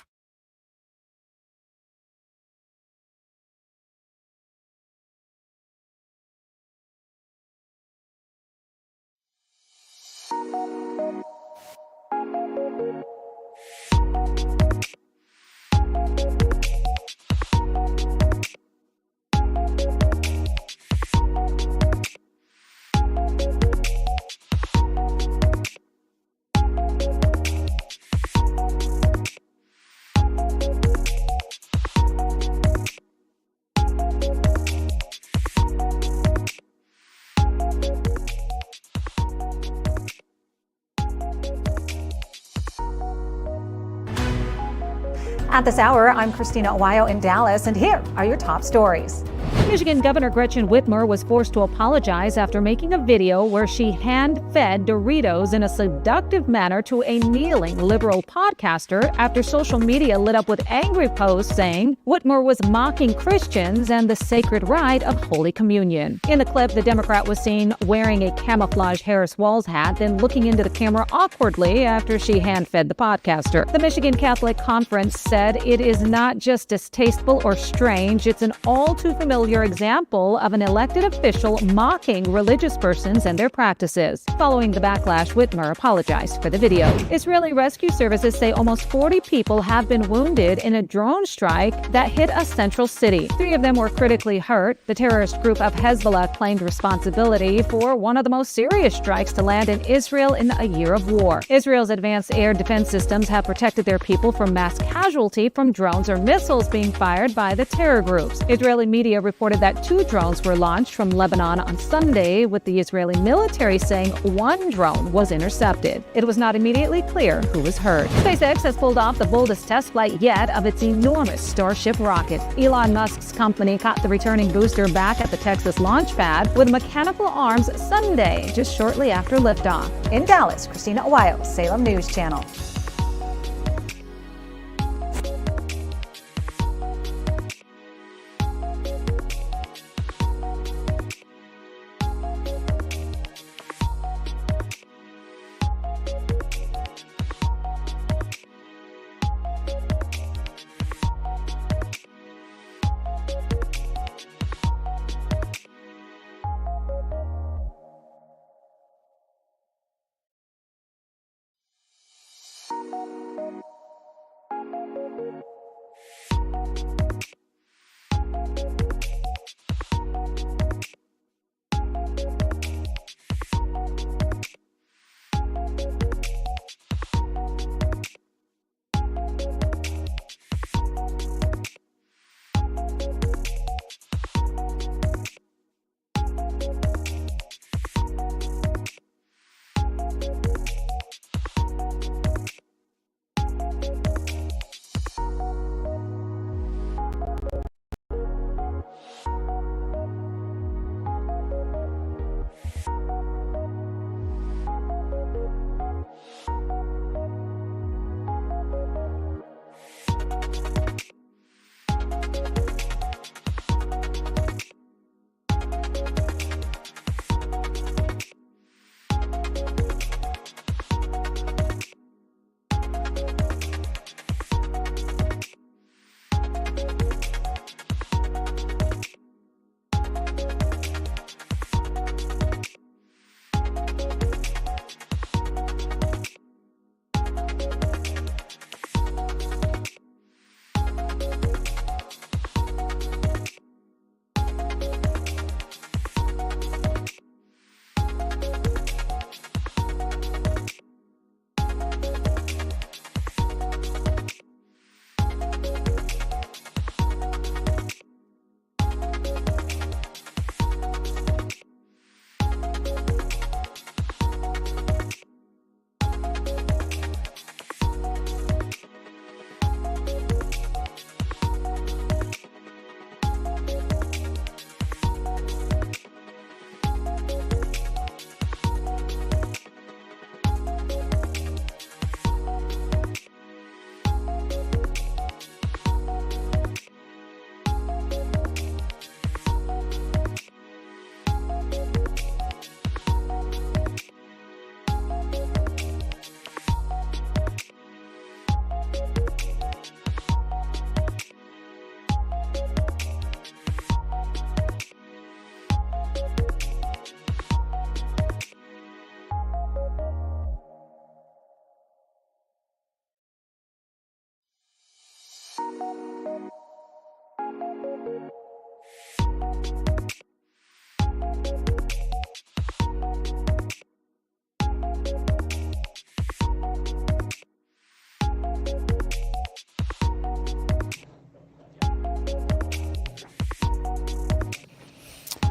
At this hour, I'm Christina Aguayo in Dallas, and here are your top stories. Michigan Governor Gretchen Whitmer was forced to apologize after making a video where she hand-fed Doritos in a seductive manner to a kneeling liberal podcaster after social media lit up with angry posts saying Whitmer was mocking Christians and the sacred rite of Holy Communion. In the clip, the Democrat was seen wearing a camouflage Harris Walls hat, then looking into the camera awkwardly after she hand-fed the podcaster. The Michigan Catholic Conference said it is not just distasteful or strange, it's an all-too-familiar example of an elected official mocking religious persons and their practices. Following the backlash, Whitmer apologized for the video. Israeli rescue services say almost 40 people have been wounded in a drone strike that hit a central city. 3 of them were critically hurt. The terrorist group of Hezbollah claimed responsibility for one of the most serious strikes to land in Israel in a year of war. Israel's advanced air defense systems have protected their people from mass casualty from drones or missiles being fired by the terror groups. Israeli media reported reported that 2 drones were launched from Lebanon on Sunday, with the Israeli military saying 1 drone was intercepted. It was not immediately clear who was hurt. SpaceX has pulled off the boldest test flight yet of its enormous Starship rocket. Elon Musk's company caught the returning booster back at the Texas launch pad with mechanical arms Sunday, just shortly after liftoff. In Dallas, Christina Aguayo, Salem News Channel.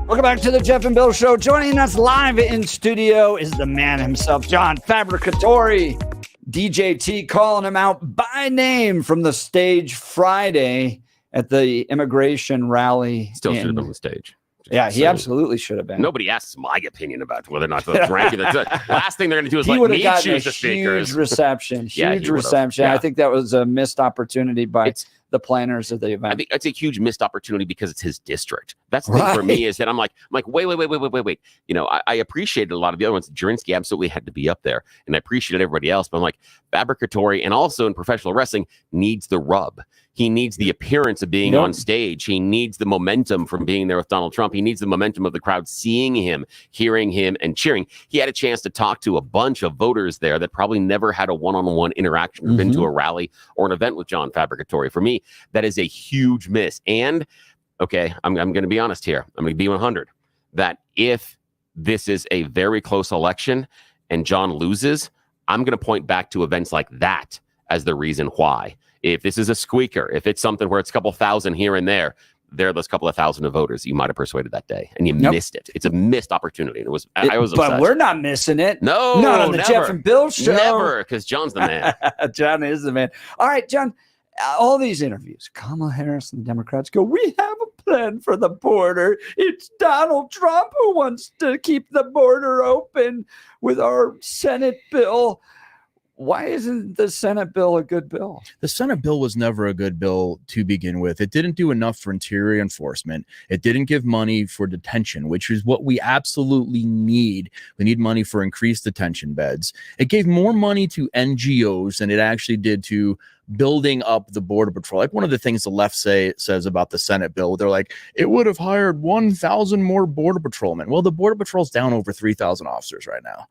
Welcome back to the Jeff and Bill Show. Joining us live in studio is the man himself, John Fabbricatore. DJT calling him out by name from the stage Friday at the immigration rally. Still should have been on the stage. Yeah, he absolutely should have been. Nobody asks my opinion about whether or not the ranking. Last thing they're going to do is he let me gotten choose a the speakers. Huge reception. Yeah, Huge reception. Yeah. I think that was a missed opportunity by the planners of the event. I think it's a huge missed opportunity because it's his district. That's the thing for me, is that I'm like, wait. You know, I appreciated a lot of the other ones. Jurinsky absolutely had to be up there, and I appreciated everybody else. But I'm like, Fabbricatore, and also in professional wrestling, needs the rub. He needs the appearance of being on stage. He needs the momentum from being there with Donald Trump. He needs the momentum of the crowd seeing him, hearing him, and cheering. He had a chance to talk to a bunch of voters there that probably never had a one-on-one interaction or been to a rally or an event with John Fabbricatore. For me, that is a huge miss. And, okay, I'm going to be honest here. I'm going to be 100. That if this is a very close election and John loses, I'm going to point back to events like that as the reason why. If this is a squeaker, if it's something where it's a couple thousand here and there, there are those couple of thousand of voters that you might have persuaded that day, and you missed it. It's a missed opportunity. And I was upset. But we're not missing it. No, not on the never. Jeff and Bill show. Never, because John's the man. John is the man. All right, John, all these interviews, Kamala Harris and the Democrats go, we have a plan for the border. It's Donald Trump who wants to keep the border open with our Senate bill. Why isn't the Senate bill a good bill? The Senate bill was never a good bill to begin with. It didn't do enough for interior enforcement. It didn't give money for detention, which is what we absolutely need. We need money for increased detention beds. It gave more money to NGOs than it actually did to building up the Border Patrol. Like one of the things the left says about the Senate bill, they're like, it would have hired 1,000 more Border Patrolmen. Well, the Border Patrol's down over 3,000 officers right now.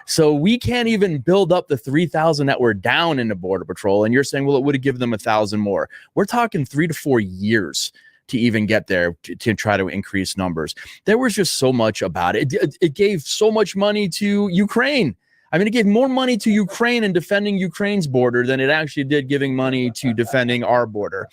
So we can't even build up the 3,000 that were down in the Border Patrol. And you're saying, well, it would have given them 1,000 more. We're talking 3 to 4 years to even get there to try to increase numbers. There was just so much about it. It gave so much money to Ukraine. I mean, it gave more money to Ukraine and defending Ukraine's border than it actually did giving money to defending our border.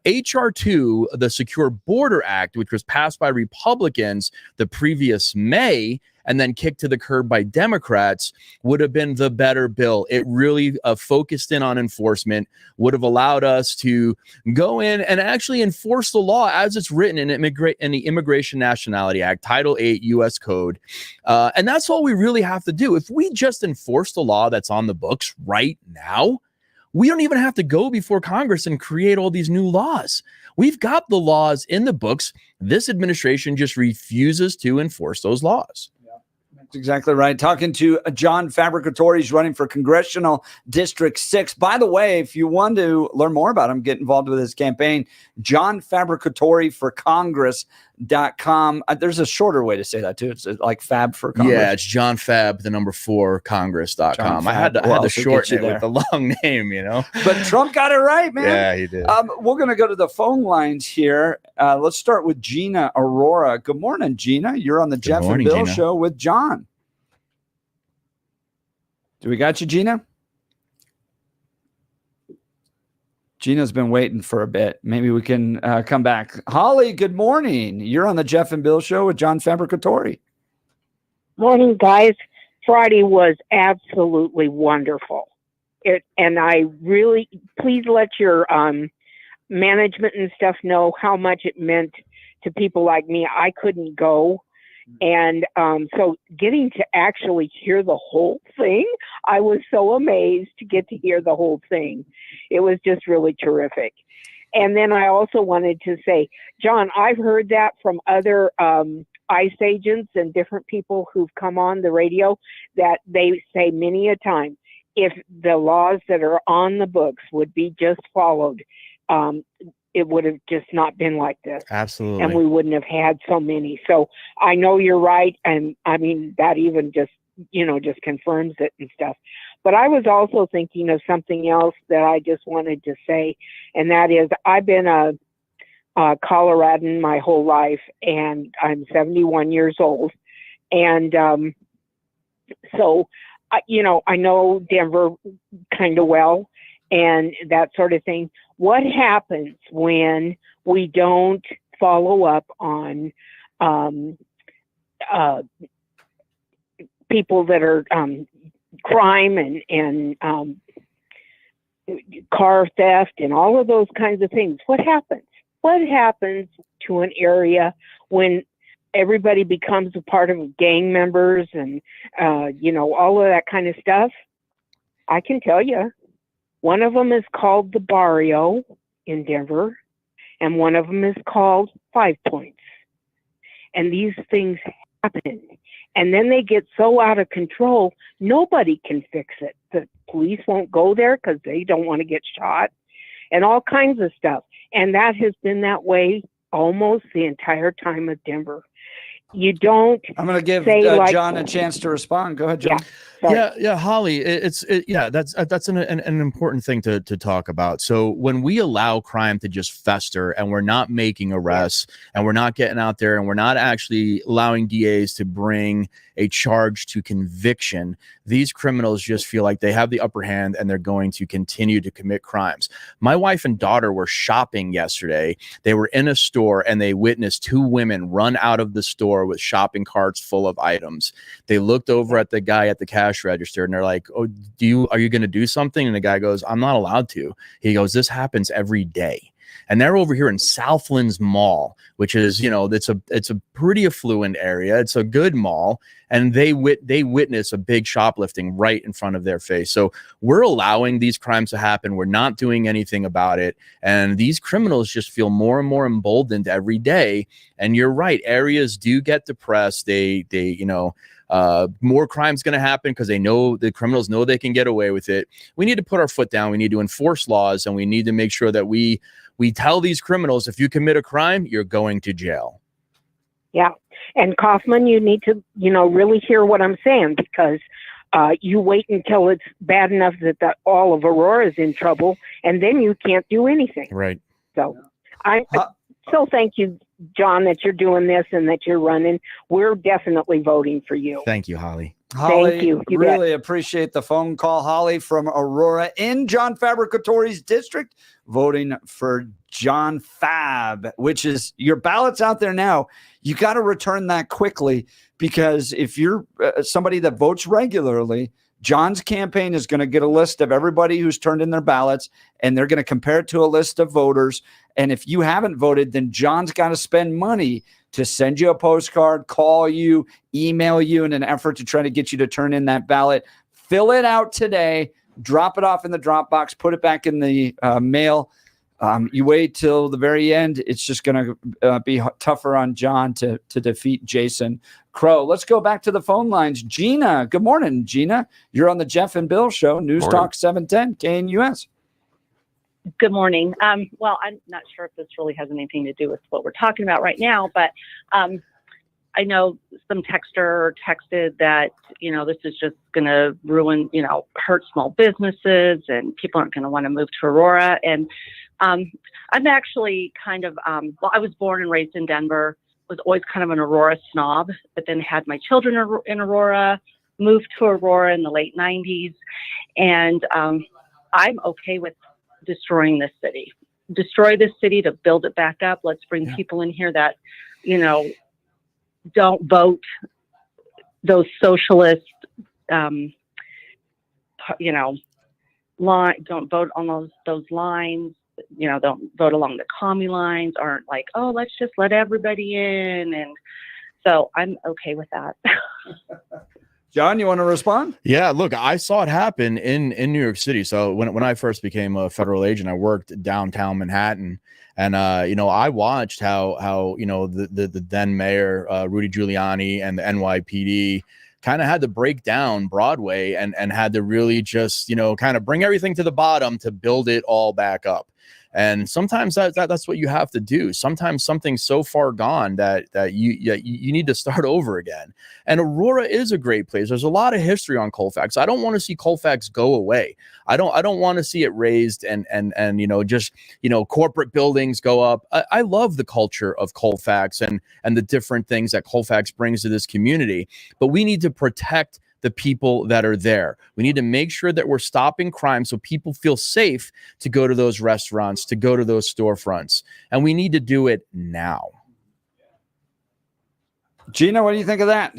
H.R. 2, the Secure Border Act, which was passed by Republicans the previous May and then kicked to the curb by Democrats, would have been the better bill. It really focused in on enforcement, would have allowed us to go in and actually enforce the law as it's written in the Immigration Nationality Act, Title 8 U.S. Code. And that's all we really have to do. If we just enforce the law that's on the books right now, we don't even have to go before Congress and create all these new laws. We've got the laws in the books. This administration just refuses to enforce those laws. That's exactly right. Talking to John Fabbricatore. He's running for Congressional District 6. By the way, if you want to learn more about him, get involved with his campaign, John Fabbricatore for Congress.com. There's a shorter way to say that too. It's like Fab for Congress. Yeah, it's John Fab, the number 4, Congress.com. I had to shorten it with the long name, you know. But Trump got it right, man. Yeah, he did. We're going to go to the phone lines here. Let's start with Gina Aurora. Good morning, Gina. You're on the Jeff and Bill show with John. Do we got you, Gina? Gina's been waiting for a bit. Maybe we can come back. Holly, good morning. You're on the Jeff and Bill show with John Fabbricatore. Morning, guys. Friday was absolutely wonderful. And I really, please let your management and stuff know how much it meant to people like me. I couldn't go. And so getting to actually hear the whole thing, I was so amazed to get to hear the whole thing. It was just really terrific. And then I also wanted to say, John, I've heard that from other ICE agents and different people who've come on the radio, that they say many a time, if the laws that are on the books would be just followed, it would have just not been like this. Absolutely. And we wouldn't have had so many. So I know you're right. And I mean, that even just, just confirms it and stuff. But I was also thinking of something else that I just wanted to say. And that is, I've been a Coloradan my whole life, and I'm 71 years old. And so, I know Denver kind of well and that sort of thing. What happens when we don't follow up on people that are crime and car theft and all of those kinds of things? What happens? What happens to an area when everybody becomes a part of gang members and, all of that kind of stuff? I can tell you. One of them is called the Barrio in Denver, and one of them is called 5 Points. And these things happen. And then they get so out of control, nobody can fix it. The police won't go there because they don't want to get shot and all kinds of stuff. And that has been that way almost the entire time of Denver. You don't. I'm going to give John a chance to respond. Go ahead, John. Yeah. Yeah, Holly, that's an important thing to talk about. So when we allow crime to just fester and we're not making arrests and we're not getting out there and we're not actually allowing DAs to bring a charge to conviction, these criminals just feel like they have the upper hand and they're going to continue to commit crimes. My wife and daughter were shopping yesterday. They were in a store and they witnessed two women run out of the store with shopping carts full of items. They looked over at the guy at the cash register and they're like, "Oh, are you going to do something?" And the guy goes, "I'm not allowed to." He goes, "This happens every day." And they're over here in Southlands Mall, which is, it's a pretty affluent area. It's a good mall. And they witness a big shoplifting right in front of their face. So we're allowing these crimes to happen. We're not doing anything about it. And these criminals just feel more and more emboldened every day. And you're right. Areas do get depressed. More crime's going to happen because the criminals know they can get away with it. We need to put our foot down. We need to enforce laws, and we need to make sure that we tell these criminals, if you commit a crime, you're going to jail. Yeah. And Kaufman, you need to, really hear what I'm saying, because you wait until it's bad enough that all of Aurora is in trouble, and then you can't do anything. Right. So so thank you, John, that you're doing this and that you're running. We're definitely voting for you. Thank you, Holly. Holly, thank you. Really appreciate the phone call. Holly from Aurora in John Fabbricatore's district, voting for John Fab, which is your ballot's out there now. You got to return that quickly, because if you're somebody that votes regularly, John's campaign is going to get a list of everybody who's turned in their ballots, and they're going to compare it to a list of voters. And if you haven't voted, then John's got to spend money to send you a postcard, call you, email you in an effort to try to get you to turn in that ballot. Fill it out today, drop it off in the drop box, put it back in the mail. You wait till the very end. It's just going to be tougher on John to defeat Jason Crow. Let's go back to the phone lines. Gina, good morning, Gina. You're on the Jeff and Bill Show, News Morning. Talk 710 KNUS. Good morning. Well, I'm not sure if this really has anything to do with what we're talking about right now, but I know some texter texted that, this is just going to ruin, hurt small businesses, and people aren't going to want to move to Aurora. And I'm actually kind of, I was born and raised in Denver, was always kind of an Aurora snob, but then had my children in Aurora, moved to Aurora in the late 90s. And I'm okay with destroying this city. Destroy this city to build it back up. Let's bring people in here that, don't vote those socialist, don't vote on those lines. Don't vote along the commie lines. Aren't like, oh, let's just let everybody in. And so I'm okay with that. John, you want to respond? Yeah, look, I saw it happen in New York City. So when I first became a federal agent, I worked downtown Manhattan, and I watched how the then mayor Rudy Giuliani and the NYPD kind of had to break down Broadway and had to really just kind of bring everything to the bottom to build it all back up. And sometimes that's what you have to do. Sometimes something's so far gone that you need to start over again. And Aurora is a great place. There's a lot of history on Colfax. I don't want to see Colfax go away. I don't want to see it raised and just corporate buildings go up. I love the culture of Colfax and the different things that Colfax brings to this community. But we need to protect the people that are there. We need to make sure that we're stopping crime so people feel safe to go to those restaurants, to go to those storefronts. And we need to do it now. Gina, what do you think of that?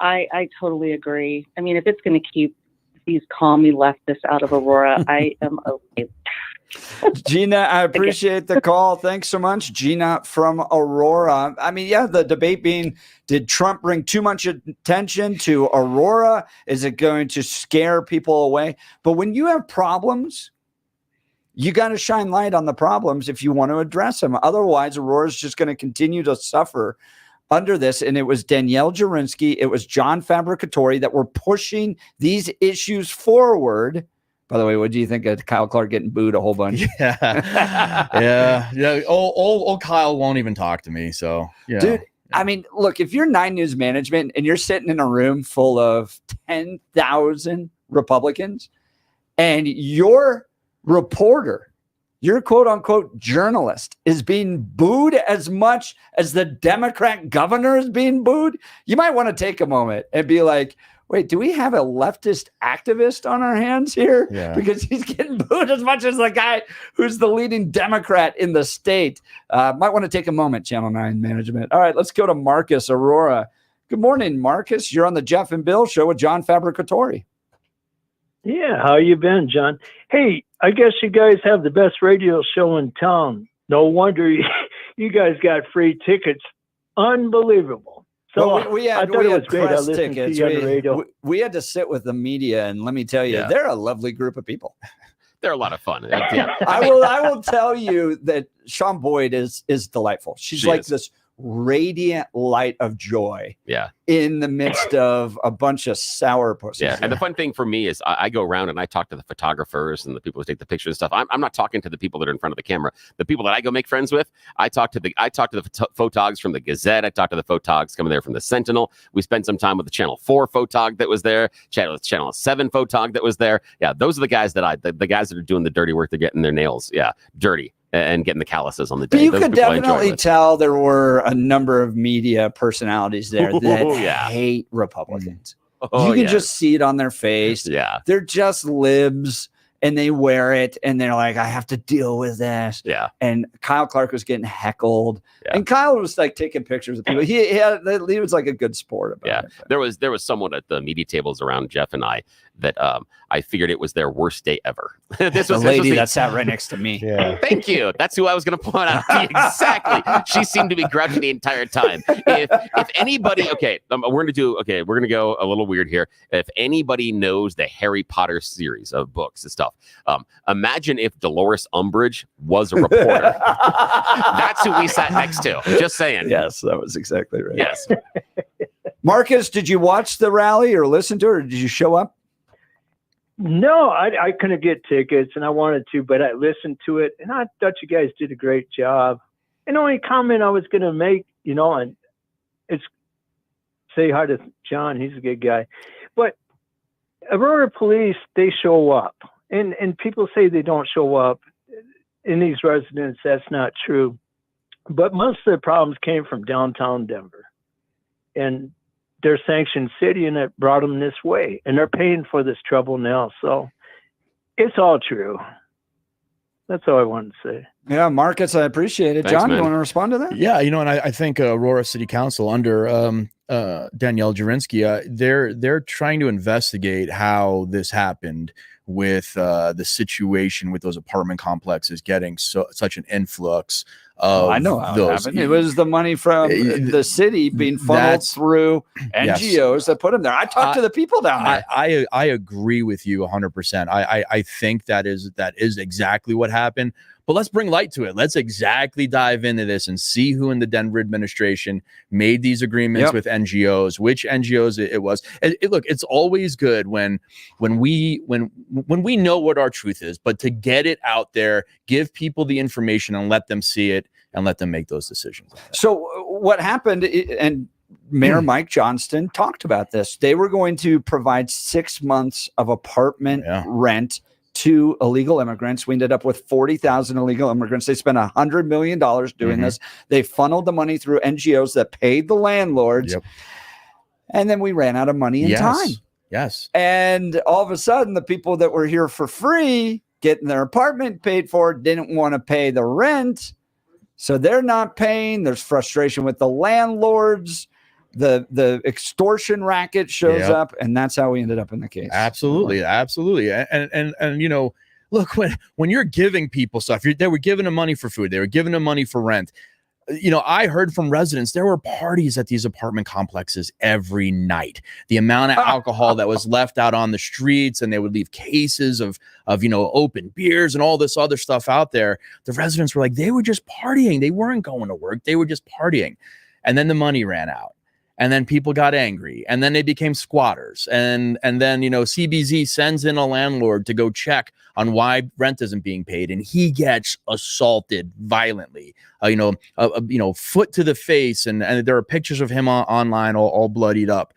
I totally agree. I mean, if it's going to keep these commie leftists out of Aurora, I am okay. Gina, I appreciate the call. Thanks so much, Gina from Aurora. I mean, the debate being, did Trump bring too much attention to Aurora? Is it going to scare people away? But when you have problems, you got to shine light on the problems if you want to address them. Otherwise, Aurora is just going to continue to suffer under this. And it was Danielle Jurinsky, it was John Fabbricatore that were pushing these issues forward. By the way, what do you think of Kyle Clark getting booed a whole bunch? Yeah. Old Kyle won't even talk to me. So, dude, I mean, look, if you're 9 News Management and you're sitting in a room full of 10,000 Republicans and your reporter, your quote unquote journalist is being booed as much as the Democrat governor is being booed, you might want to take a moment and be like, wait, do we have a leftist activist on our hands here? Yeah. Because he's getting booed as much as the guy who's the leading Democrat in the state. Might want to take a moment, Channel 9 Management. All right, let's go to Marcus, Aurora. Good morning, Marcus. You're on the Jeff and Bill show with John Fabbricatore. Yeah, how you been, John? Hey, I guess you guys have the best radio show in town. No wonder you guys got free tickets. Unbelievable. So well, we had, I thought it was great. I press listened tickets. to you on the radio. We had to sit with the media, and let me tell you, they're a lovely group of people. They're a lot of fun. I will tell you that Sean Boyd is delightful. She's like this radiant light of joy. Yeah. In the midst of a bunch of sour pussies. Yeah. And the fun thing for me is I go around and I talk to the photographers and the people who take the pictures and stuff. I'm not talking to the people that are in front of the camera. The people that I go make friends with, I talk to the photogs from the Gazette. I talk to the photogs coming there from the Sentinel. We spent some time with the Channel 4 photog that was there, Channel 7 photog that was there. Yeah, those are the guys that the guys that are doing the dirty work. They're getting their nails, dirty. And getting the calluses on the day. But you could definitely tell there were a number of media personalities there that hate Republicans. You can just see it on their face. Yeah. They're just libs and they wear it and they're like, I have to deal with this. Yeah. And Kyle Clark was getting heckled. Yeah. And Kyle was like taking pictures of people. He was like a good sport about it. There was someone at the media tables around Jeff and I that I figured it was their worst day ever. This was the lady that sat right next to me. Yeah. Thank you. That's who I was going to point out. Exactly. She seemed to be grouchy the entire time. If anybody, we're going to go a little weird here. If anybody knows the Harry Potter series of books and stuff, imagine if Dolores Umbridge was a reporter. That's who we sat next to. Just saying. Yes, that was exactly right. Yes. Marcus, did you watch the rally or listen to it, or did you show up? No, I couldn't get tickets, and I wanted to, but I listened to it, and I thought you guys did a great job. And the only comment I was going to make, and it's say hi to John. He's a good guy. But Aurora police, they show up, and people say they don't show up in these residents. That's not true. But most of the problems came from downtown Denver. And they're sanctioned city, and it brought them this way, and they're paying for this trouble now. So it's all true. That's all I wanted to say. Yeah, Marcus, I appreciate it. Thanks, John, man. you want to respond to that? Yeah, and I think Aurora City Council under Danielle Jurinsky, they're trying to investigate how this happened with the situation with those apartment complexes getting such an influx of I know how those. it happened. It was the money from the city being funneled through NGOs that put them there. I talked to the people down there. I agree with you 100%. I think that is exactly what happened. But let's bring light to it. Let's exactly dive into this and see who in the Denver administration made these agreements with NGOs, which NGOs it was. Look, it's always good when we know what our truth is, but to get it out there, give people the information and let them see it and let them make those decisions. So what happened, and Mayor Mike Johnston talked about this, they were going to provide 6 months of apartment rent to illegal immigrants. We ended up with 40,000 illegal immigrants. They spent $100 million doing this. They funneled the money through NGOs that paid the landlords. And then we ran out of money and time. Yes. And all of a sudden, the people that were here for free, getting their apartment paid for, didn't want to pay the rent. So they're not paying. There's frustration with the landlords. The extortion racket shows up, and that's how we ended up in the case. Absolutely. And look, when you're giving people stuff, they were giving them money for food, they were giving them money for rent. I heard from residents there were parties at these apartment complexes every night. The amount of alcohol that was left out on the streets, and they would leave cases of open beers and all this other stuff out there. The residents were like, they were just partying. They weren't going to work. They were just partying. And then the money ran out. And then people got angry, and then they became squatters. And then, CBZ sends in a landlord to go check on why rent isn't being paid, and he gets assaulted violently, foot to the face. And there are pictures of him online all bloodied up.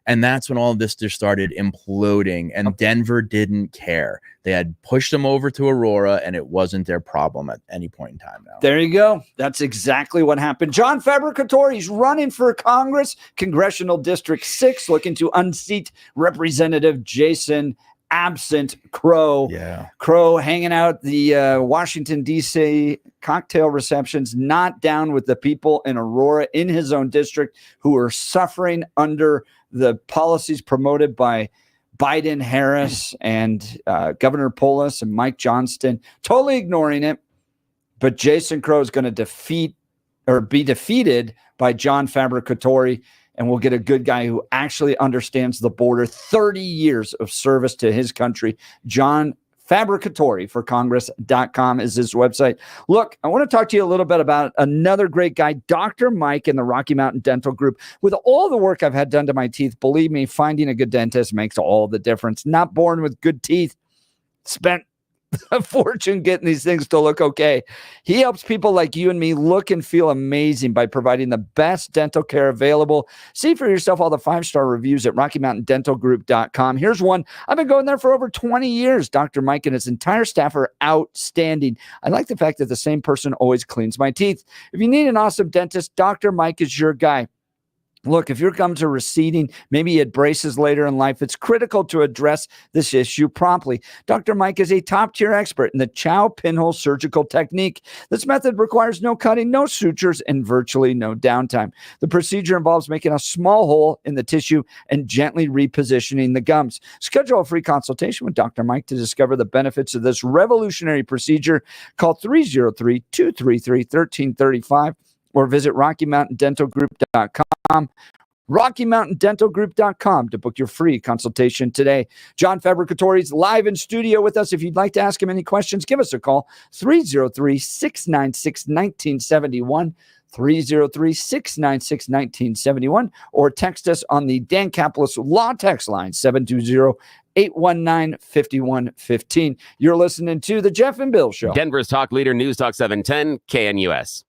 And that's when all of this just started imploding, and Denver didn't care. They had pushed them over to Aurora, and it wasn't their problem at any point in time now. There you go. That's exactly what happened. John Fabbricatore, he's running for Congress, Congressional District 6, looking to unseat Representative Jason absent Crow. Yeah. Crow hanging out the Washington, D.C. cocktail receptions, not down with the people in Aurora in his own district who are suffering under the policies promoted by Biden, Harris, and Governor Polis and Mike Johnston, totally ignoring it. But Jason Crow is going to be defeated by John Fabbricatore, and we'll get a good guy who actually understands the border. 30 years of service to his country. John Fabbricatore for Congress.com is his website. Look, I want to talk to you a little bit about another great guy, Dr. Mike in the Rocky Mountain Dental Group. With all the work I've had done to my teeth, believe me, finding a good dentist makes all the difference. Not born with good teeth, spent a fortune getting these things to look okay. He helps people like you and me look and feel amazing by providing the best dental care available. See for yourself all the 5-star reviews at RockyMountainDentalGroup.com. Here's one. I've been going there for over 20 years. Dr. Mike and his entire staff are outstanding. I like the fact that the same person always cleans my teeth. If you need an awesome dentist, Dr. Mike is your guy. Look, if your gums are receding, maybe you had braces later in life, it's critical to address this issue promptly. Dr. Mike is a top-tier expert in the Chow pinhole surgical technique. This method requires no cutting, no sutures, and virtually no downtime. The procedure involves making a small hole in the tissue and gently repositioning the gums. Schedule a free consultation with Dr. Mike to discover the benefits of this revolutionary procedure. Call 303-233-1335. or visit RockyMountainDentalGroup.com, RockyMountainDentalGroup.com to book your free consultation today. John Fabbricatore is live in studio with us. If you'd like to ask him any questions, give us a call, 303-696-1971, 303-696-1971, or text us on the Dan Caplis Law Text line, 720-819-5115. You're listening to The Jeff and Bill Show. Denver's talk leader, News Talk 710, KNUS.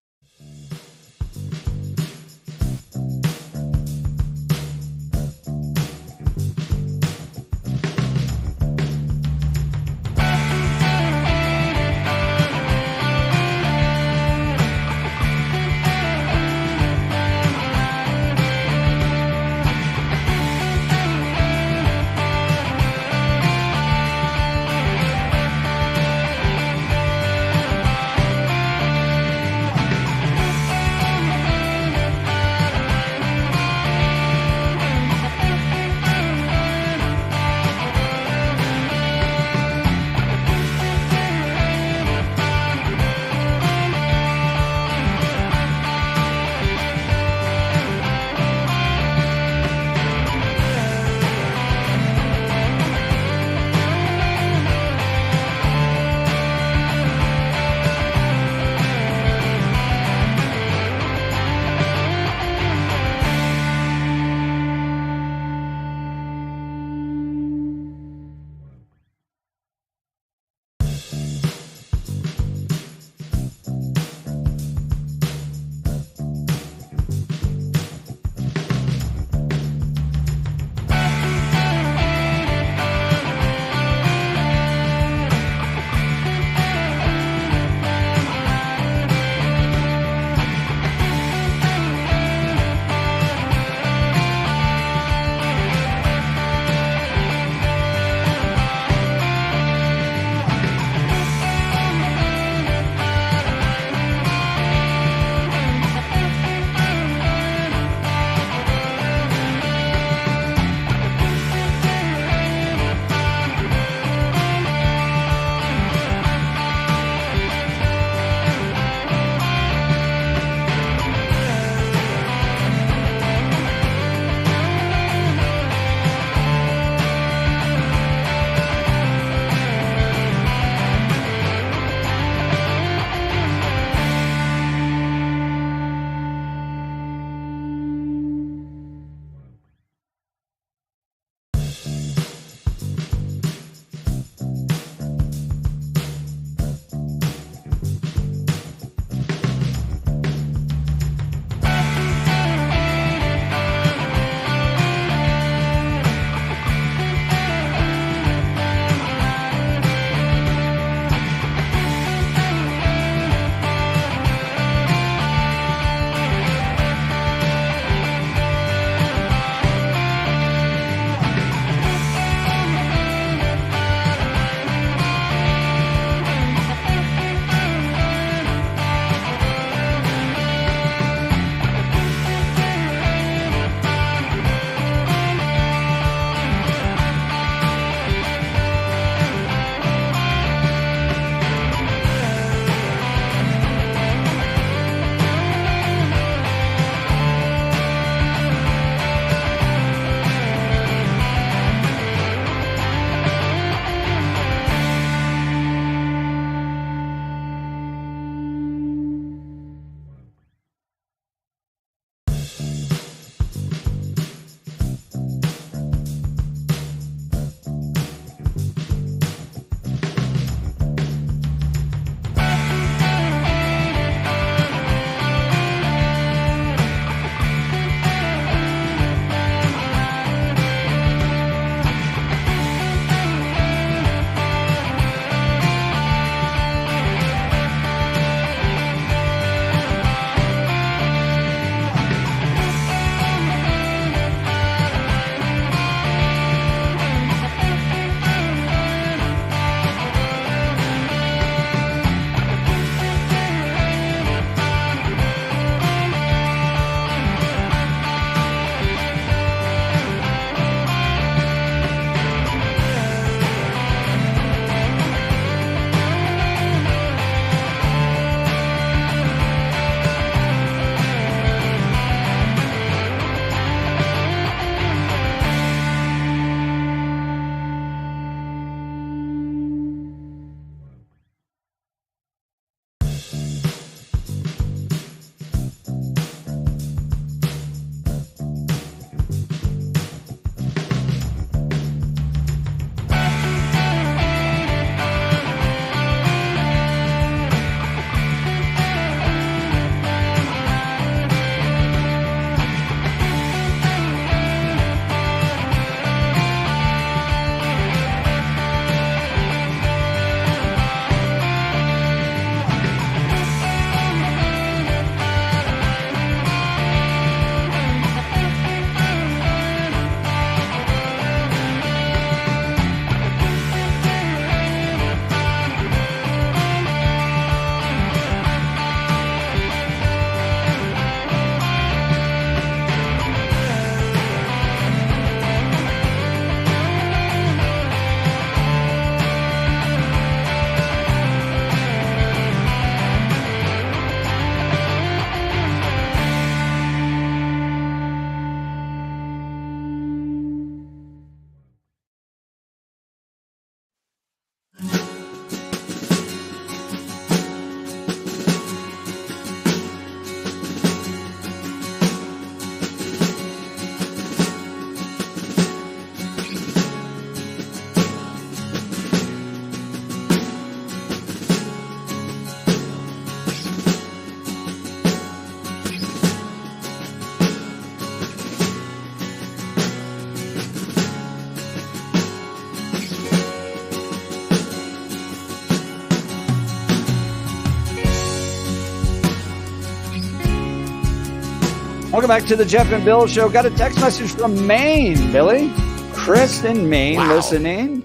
Welcome back to the Jeff and Bill Show. Got a text message from Maine, Billy. Chris in Maine listening.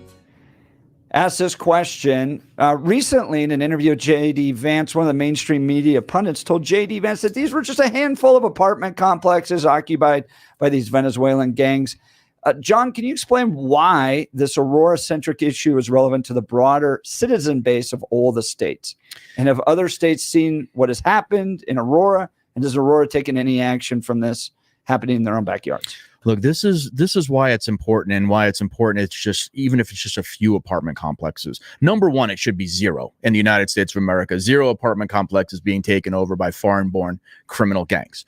Asked this question. Recently, in an interview with J.D. Vance, one of the mainstream media pundits told J.D. Vance that these were just a handful of apartment complexes occupied by these Venezuelan gangs. John, can you explain why this Aurora-centric issue is relevant to the broader citizen base of all the states? And have other states seen what has happened in Aurora? And has Aurora taken any action from this happening in their own backyards? Look, this is why it's important, and why it's important. It's just, even if it's just a few apartment complexes. Number one, it should be zero in the United States of America. 0 apartment complexes being taken over by foreign-born criminal gangs.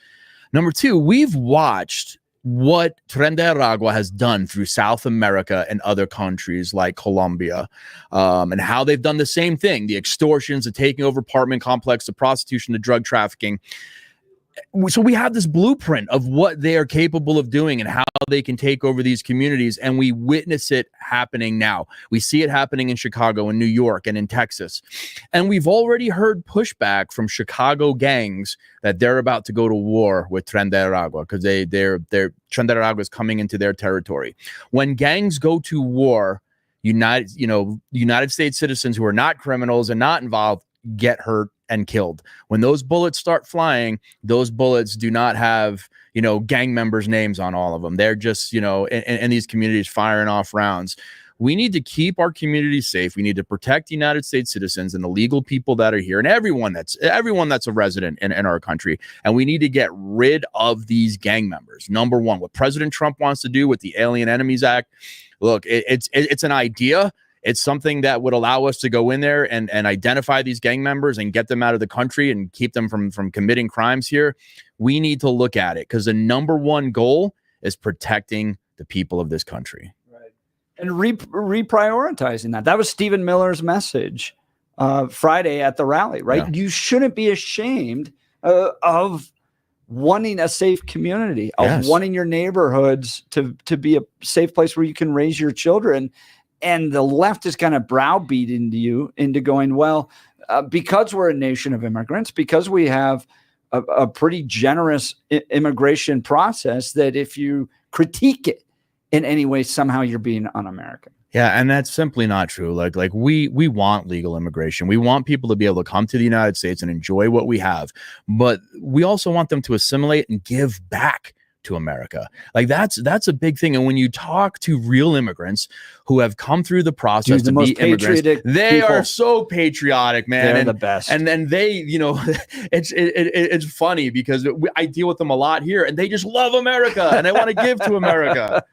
Number two, we've watched what Tren de Aragua has done through South America and other countries like Colombia, and how they've done the same thing: the extortions, the taking over apartment complex, the prostitution, the drug trafficking. So we have this blueprint of what they are capable of doing and how they can take over these communities, and we witness it happening now. We see it happening in Chicago, in New York, and in Texas. And we've already heard pushback from Chicago gangs that they're about to go to war with Tren de Aragua, because they're Tren de Aragua is coming into their territory. When gangs go to war, United States citizens who are not criminals and not involved get hurt and killed. When those bullets start flying, those bullets do not have, gang members' names on all of them. They're just, in these communities firing off rounds. We need to keep our communities safe. We need to protect United States citizens and the legal people that are here, and everyone that's a resident in our country. And we need to get rid of these gang members. Number one, what President Trump wants to do with the Alien Enemies Act. Look, it's an idea. It's something that would allow us to go in there and identify these gang members and get them out of the country and keep them from committing crimes here. We need to look at it, because the number one goal is protecting the people of this country. Right. And reprioritizing that. That was Stephen Miller's message Friday at the rally, right? Yeah. You shouldn't be ashamed of wanting a safe community, of wanting your neighborhoods to be a safe place where you can raise your children. And the left is kind of browbeating you into going, well, because we're a nation of immigrants, because we have a pretty generous immigration process, that if you critique it in any way, somehow you're being un-American. Yeah, and that's simply not true. Like we want legal immigration. We want people to be able to come to the United States and enjoy what we have, but we also want them to assimilate and give back to America. Like that's a big thing. And when you talk to real immigrants who have come through the process to be immigrants, they are so patriotic, man. They're and the best. And then they, it's funny because I deal with them a lot here, and they just love America and they want to give to America.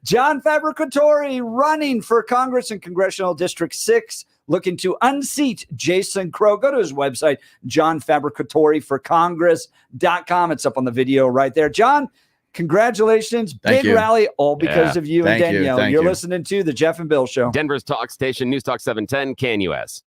John Fabbricatore running for Congress in Congressional District 6. Looking to unseat Jason Crow. Go to his website, johnfabbricatoreforcongress.com. It's up on the video right there. John, congratulations. Big rally, all because of you and Danielle. You're listening to The Jeff and Bill Show. Denver's talk station, News Talk 710, KNUS.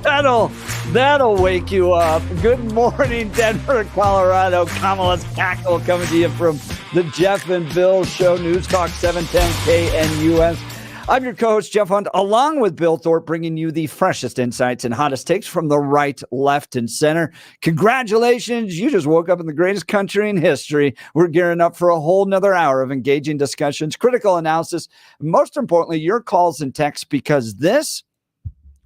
That'll wake you up. Good morning, Denver, Colorado. Kamala's cackle coming to you from the Jeff and Bill Show, News Talk 710 KNUS. I'm your co-host, Jeff Hunt, along with Bill Thorpe, bringing you the freshest insights and hottest takes from the right, left, and center. Congratulations. You just woke up in the greatest country in history. We're gearing up for a whole nother hour of engaging discussions, critical analysis, most importantly, your calls and texts, because this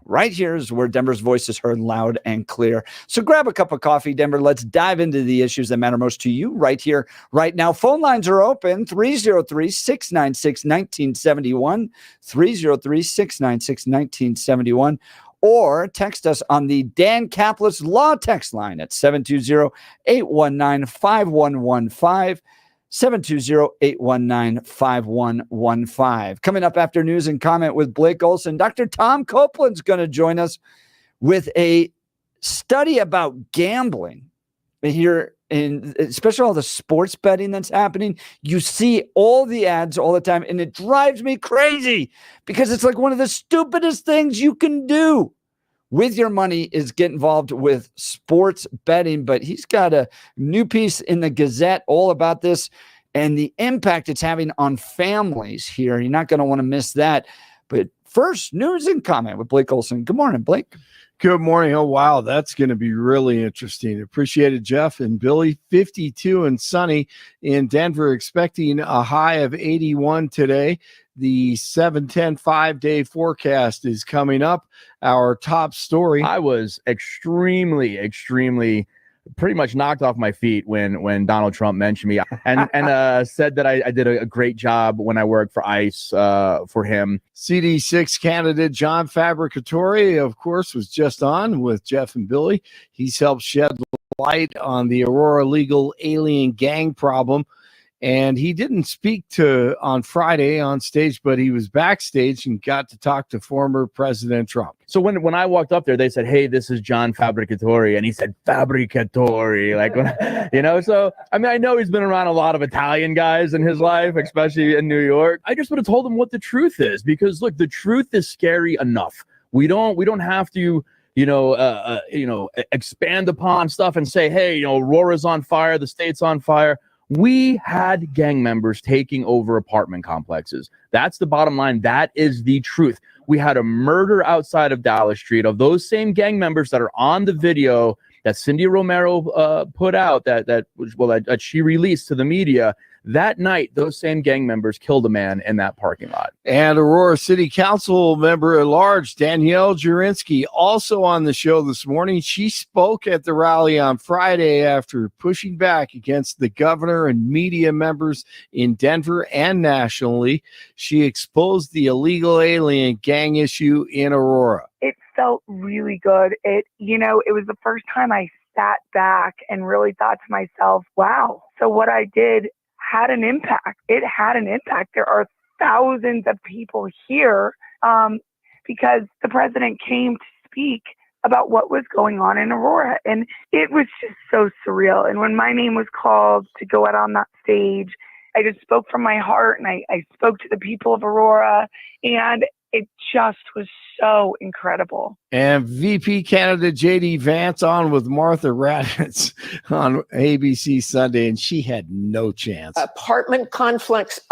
right here is where Denver's voice is heard loud and clear. So grab a cup of coffee, Denver. Let's dive into the issues that matter most to you right here, right now. Phone lines are open, 303-696-1971, 303-696-1971, or text us on the Dan Caplis Law text line at 720-819-5115. 720-819-5115. Coming up after news and comment with Blake Olson, Dr. Tom Copeland's going to join us with a study about gambling here, in especially all the sports betting that's happening. You see all the ads all the time, and it drives me crazy because it's like one of the stupidest things you can do with your money is get involved with sports betting. But he's got a new piece in the Gazette all about this and the impact it's having on families here. You're not going to want to miss that. But first, news and comment with Blake Olson. Good morning, Blake. Good morning. Oh, wow. That's going to be really interesting. Appreciate it, Jeff and Billy. 52 and sunny in Denver, expecting a high of 81 today. The 7-10 5-day forecast is coming up. Our top story. I was extremely pretty much knocked off my feet when Donald Trump mentioned me and said that I did a great job when I worked for ICE for him. CD6 candidate John Fabbricatore, of course, was just on with Jeff and Billy. He's helped shed light on the Aurora legal alien gang problem. And he didn't speak on Friday on stage, but he was backstage and got to talk to former President Trump. So when I walked up there, they said, "Hey, this is John Fabbricatore," and he said Fabbricatore, like, So I mean, I know he's been around a lot of Italian guys in his life, especially in New York. I just would have told him what the truth is, because look, the truth is scary enough. We don't have to expand upon stuff and say, hey, Aurora's on fire, the state's on fire. We had gang members taking over apartment complexes. That's the bottom line. That is the truth. We had a murder outside of Dallas Street of those same gang members that are on the video that Cindy Romero put out, that she released to the media. That night, those same gang members killed a man in that parking lot. And Aurora City Council member at large, Danielle Jurinsky, also on the show this morning. She spoke at the rally on Friday after pushing back against the governor and media members in Denver and nationally. She exposed the illegal alien gang issue in Aurora. It felt really good. It was the first time I sat back and really thought to myself, wow, so what I did had an impact. It had an impact. There are thousands of people here because the president came to speak about what was going on in Aurora. And it was just so surreal. And when my name was called to go out on that stage, I just spoke from my heart, and I spoke to the people of Aurora, and it just was so incredible. And VP candidate J.D. Vance on with Martha Raddatz on ABC Sunday, and she had no chance. Apartment complexes,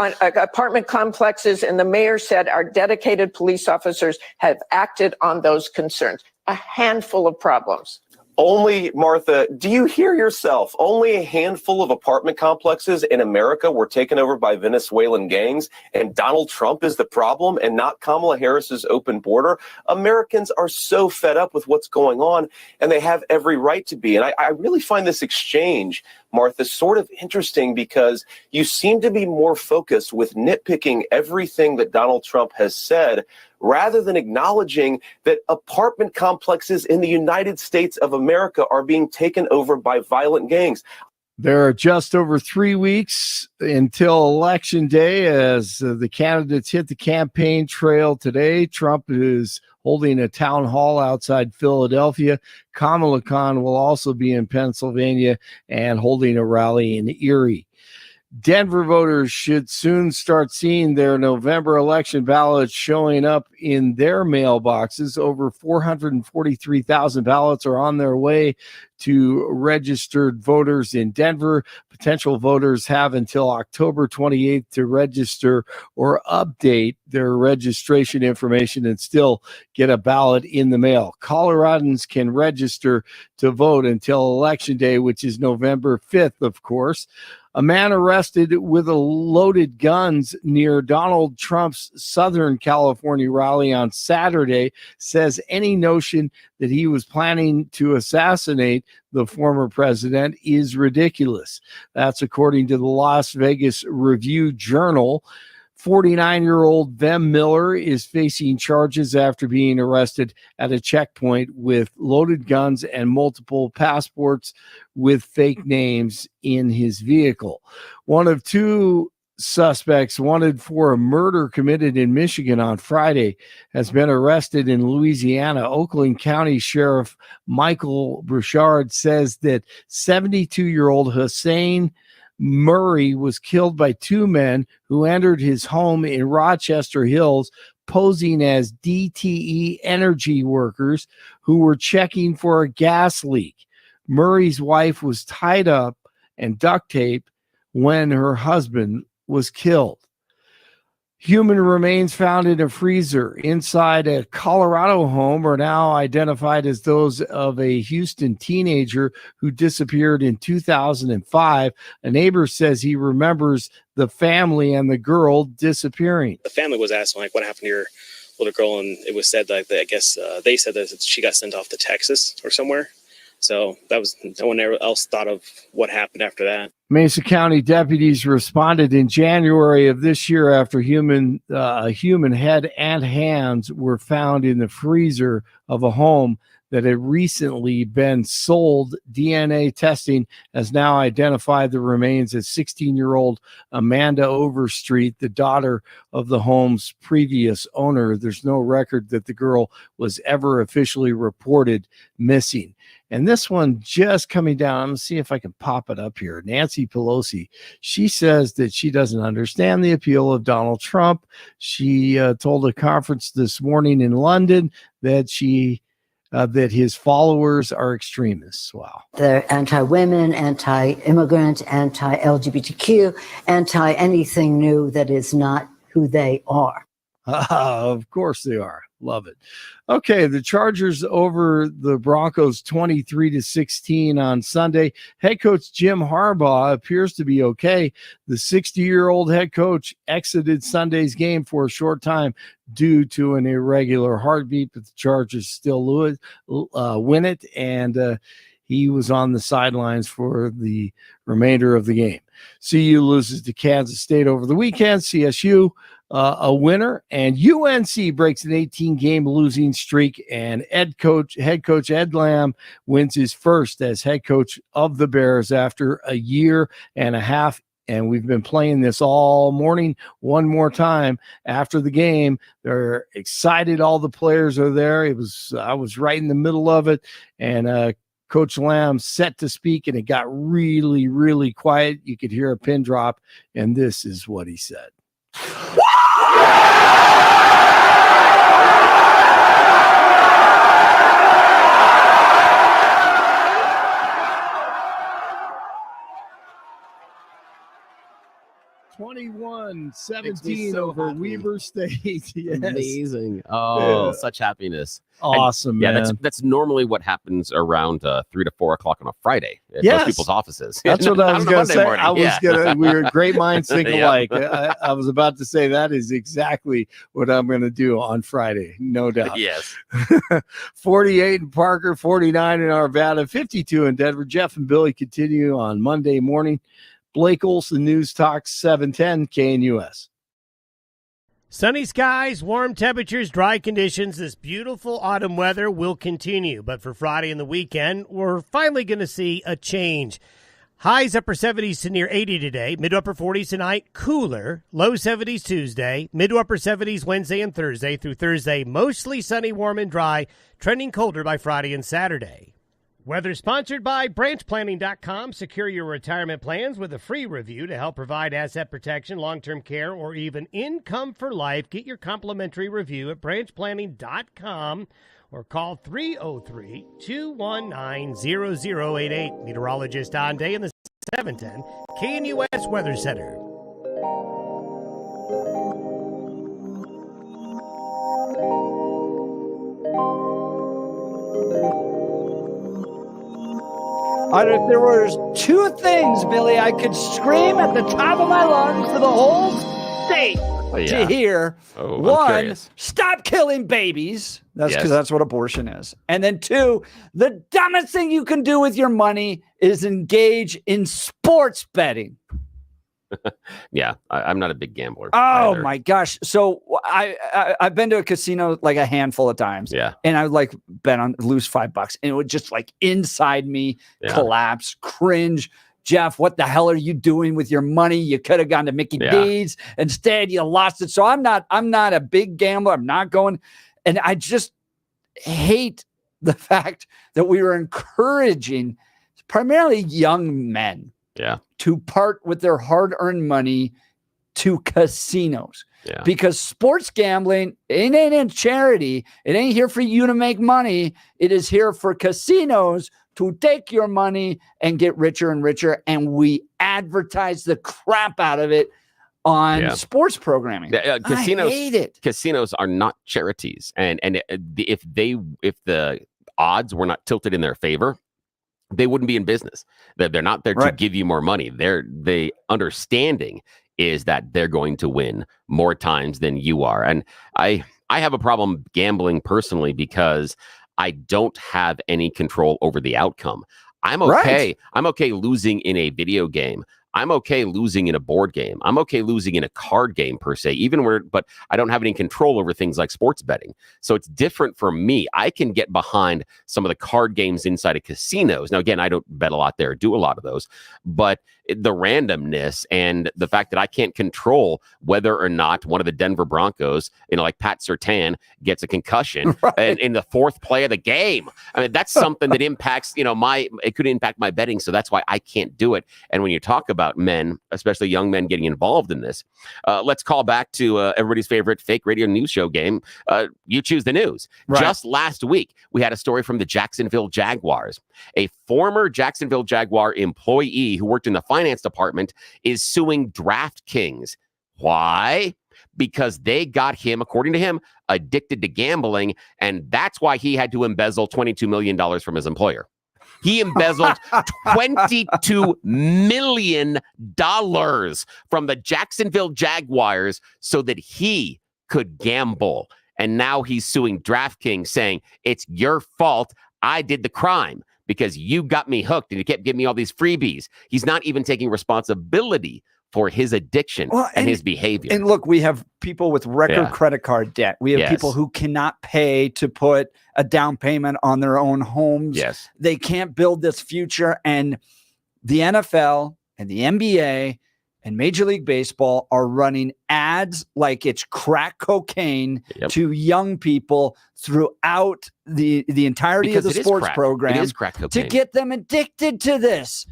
and the mayor said our dedicated police officers have acted on those concerns. A handful of problems. Only, Martha, do you hear yourself? Only a handful of apartment complexes in America were taken over by Venezuelan gangs, and Donald Trump is the problem and not Kamala Harris's open border. Americans are so fed up with what's going on, and they have every right to be. And I really find this exchange, Martha, sort of interesting, because you seem to be more focused with nitpicking everything that Donald Trump has said, rather than acknowledging that apartment complexes in the United States of America are being taken over by violent gangs. There are just over 3 weeks until Election Day as the candidates hit the campaign trail today. Trump is holding a town hall outside Philadelphia. Kamala Khan will also be in Pennsylvania and holding a rally in Erie. Denver voters should soon start seeing their November election ballots showing up in their mailboxes. Over 443,000 ballots are on their way to registered voters in Denver. Potential voters have until October 28th to register or update their registration information and still get a ballot in the mail. Coloradans can register to vote until Election Day, which is November 5th, of course. A man arrested with a loaded guns near Donald Trump's Southern California rally on Saturday says any notion that he was planning to assassinate the former president is ridiculous. That's according to the Las Vegas Review-Journal. 49-year-old Vem Miller is facing charges after being arrested at a checkpoint with loaded guns and multiple passports with fake names in his vehicle. One of two suspects wanted for a murder committed in Michigan on Friday has been arrested in Louisiana. Oakland County Sheriff Michael Bouchard says that 72-year-old Hussein Murray was killed by two men who entered his home in Rochester Hills posing as DTE energy workers who were checking for a gas leak. Murray's wife was tied up and duct taped when her husband was killed. Human remains found in a freezer inside a Colorado home are now identified as those of a Houston teenager who disappeared in 2005. A neighbor says he remembers the family and the girl disappearing. The family was asking, like, what happened to your little girl? And it was said, like, that, I guess they said that she got sent off to Texas or somewhere. So no one else thought of what happened after that. Mesa County deputies responded in January of this year after a human head and hands were found in the freezer of a home that had recently been sold. DNA testing has now identified the remains as 16-year-old Amanda Overstreet, the daughter of the home's previous owner. There's no record that the girl was ever officially reported missing. And this one just coming down, I'm going to see if I can pop it up here. Nancy Pelosi, she says that she doesn't understand the appeal of Donald Trump. She told a conference this morning in London that that his followers are extremists. Wow. They're anti-women, anti-immigrant, anti-LGBTQ, anti-anything new that is not who they are. Of course they are. Love it. Okay, the Chargers over the Broncos 23-16 on Sunday. Head coach Jim Harbaugh appears to be okay. The 60-year-old head coach exited Sunday's game for a short time due to an irregular heartbeat, but the Chargers still win it, and he was on the sidelines for the remainder of the game. CU loses to Kansas State over the weekend. CSU a winner, and UNC breaks an 18-game losing streak, and head coach Ed Lamb wins his first as head coach of the Bears after a year and a half. And we've been playing this all morning. One more time after the game, they're excited. All the players are there. I was right in the middle of it, and Coach Lamb set to speak, and it got really, really quiet. You could hear a pin drop, and this is what he said. 21-17 over happy. Weber State. Yes. Amazing. Such happiness. Awesome, man. Yeah, that's normally what happens around 3 to 4 o'clock on a Friday at most people's offices. That's what I was going to say. We were great minds think alike. Yep. I was about to say that is exactly what I'm going to do on Friday, no doubt. Yes. 48 in Parker, 49 in Arvada, 52 in Denver. Jeff and Billy continue on Monday morning. Blake Olson, News Talk 710 KNUS. Sunny skies, warm temperatures, dry conditions. This beautiful autumn weather will continue. But for Friday and the weekend, we're finally going to see a change. Highs upper 70s to near 80 today. Mid to upper 40s tonight. Cooler. Low 70s Tuesday. Mid to upper 70s Wednesday and Thursday. Through Thursday, mostly sunny, warm, and dry. Trending colder by Friday and Saturday. Weather sponsored by branchplanning.com. Secure your retirement plans with a free review to help provide asset protection, long-term care, or even income for life. Get your complimentary review at branchplanning.com or call 303-219-0088. Meteorologist Don Day in the 710 KNUS Weather Center. If there were two things, Billy, I could scream at the top of my lungs for the whole state to hear. One, stop killing babies. That's because that's what abortion is. And then two, the dumbest thing you can do with your money is engage in sports betting. Yeah, I'm not a big gambler. Oh my gosh! So I've been to a casino like a handful of times. Yeah, and I would like bet on lose $5, and it would just like inside me collapse, cringe. Jeff, what the hell are you doing with your money? You could have gone to Mickey D's. Instead, you lost it. So I'm not a big gambler. I'm not going, and I just hate the fact that we were encouraging primarily young men. To part with their hard-earned money to casinos. Because sports gambling, it ain't in charity. It ain't here for you to make money. It is here for casinos to take your money and get richer and richer. And we advertise the crap out of it on sports programming. Casinos, I hate it. Casinos are not charities. And if the odds were not tilted in their favor, they wouldn't be in business. They're not there to give you more money. The understanding is that they're going to win more times than you are. And I have a problem gambling personally because I don't have any control over the outcome. I'm okay. I'm okay losing in a video game. I'm okay losing in a board game. I'm okay losing in a card game per se, but I don't have any control over things like sports betting. So it's different for me. I can get behind some of the card games inside of casinos. Now, again, I don't bet a lot there, do a lot of those, but the randomness and the fact that I can't control whether or not one of the Denver Broncos, like Pat Surtain, gets a concussion in the fourth play of the game. I mean, that's something that impacts, it could impact my betting. So that's why I can't do it. And when you talk about men, especially young men getting involved in this, let's call back to everybody's favorite fake radio news show game. You choose the news. Just last week, we had a story from the Jacksonville Jaguars. A former Jacksonville Jaguar employee who worked in the finance department is suing DraftKings. Why? Because they got him, according to him, addicted to gambling, and that's why he had to embezzle $22 million from his employer. He embezzled $22 million from the Jacksonville Jaguars so that he could gamble. And now he's suing DraftKings, saying, it's your fault. I did the crime because you got me hooked and you kept giving me all these freebies. He's not even taking responsibility for his addiction and his behavior. And look, we have people with record credit card debt. We have people who cannot pay to put a down payment on their own homes. They can't build this future. And the NFL and the NBA and Major League Baseball are running ads like it's crack cocaine to young people throughout the entirety of the sports program. It is crack cocaine. To get them addicted to this.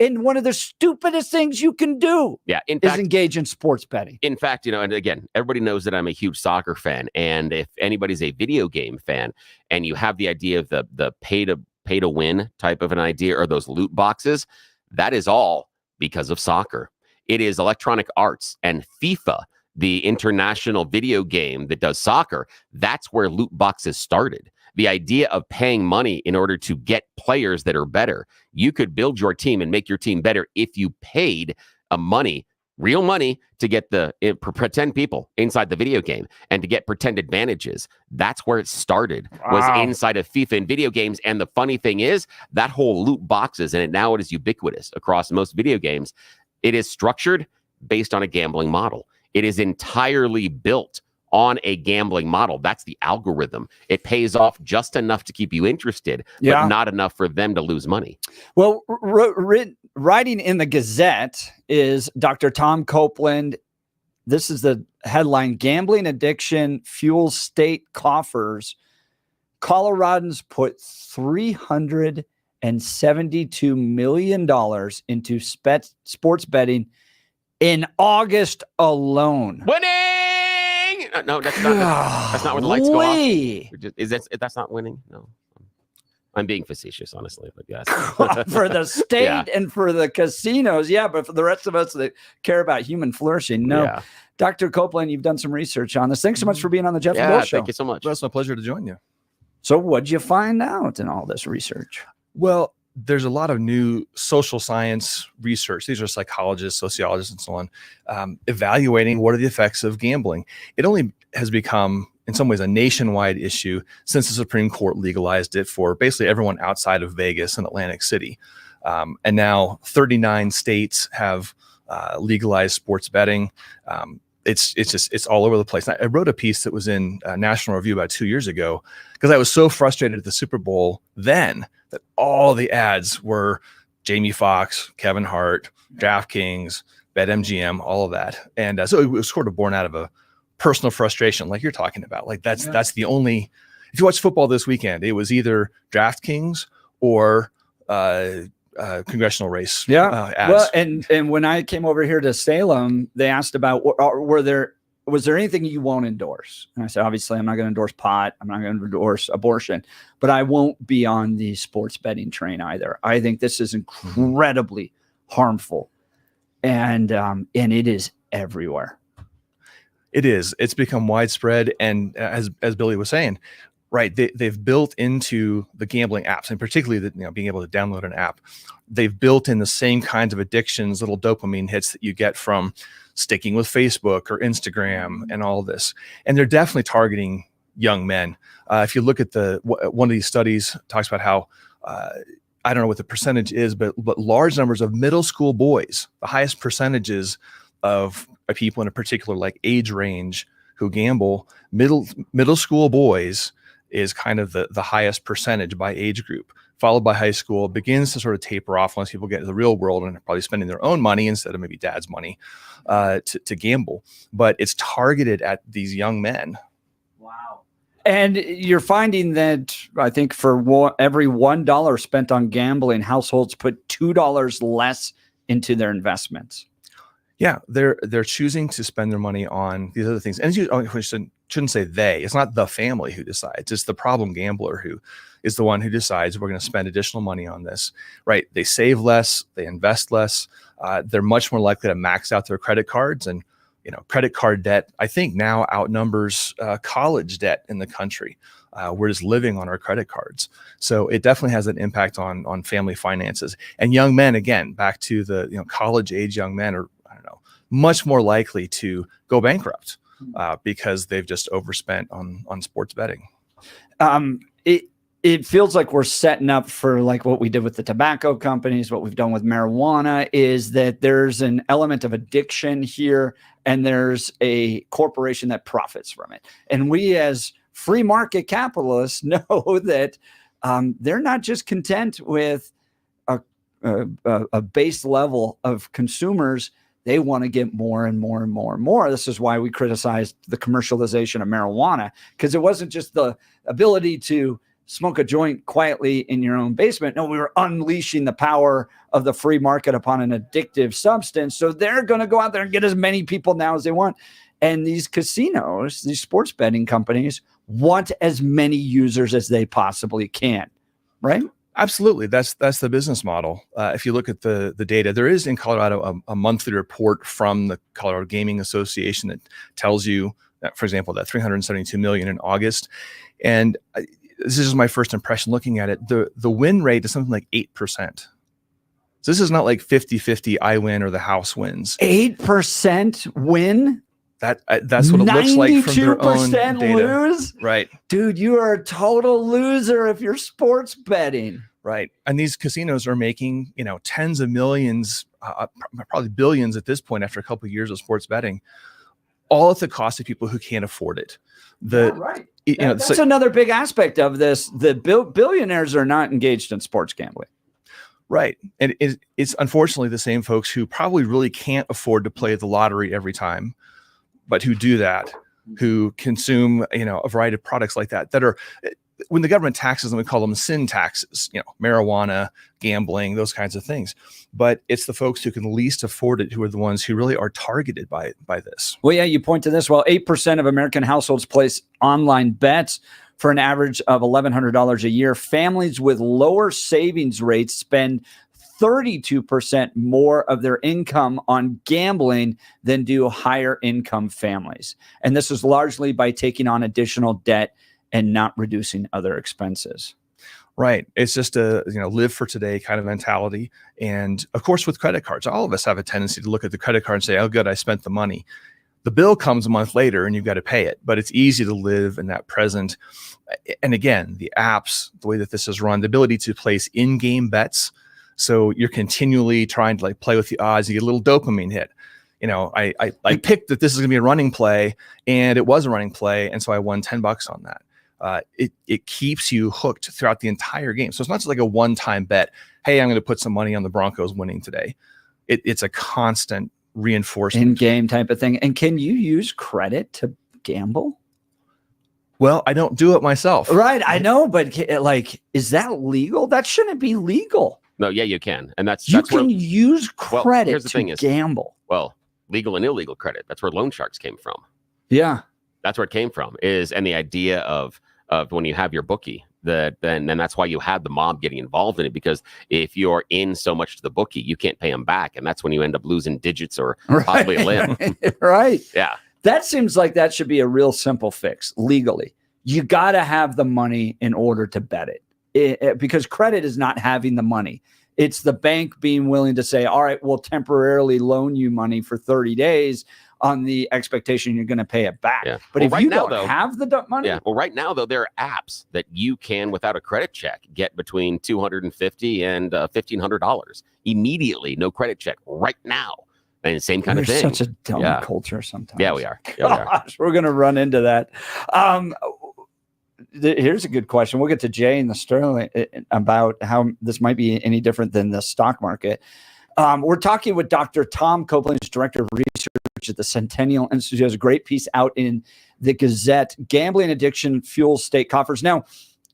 And one of the stupidest things you can do is engage in sports betting. In fact, and again, everybody knows that I'm a huge soccer fan. And if anybody's a video game fan and you have the idea of the pay to win type of an idea or those loot boxes, that is all because of soccer. It is Electronic Arts and FIFA, the international video game that does soccer. That's where loot boxes started. The idea of paying money in order to get players that are better. You could build your team and make your team better if you paid real money to get the pretend people inside the video game and to get pretend advantages. That's where it started, was inside of FIFA and video games. And the funny thing is that whole loot boxes, and now it is ubiquitous across most video games. It is structured based on a gambling model. It is entirely built on a gambling model. That's the algorithm. It pays off just enough to keep you interested, but not enough for them to lose money. Well, writing in the Gazette is Dr. Tom Copeland. This is the headline: Gambling addiction fuels state coffers. Coloradans put $350 $172 million into sports betting in August alone. Winning! No, that's not where the lights go off. That's not winning? No. I'm being facetious, honestly, but yes. For the state and for the casinos, but for the rest of us that care about human flourishing, no. Yeah. Dr. Copeland, you've done some research on this. Thanks so much for being on the Jeff and Bill Show. Thank you so much. Well, it's my pleasure to join you. So what'd you find out in all this research? Well, there's a lot of new social science research. These are psychologists, sociologists, and so on, evaluating what are the effects of gambling. It only has become, in some ways, a nationwide issue since the Supreme Court legalized it for basically everyone outside of Vegas and Atlantic City. And now 39 states have legalized sports betting. It's all over the place. I wrote a piece that was in National Review about 2 years ago because I was so frustrated at the Super Bowl then that all the ads were Jamie Foxx, Kevin Hart, DraftKings, BetMGM, all of that. And so it was sort of born out of a personal frustration, like you're talking about. Like that's the only. If you watch football this weekend, it was either DraftKings or Congressional race. Ads. Well, and when I came over here to Salem, they asked about was there anything you won't endorse? And I said, obviously, I'm not going to endorse pot. I'm not going to endorse abortion, but I won't be on the sports betting train either. I think this is incredibly harmful, and it is everywhere. It is. It's become widespread, and as Billy was saying, right? They've built into the gambling apps, and particularly being able to download an app. They've built in the same kinds of addictions, little dopamine hits that you get from sticking with Facebook or Instagram and all of this. And they're definitely targeting young men. If you look at one of these studies talks about how I don't know what the percentage is, but large numbers of middle school boys, the highest percentages of people in a particular like age range who gamble, middle school boys is kind of the highest percentage by age group, followed by high school. Begins to sort of taper off once people get into the real world and are probably spending their own money instead of maybe dad's money to gamble. But it's targeted at these young men. Wow. And you're finding that I think for every $1 spent on gambling, households put $2 less into their investments. Yeah, they're choosing to spend their money on these other things. And shouldn't say they. It's not the family who decides. It's the problem gambler who is the one who decides we're going to spend additional money on this. Right? They save less. They invest less. They're much more likely to max out their credit cards. And credit card debt, I think, now outnumbers college debt in the country. We're just living on our credit cards. So it definitely has an impact on family finances. And young men, again, back to the college age young men are much more likely to go bankrupt because they've just overspent on sports betting. It feels like we're setting up for like what we did with the tobacco companies, what we've done with marijuana, is that there's an element of addiction here and there's a corporation that profits from it. And we as free market capitalists know that they're not just content with a base level of consumers. They want to get more and more and more and more. This is why we criticized the commercialization of marijuana, because it wasn't just the ability to smoke a joint quietly in your own basement. No, we were unleashing the power of the free market upon an addictive substance. So they're going to go out there and get as many people now as they want. And these casinos, these sports betting companies want as many users as they possibly can, right? Absolutely. That's the business model. If you look at the data, there is in Colorado a monthly report from the Colorado Gaming Association that tells you that, for example, that $372 million in August. And this is my first impression looking at it. The win rate is something like 8%. So this is not like 50-50 I win or the house wins. 8% win? That's what it looks like from their own data. 92% lose? Right. Dude, you are a total loser if you're sports betting. Right. And these casinos are making, tens of millions, probably billions at this point after a couple of years of sports betting, all at the cost of people who can't afford it. Right. That's another big aspect of this. The billionaires are not engaged in sports gambling. Right. And it's unfortunately the same folks who probably really can't afford to play the lottery every time, but who do that, who consume, a variety of products like that are, when the government taxes them, we call them sin taxes, marijuana, gambling, those kinds of things. But it's the folks who can least afford it who are the ones who really are targeted by this. Well, yeah, you point to this. Well, 8% of American households place online bets for an average of $1,100 a year. Families with lower savings rates spend 32% more of their income on gambling than do higher income families. And this is largely by taking on additional debt and not reducing other expenses. Right. It's just a live for today kind of mentality. And of course, with credit cards, all of us have a tendency to look at the credit card and say, oh, good, I spent the money. The bill comes a month later and you've got to pay it. But it's easy to live in that present. And again, the apps, the way that this is run, the ability to place in-game bets. So you're continually trying to play with the odds. You get a little dopamine hit. I picked that this is going to be a running play, and it was a running play, and so I won $10 on that. It keeps you hooked throughout the entire game. So it's not just like a one-time bet. Hey, I'm going to put some money on the Broncos winning today. It's a constant reinforcement. In-game type of thing. And can you use credit to gamble? Well, I don't do it myself. Right, I know, but is that legal? That shouldn't be legal. No, yeah, you can. And that's you can use credit here's the thing is, gamble. Well, legal and illegal credit. That's where loan sharks came from. Yeah. That's where it came from. And the idea of when you have your bookie, then that's why you had the mob getting involved in it, because if you're in so much to the bookie, you can't pay them back. And that's when you end up losing digits or possibly a limb. Right. Yeah. That seems like that should be a real simple fix legally. You got to have the money in order to bet it. Because credit is not having the money. It's the bank being willing to say, all right, we'll temporarily loan you money for 30 days on the expectation you're going to pay it back. Yeah. But if you don't have the money. Yeah. Well, right now, though, there are apps that you can, without a credit check, get between $250 and $1,500 immediately. No credit check right now. And same kind of thing. Such a dumb culture sometimes. Yeah, we are. Yeah, we're going to run into that. Here's a good question. We'll get to Jay and the Sterling about how this might be any different than the stock market. We're talking with Dr. Tom Copeland, who's director of research at the Centennial Institute. He has a great piece out in the Gazette. Gambling addiction fuels state coffers. Now,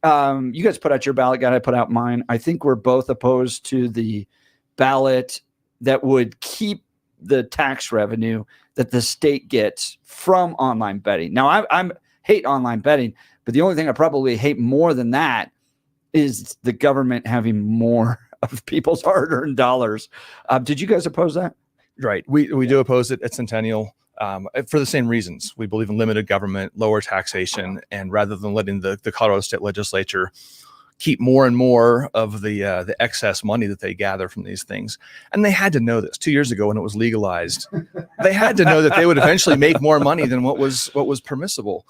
you guys put out your ballot guide. I put out mine. I think we're both opposed to the ballot that would keep the tax revenue that the state gets from online betting. Now, I'm hate online betting, but the only thing I probably hate more than that is the government having more of people's hard-earned dollars. Did you guys oppose that? Right. We do oppose it at Centennial for the same reasons. We believe in limited government, lower taxation, and rather than letting the Colorado State Legislature keep more and more of the excess money that they gather from these things. And they had to know this 2 years ago when it was legalized. They had to know that they would eventually make more money than what was permissible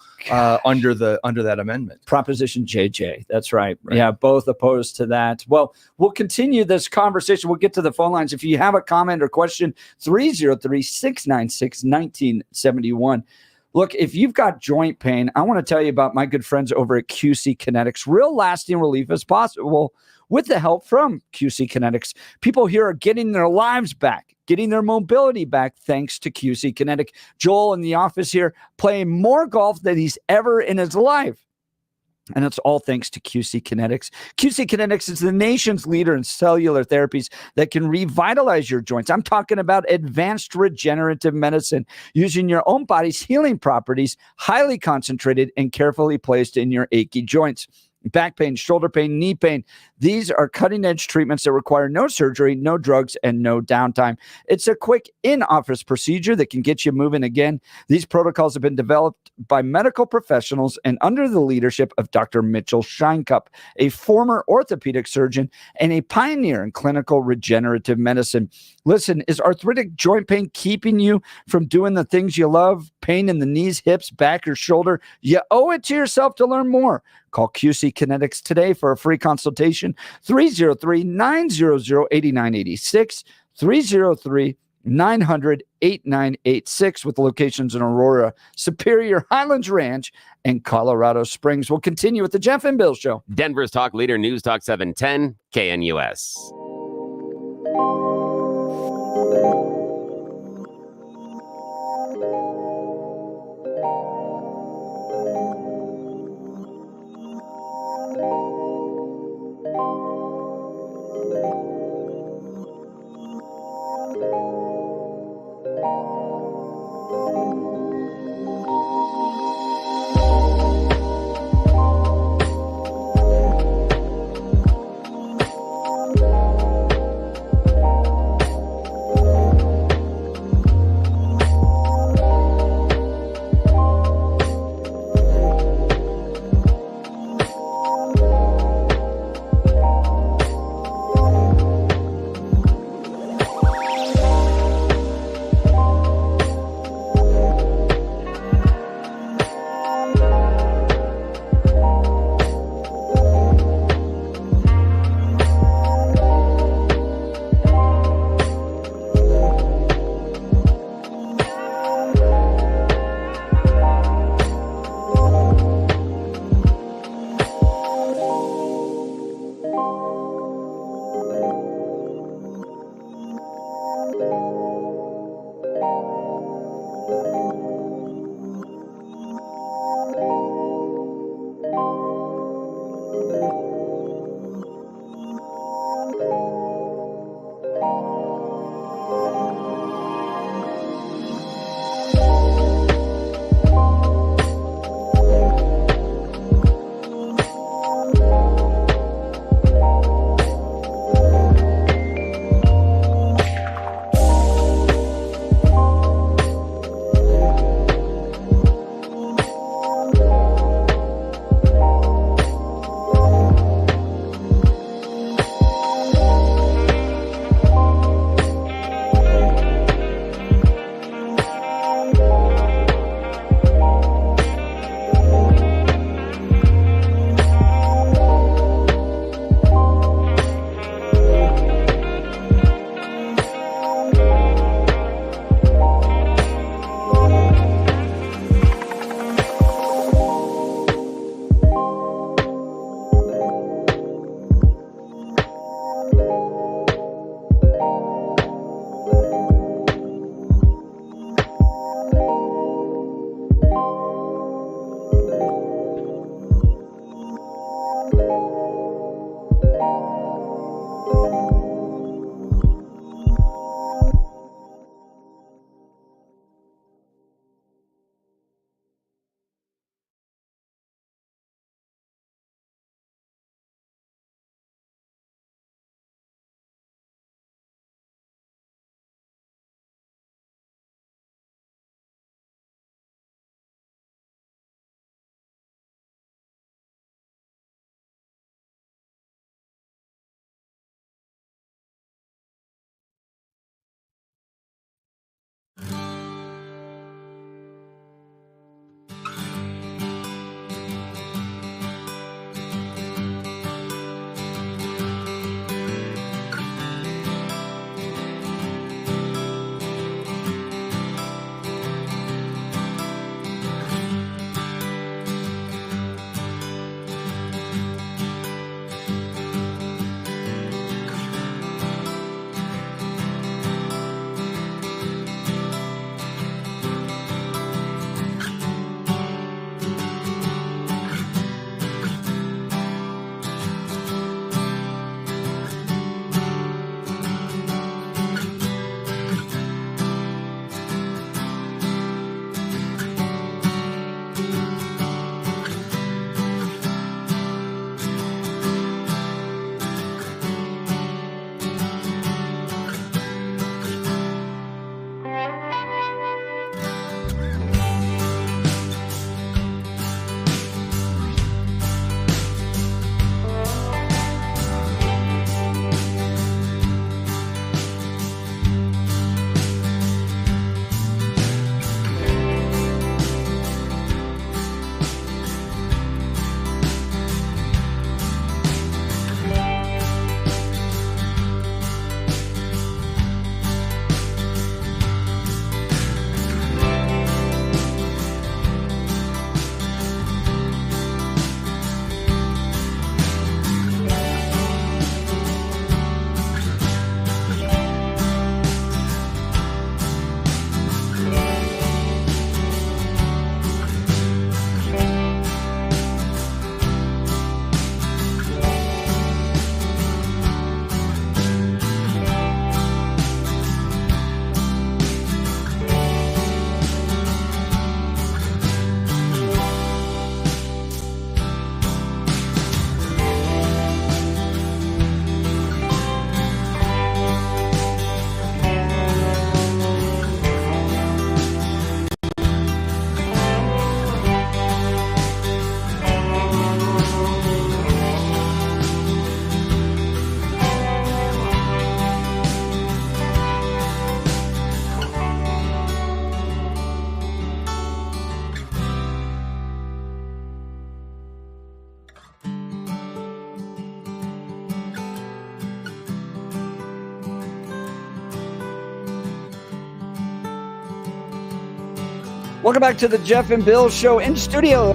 under that amendment. Proposition JJ. That's right. Yeah, both opposed to that. Well, we'll continue this conversation. We'll get to the phone lines. If you have a comment or question, 303-696-1971. Look, if you've got joint pain, I want to tell you about my good friends over at QC Kinetics. Real lasting relief is possible with the help from QC Kinetics. People here are getting their lives back, getting their mobility back thanks to QC Kinetic. Joel in the office here playing more golf than he's ever in his life. And it's all thanks to QC Kinetics. QC Kinetics is the nation's leader in cellular therapies that can revitalize your joints. I'm talking about advanced regenerative medicine using your own body's healing properties, highly concentrated and carefully placed in your achy joints. Back pain, shoulder pain, knee pain. These are cutting-edge treatments that require no surgery, no drugs, and no downtime. It's a quick in-office procedure that can get you moving again. These protocols have been developed by medical professionals and under the leadership of Dr. Mitchell Scheinkup, a former orthopedic surgeon and a pioneer in clinical regenerative medicine. Listen, is arthritic joint pain keeping you from doing the things you love? Pain in the knees, hips, back, or shoulder? You owe it to yourself to learn more. Call QC Kinetics today for a free consultation. 303-900-8986, 303-900-8986 with locations in Aurora, Superior, Highlands Ranch, and Colorado Springs. We'll continue with the Jeff and Bill Show. Denver's talk leader, News Talk 710, KNUS. Welcome back to the Jeff and Bill Show. In studio,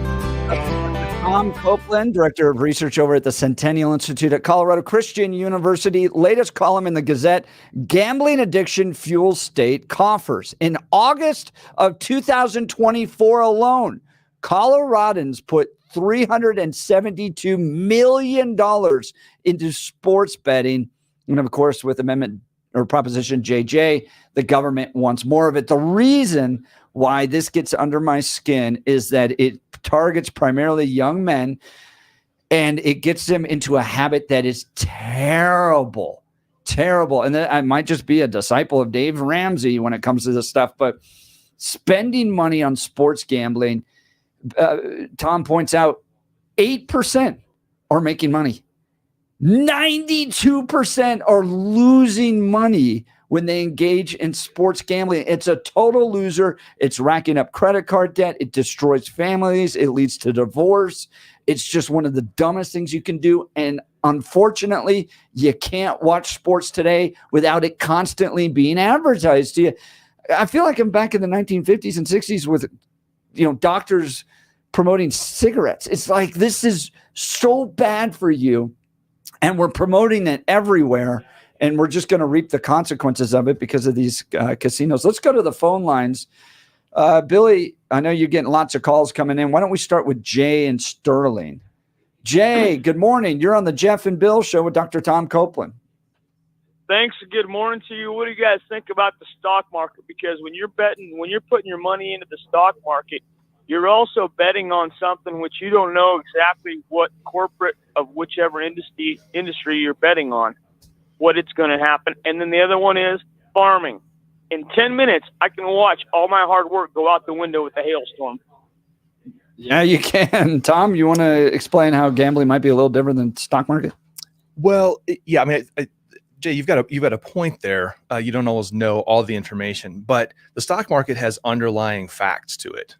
Tom Copeland, Director of Research over at the Centennial Institute at Colorado Christian University. Latest column in the Gazette, Gambling Addiction Fuels State Coffers. In August of 2024 alone, Coloradans put $372 million into sports betting. And of course, with Amendment or Proposition JJ, the government wants more of it. The reason why this gets under my skin is that it targets primarily young men, and it gets them into a habit that is terrible. And then I might just be a disciple of Dave Ramsey when it comes to this stuff, but spending money on sports gambling, Tom points out 8% are making money. 92% are losing money when they engage in sports gambling. It's a total loser. It's racking up credit card debt. It destroys families. It leads to divorce. It's just one of the dumbest things you can do. And unfortunately, you can't watch sports today without it constantly being advertised to you. I feel like I'm back in the 1950s and 60s with, doctors promoting cigarettes. It's like, this is so bad for you. And we're promoting it everywhere. And we're just going to reap the consequences of it because of these casinos. Let's go to the phone lines. Billy, I know you're getting lots of calls coming in. Why don't we start with Jay and Sterling? Jay, good morning. You're on the Jeff and Bill Show with Dr. Tom Copeland. Thanks. Good morning to you. What do you guys think about the stock market? Because when you're putting your money into the stock market, you're also betting on something which you don't know exactly what corporate of whichever industry you're betting on, what it's going to happen. And then the other one is farming. In 10 minutes, I can watch all my hard work go out the window with a hailstorm. Yeah, you can. Tom, you want to explain how gambling might be a little different than stock market? Well, yeah, I mean, Jay, you've got a point there. You don't always know all the information, but the stock market has underlying facts to it.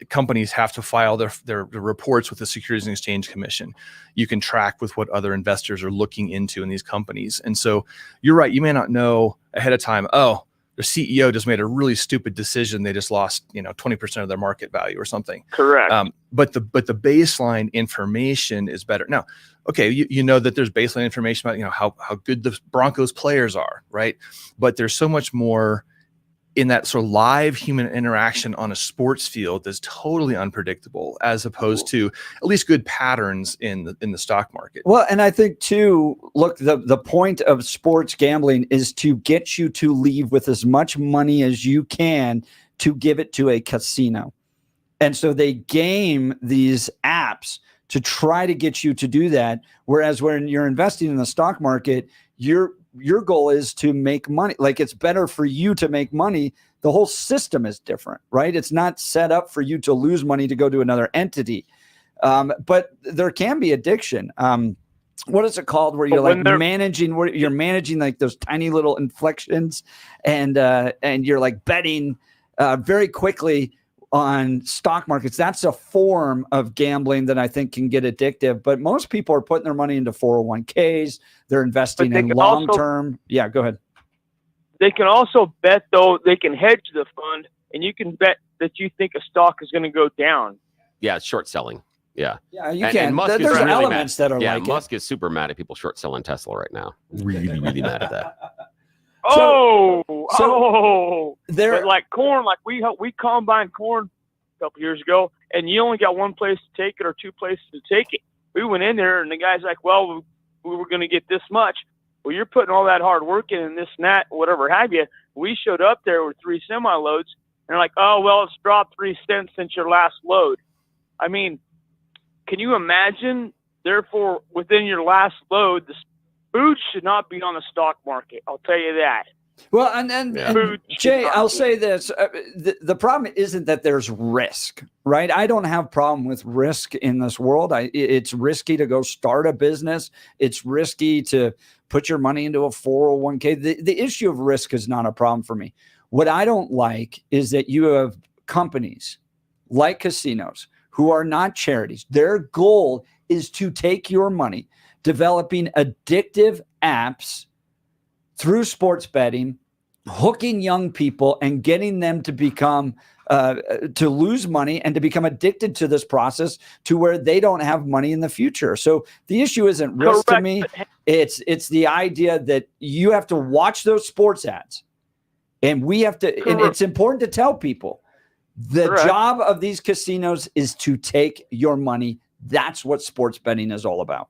Companies have to file their reports with the Securities and Exchange Commission. You can track with what other investors are looking into in these companies. And so you're right. You may not know ahead of time, their CEO just made a really stupid decision. They just lost, 20% of their market value or something. Correct. But the baseline information is better. Now, okay, you know that there's baseline information about, how good the Broncos players are, right? But there's so much more in that sort of live human interaction on a sports field that's totally unpredictable, as opposed to at least good patterns in the stock market. Well, and I think too, look, the point of sports gambling is to get you to leave with as much money as you can to give it to a casino. And so they game these apps to try to get you to do that. Whereas when you're investing in the stock market, your goal is to make money. Like, it's better for you to make money. The whole system is different, right? It's not set up for you to lose money to go to another entity. But there can be addiction. What is it called? Where you're managing like those tiny little inflections, and you're like betting very quickly on stock markets. That's a form of gambling that I think can get addictive, but most people are putting their money into 401ks. They're investing in long-term. Yeah, go ahead. They can also bet, though. They can hedge the fund, and you can bet that you think a stock is going to go down. Yeah, it's short selling. Yeah. Yeah, you can. Musk There's really elements mad. That are yeah, like Musk is super mad at people short selling Tesla right now. Really, really mad at that. But like corn, like we combined corn a couple years ago, and you only got one place to take it or two places to take it. We went in there, and the guy's like, well, we were going to get this much. Well, you're putting all that hard work in and this and that, whatever have you. We showed up there with 3 semi-loads, and they're like, oh, well, it's dropped 3 cents since your last load. I mean, can you imagine? Therefore, within your last load, the food should not be on the stock market. I'll tell you that. Well, and Jay, I'll say this. The problem isn't that there's risk, right? I don't have a problem with risk in this world. It's risky to go start a business. It's risky to put your money into a 401k. The issue of risk is not a problem for me. What I don't like is that you have companies like casinos who are not charities. Their goal is to take your money, developing addictive apps through sports betting, hooking young people and getting them to become to lose money and to become addicted to this process to where they don't have money in the future. So the issue isn't risk to me. It's the idea that you have to watch those sports ads, and we have to, and it's important to tell people the job of these casinos is to take your money. That's what sports betting is all about.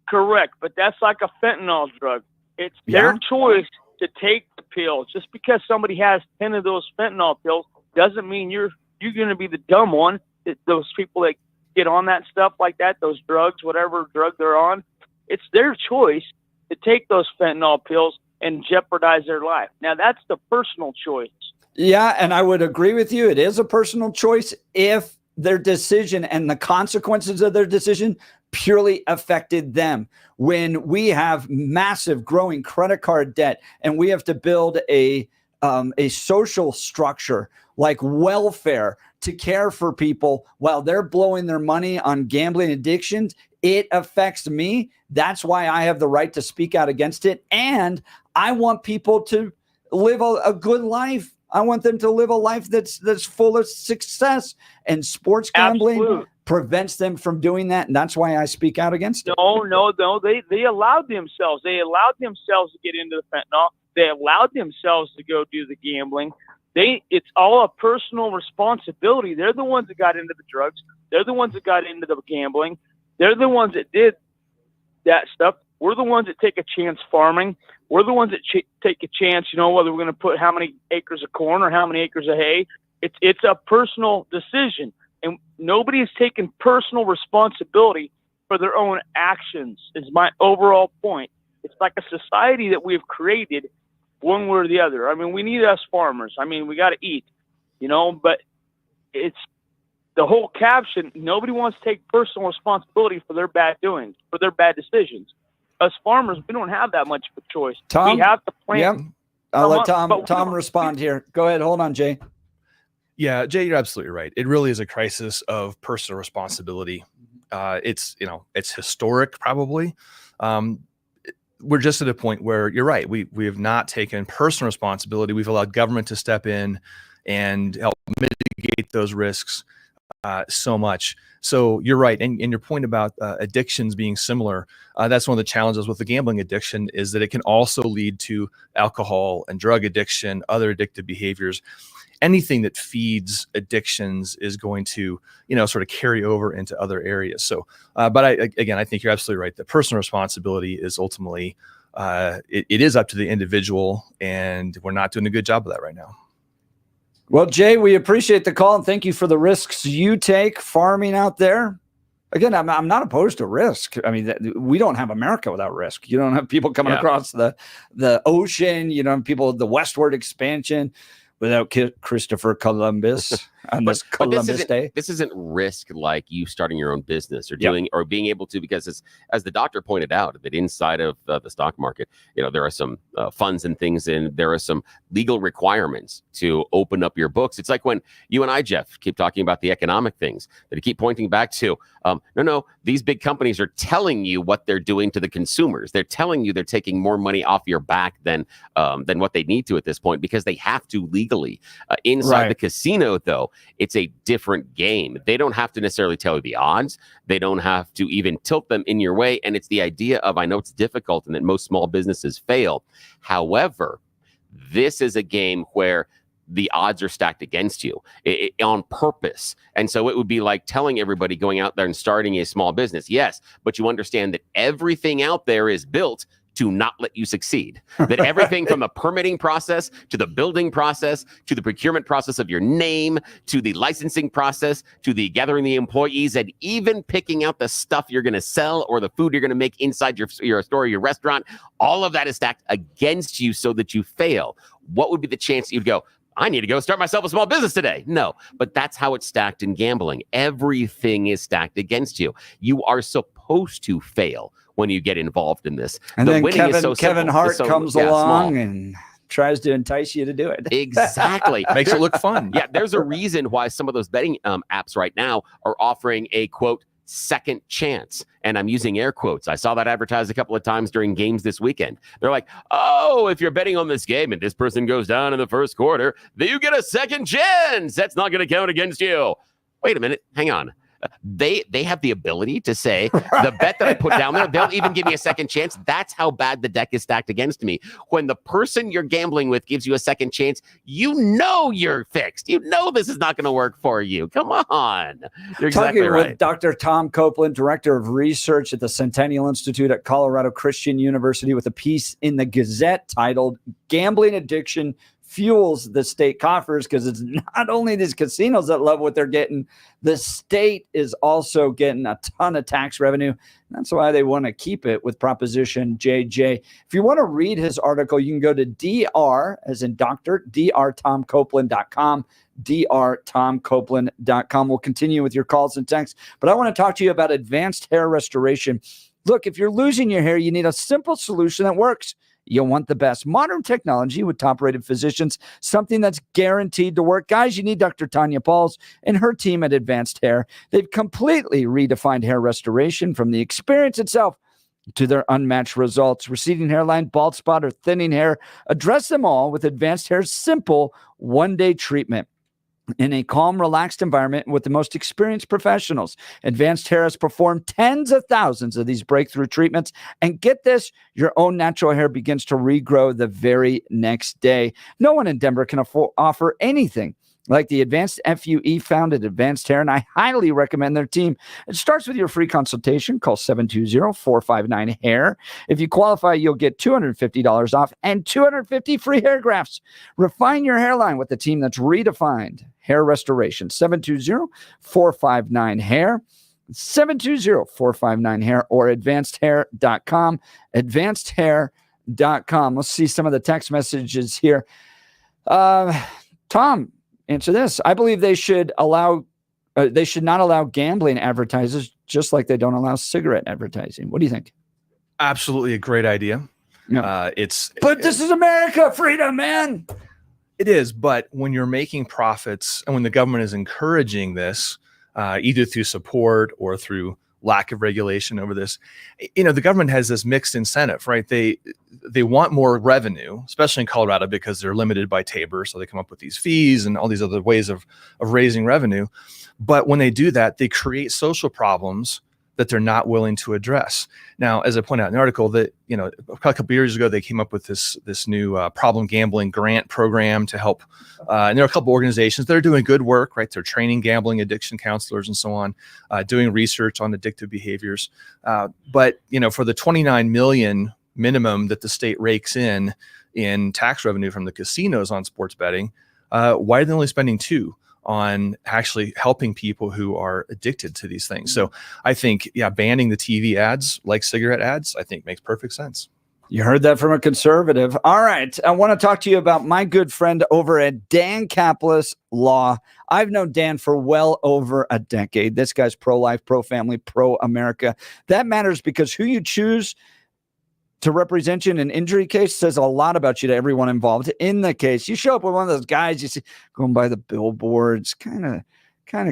Correct. But that's like a fentanyl drug. It's their choice to take the pill. Just because somebody has 10 of those fentanyl pills doesn't mean you're going to be the dumb one. Those people that get on that stuff like that, those drugs, whatever drug they're on, it's their choice to take those fentanyl pills and jeopardize their life. Now, that's the personal choice. Yeah, and I would agree with you. It is a personal choice if their decision and the consequences of their decision purely affected them. When we have massive growing credit card debt and we have to build a social structure like welfare to care for people while they're blowing their money on gambling addictions, it affects me. That's why I have the right to speak out against it. And I want people to live a good life. I want them to live a life that's full of success, and sports gambling prevents them from doing that. And that's why I speak out against it. No. They allowed themselves. They allowed themselves to get into the fentanyl. They allowed themselves to go do the gambling. It's all a personal responsibility. They're the ones that got into the drugs. They're the ones that got into the gambling. They're the ones that did that stuff. We're the ones that take a chance farming. We're the ones that take a chance, whether we're going to put how many acres of corn or how many acres of hay. It's a personal decision, and nobody is taking personal responsibility for their own actions is my overall point. It's like a society that we've created one way or the other. I mean, we need us farmers. I mean, we got to eat, but it's the whole caption. Nobody wants to take personal responsibility for their bad doings, for their bad decisions. Us farmers, we don't have that much of a choice. Tom, we have to plant. Yep. I'll let Tom respond here. Go ahead. Hold on, Jay. Yeah, Jay, you're absolutely right. It really is a crisis of personal responsibility. It's historic, probably. We're just at a point where you're right. We have not taken personal responsibility. We've allowed government to step in and help mitigate those risks so much. So you're right. And your point about addictions being similar, that's one of the challenges with the gambling addiction is that it can also lead to alcohol and drug addiction, other addictive behaviors. Anything that feeds addictions is going to, sort of carry over into other areas. So, but I think you're absolutely right. The personal responsibility is ultimately, it is up to the individual, and we're not doing a good job of that right now. Well, Jay, we appreciate the call and thank you for the risks you take farming out there. Again, I'm not opposed to risk. I mean, we don't have America without risk. You don't have people coming across the ocean. You don't have people, the westward expansion without Christopher Columbus on this Columbus Day. This isn't risk like you starting your own business or doing or being able to, because as the doctor pointed out, that inside of the stock market, there are some funds and things, and there are some legal requirements to open up your books. It's like when you and I, Jeff, keep talking about the economic things that you keep pointing back to. No, these big companies are telling you what they're doing to the consumers. They're telling you they're taking more money off your back than what they need to at this point, because they have to legally. Inside the casino, though, it's a different game. They don't have to necessarily tell you the odds. They don't have to even tilt them in your way. And it's the idea of, I know it's difficult and that most small businesses fail. However, this is a game where the odds are stacked against you on purpose. And so it would be like telling everybody going out there and starting a small business. Yes, but you understand that everything out there is built to not let you succeed. That everything from the permitting process to the building process to the procurement process of your name to the licensing process to the gathering the employees and even picking out the stuff you're going to sell or the food you're going to make inside your store or your restaurant, all of that is stacked against you so that you fail. What would be the chance you'd go, I need to go start myself a small business today? No, but that's how it's stacked in gambling. Everything is stacked against you. You are supposed to fail when you get involved in this. And then Kevin Hart comes along and tries to entice you to do it. Exactly. Makes it look fun. Yeah, there's a reason why some of those betting apps right now are offering a, quote, second chance. And I'm using air quotes. I saw that advertised a couple of times during games this weekend. They're like, oh, if you're betting on this game and this person goes down in the first quarter, then you get a second chance. That's not going to count against you. Wait a minute. Hang on. They have the ability to say the bet that I put down there, they'll even give me a second chance. That's how bad the deck is stacked against me. When the person you're gambling with gives you a second chance, you know you're fixed. You know this is not going to work for you. Come on. You're exactly Talking right. with Dr. Tom Copeland, Director of Research at the Centennial Institute at Colorado Christian University, with a piece in the Gazette titled "Gambling Addiction Fuels the State Coffers," because it's not only these casinos that love what they're getting, the state is also getting a ton of tax revenue. That's why they want to keep it with Proposition JJ. If you want to read his article, you can go to dr, as in doctor, drtomcopeland.com, drtomcopeland.com. We'll continue with your calls and texts, but I want to talk to you about advanced hair restoration. Look, if you're losing your hair, you need a simple solution that works. You'll want the best modern technology with top-rated physicians, something that's guaranteed to work. Guys, you need Dr. Tanya Pauls and her team at Advanced Hair. They've completely redefined hair restoration, from the experience itself to their unmatched results. Receding hairline, bald spot, or thinning hair, address them all with Advanced Hair's simple one-day treatment. In a calm, relaxed environment with the most experienced professionals, Advanced Hair has performed tens of thousands of these breakthrough treatments. And get this, your own natural hair begins to regrow the very next day. No one in Denver can offer anything like the advanced FUE found at Advanced Hair, and I highly recommend their team. It starts with your free consultation. Call 720-459-HAIR. If you qualify, you'll get $250 off and 250 free hair grafts. Refine your hairline with the team that's redefined hair restoration. 720-459-HAIR. 720-459-HAIR or advancedhair.com. Advancedhair.com. Let's see some of the text messages here. Tom, answer this. I believe they should not allow gambling advertisers, just like they don't allow cigarette advertising. What do you think? Absolutely a great idea. Yeah. But this is America, freedom, man. It is, but when you're making profits and when the government is encouraging this, either through support or through lack of regulation over this, the government has this mixed incentive, right? They want more revenue, especially in Colorado, because they're limited by Tabor. So they come up with these fees and all these other ways of raising revenue. But when they do that, they create social problems that they're not willing to address. Now, as I point out in the article, that a couple of years ago, they came up with this new problem gambling grant program to help. And there are a couple organizations that are doing good work, right? They're training gambling addiction counselors and so on, doing research on addictive behaviors. But for the $29 million minimum that the state rakes in tax revenue from the casinos on sports betting, why are they only spending $2 million on actually helping people who are addicted to these things? So I think, banning the TV ads like cigarette ads, I think makes perfect sense. You heard that from a conservative. All right. I want to talk to you about my good friend over at Dan Kaplis Law. I've known Dan for well over a decade. This guy's pro-life, pro-family, pro-America. That matters because who you choose to represent you in an injury case says a lot about you to everyone involved in the case. You show up with one of those guys you see going by the billboards, kind of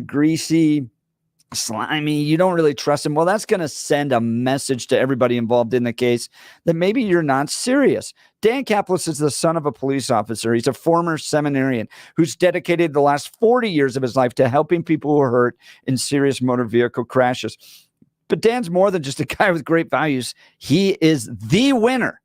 greasy, slimy. You don't really trust him. Well, that's going to send a message to everybody involved in the case that maybe you're not serious. Dan Kaplis is the son of a police officer. He's a former seminarian who's dedicated the last 40 years of his life to helping people who are hurt in serious motor vehicle crashes. But Dan's more than just a guy with great values. He is the winner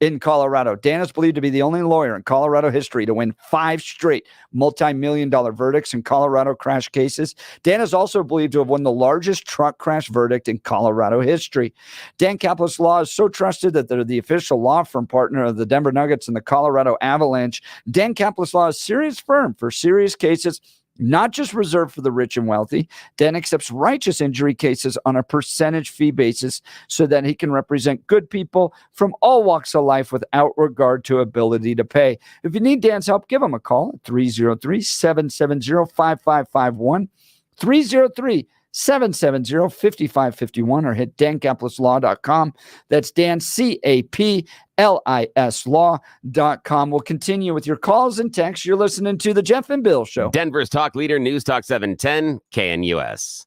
in Colorado. Dan is believed to be the only lawyer in Colorado history to win 5 straight multi-million-dollar verdicts in Colorado crash cases. Dan is also believed to have won the largest truck crash verdict in Colorado history. Dan Kaplis Law is so trusted that they're the official law firm partner of the Denver Nuggets and the Colorado Avalanche. Dan Kaplis Law is a serious firm for serious cases, not just reserved for the rich and wealthy. Dan accepts righteous injury cases on a percentage fee basis so that he can represent good people from all walks of life without regard to ability to pay. If you need Dan's help, give him a call at 303-770-5551, 303-770-5551, or hit dankaplisLaw.com. That's Dan, CAPLIS Law.com. We'll continue with your calls and texts. You're listening to The Jeff and Bill Show. Denver's talk leader, News Talk 710, KNUS.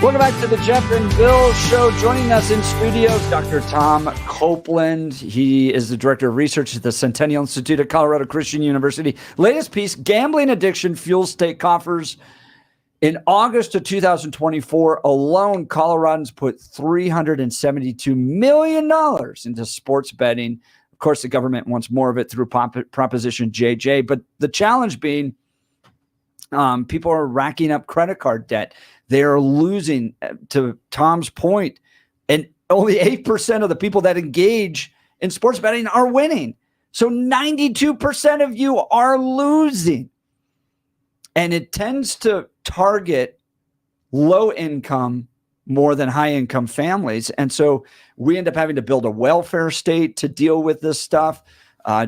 Welcome back to the Jeff and Bill Show. Joining us in studio, Dr. Tom Copeland. He is the Director of Research at the Centennial Institute at Colorado Christian University. Latest piece, Gambling Addiction Fuels State Coffers. In August of 2024 alone, Coloradans put $372 million into sports betting. Of course, the government wants more of it through Proposition JJ. But the challenge being people are racking up credit card debt. They are losing, to Tom's point, and only 8% of the people that engage in sports betting are winning. So 92% of you are losing. And it tends to target low income more than high income families. And so we end up having to build a welfare state to deal with this stuff.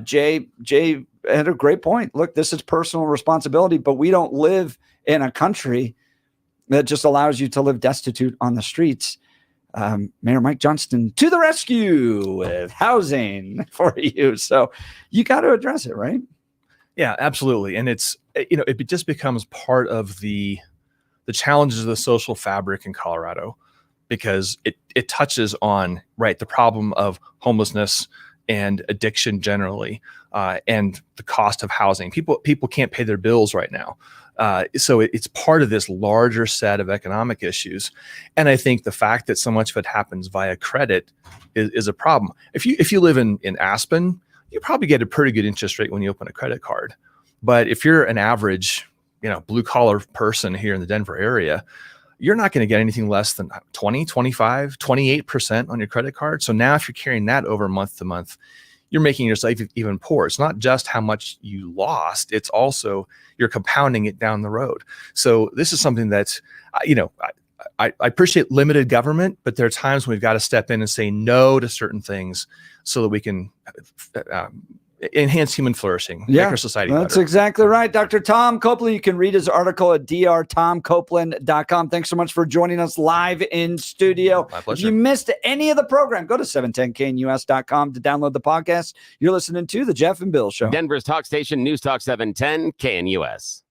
Jay had a great point. Look, this is personal responsibility, but we don't live in a country that just allows you to live destitute on the streets. Mayor Mike Johnston to the rescue with housing for you. So you got to address it, right? Yeah, absolutely. And it's, it just becomes part of the challenges of the social fabric in Colorado, because it touches on, right, the problem of homelessness and addiction generally, and the cost of housing. People can't pay their bills right now. So it's part of this larger set of economic issues. And I think the fact that so much of it happens via credit is a problem. If you live in Aspen, you probably get a pretty good interest rate when you open a credit card. But if you're an average, blue collar person here in the Denver area, you're not going to get anything less than 20, 25, 28% on your credit card. So now if you're carrying that over month to month, you're making yourself even poor. It's not just how much you lost, it's also you're compounding it down the road. So this is something that's, I appreciate limited government, but there are times when we've got to step in and say no to certain things so that we can enhance human flourishing, make our society better. That's exactly right. Dr. Tom Copeland, you can read his article at drtomcopeland.com. Thanks so much for joining us live in studio. My pleasure. If you missed any of the program, go to 710knus.com to download the podcast. You're listening to The Jeff and Bill Show. Denver's talk station, News Talk 710 KNUS.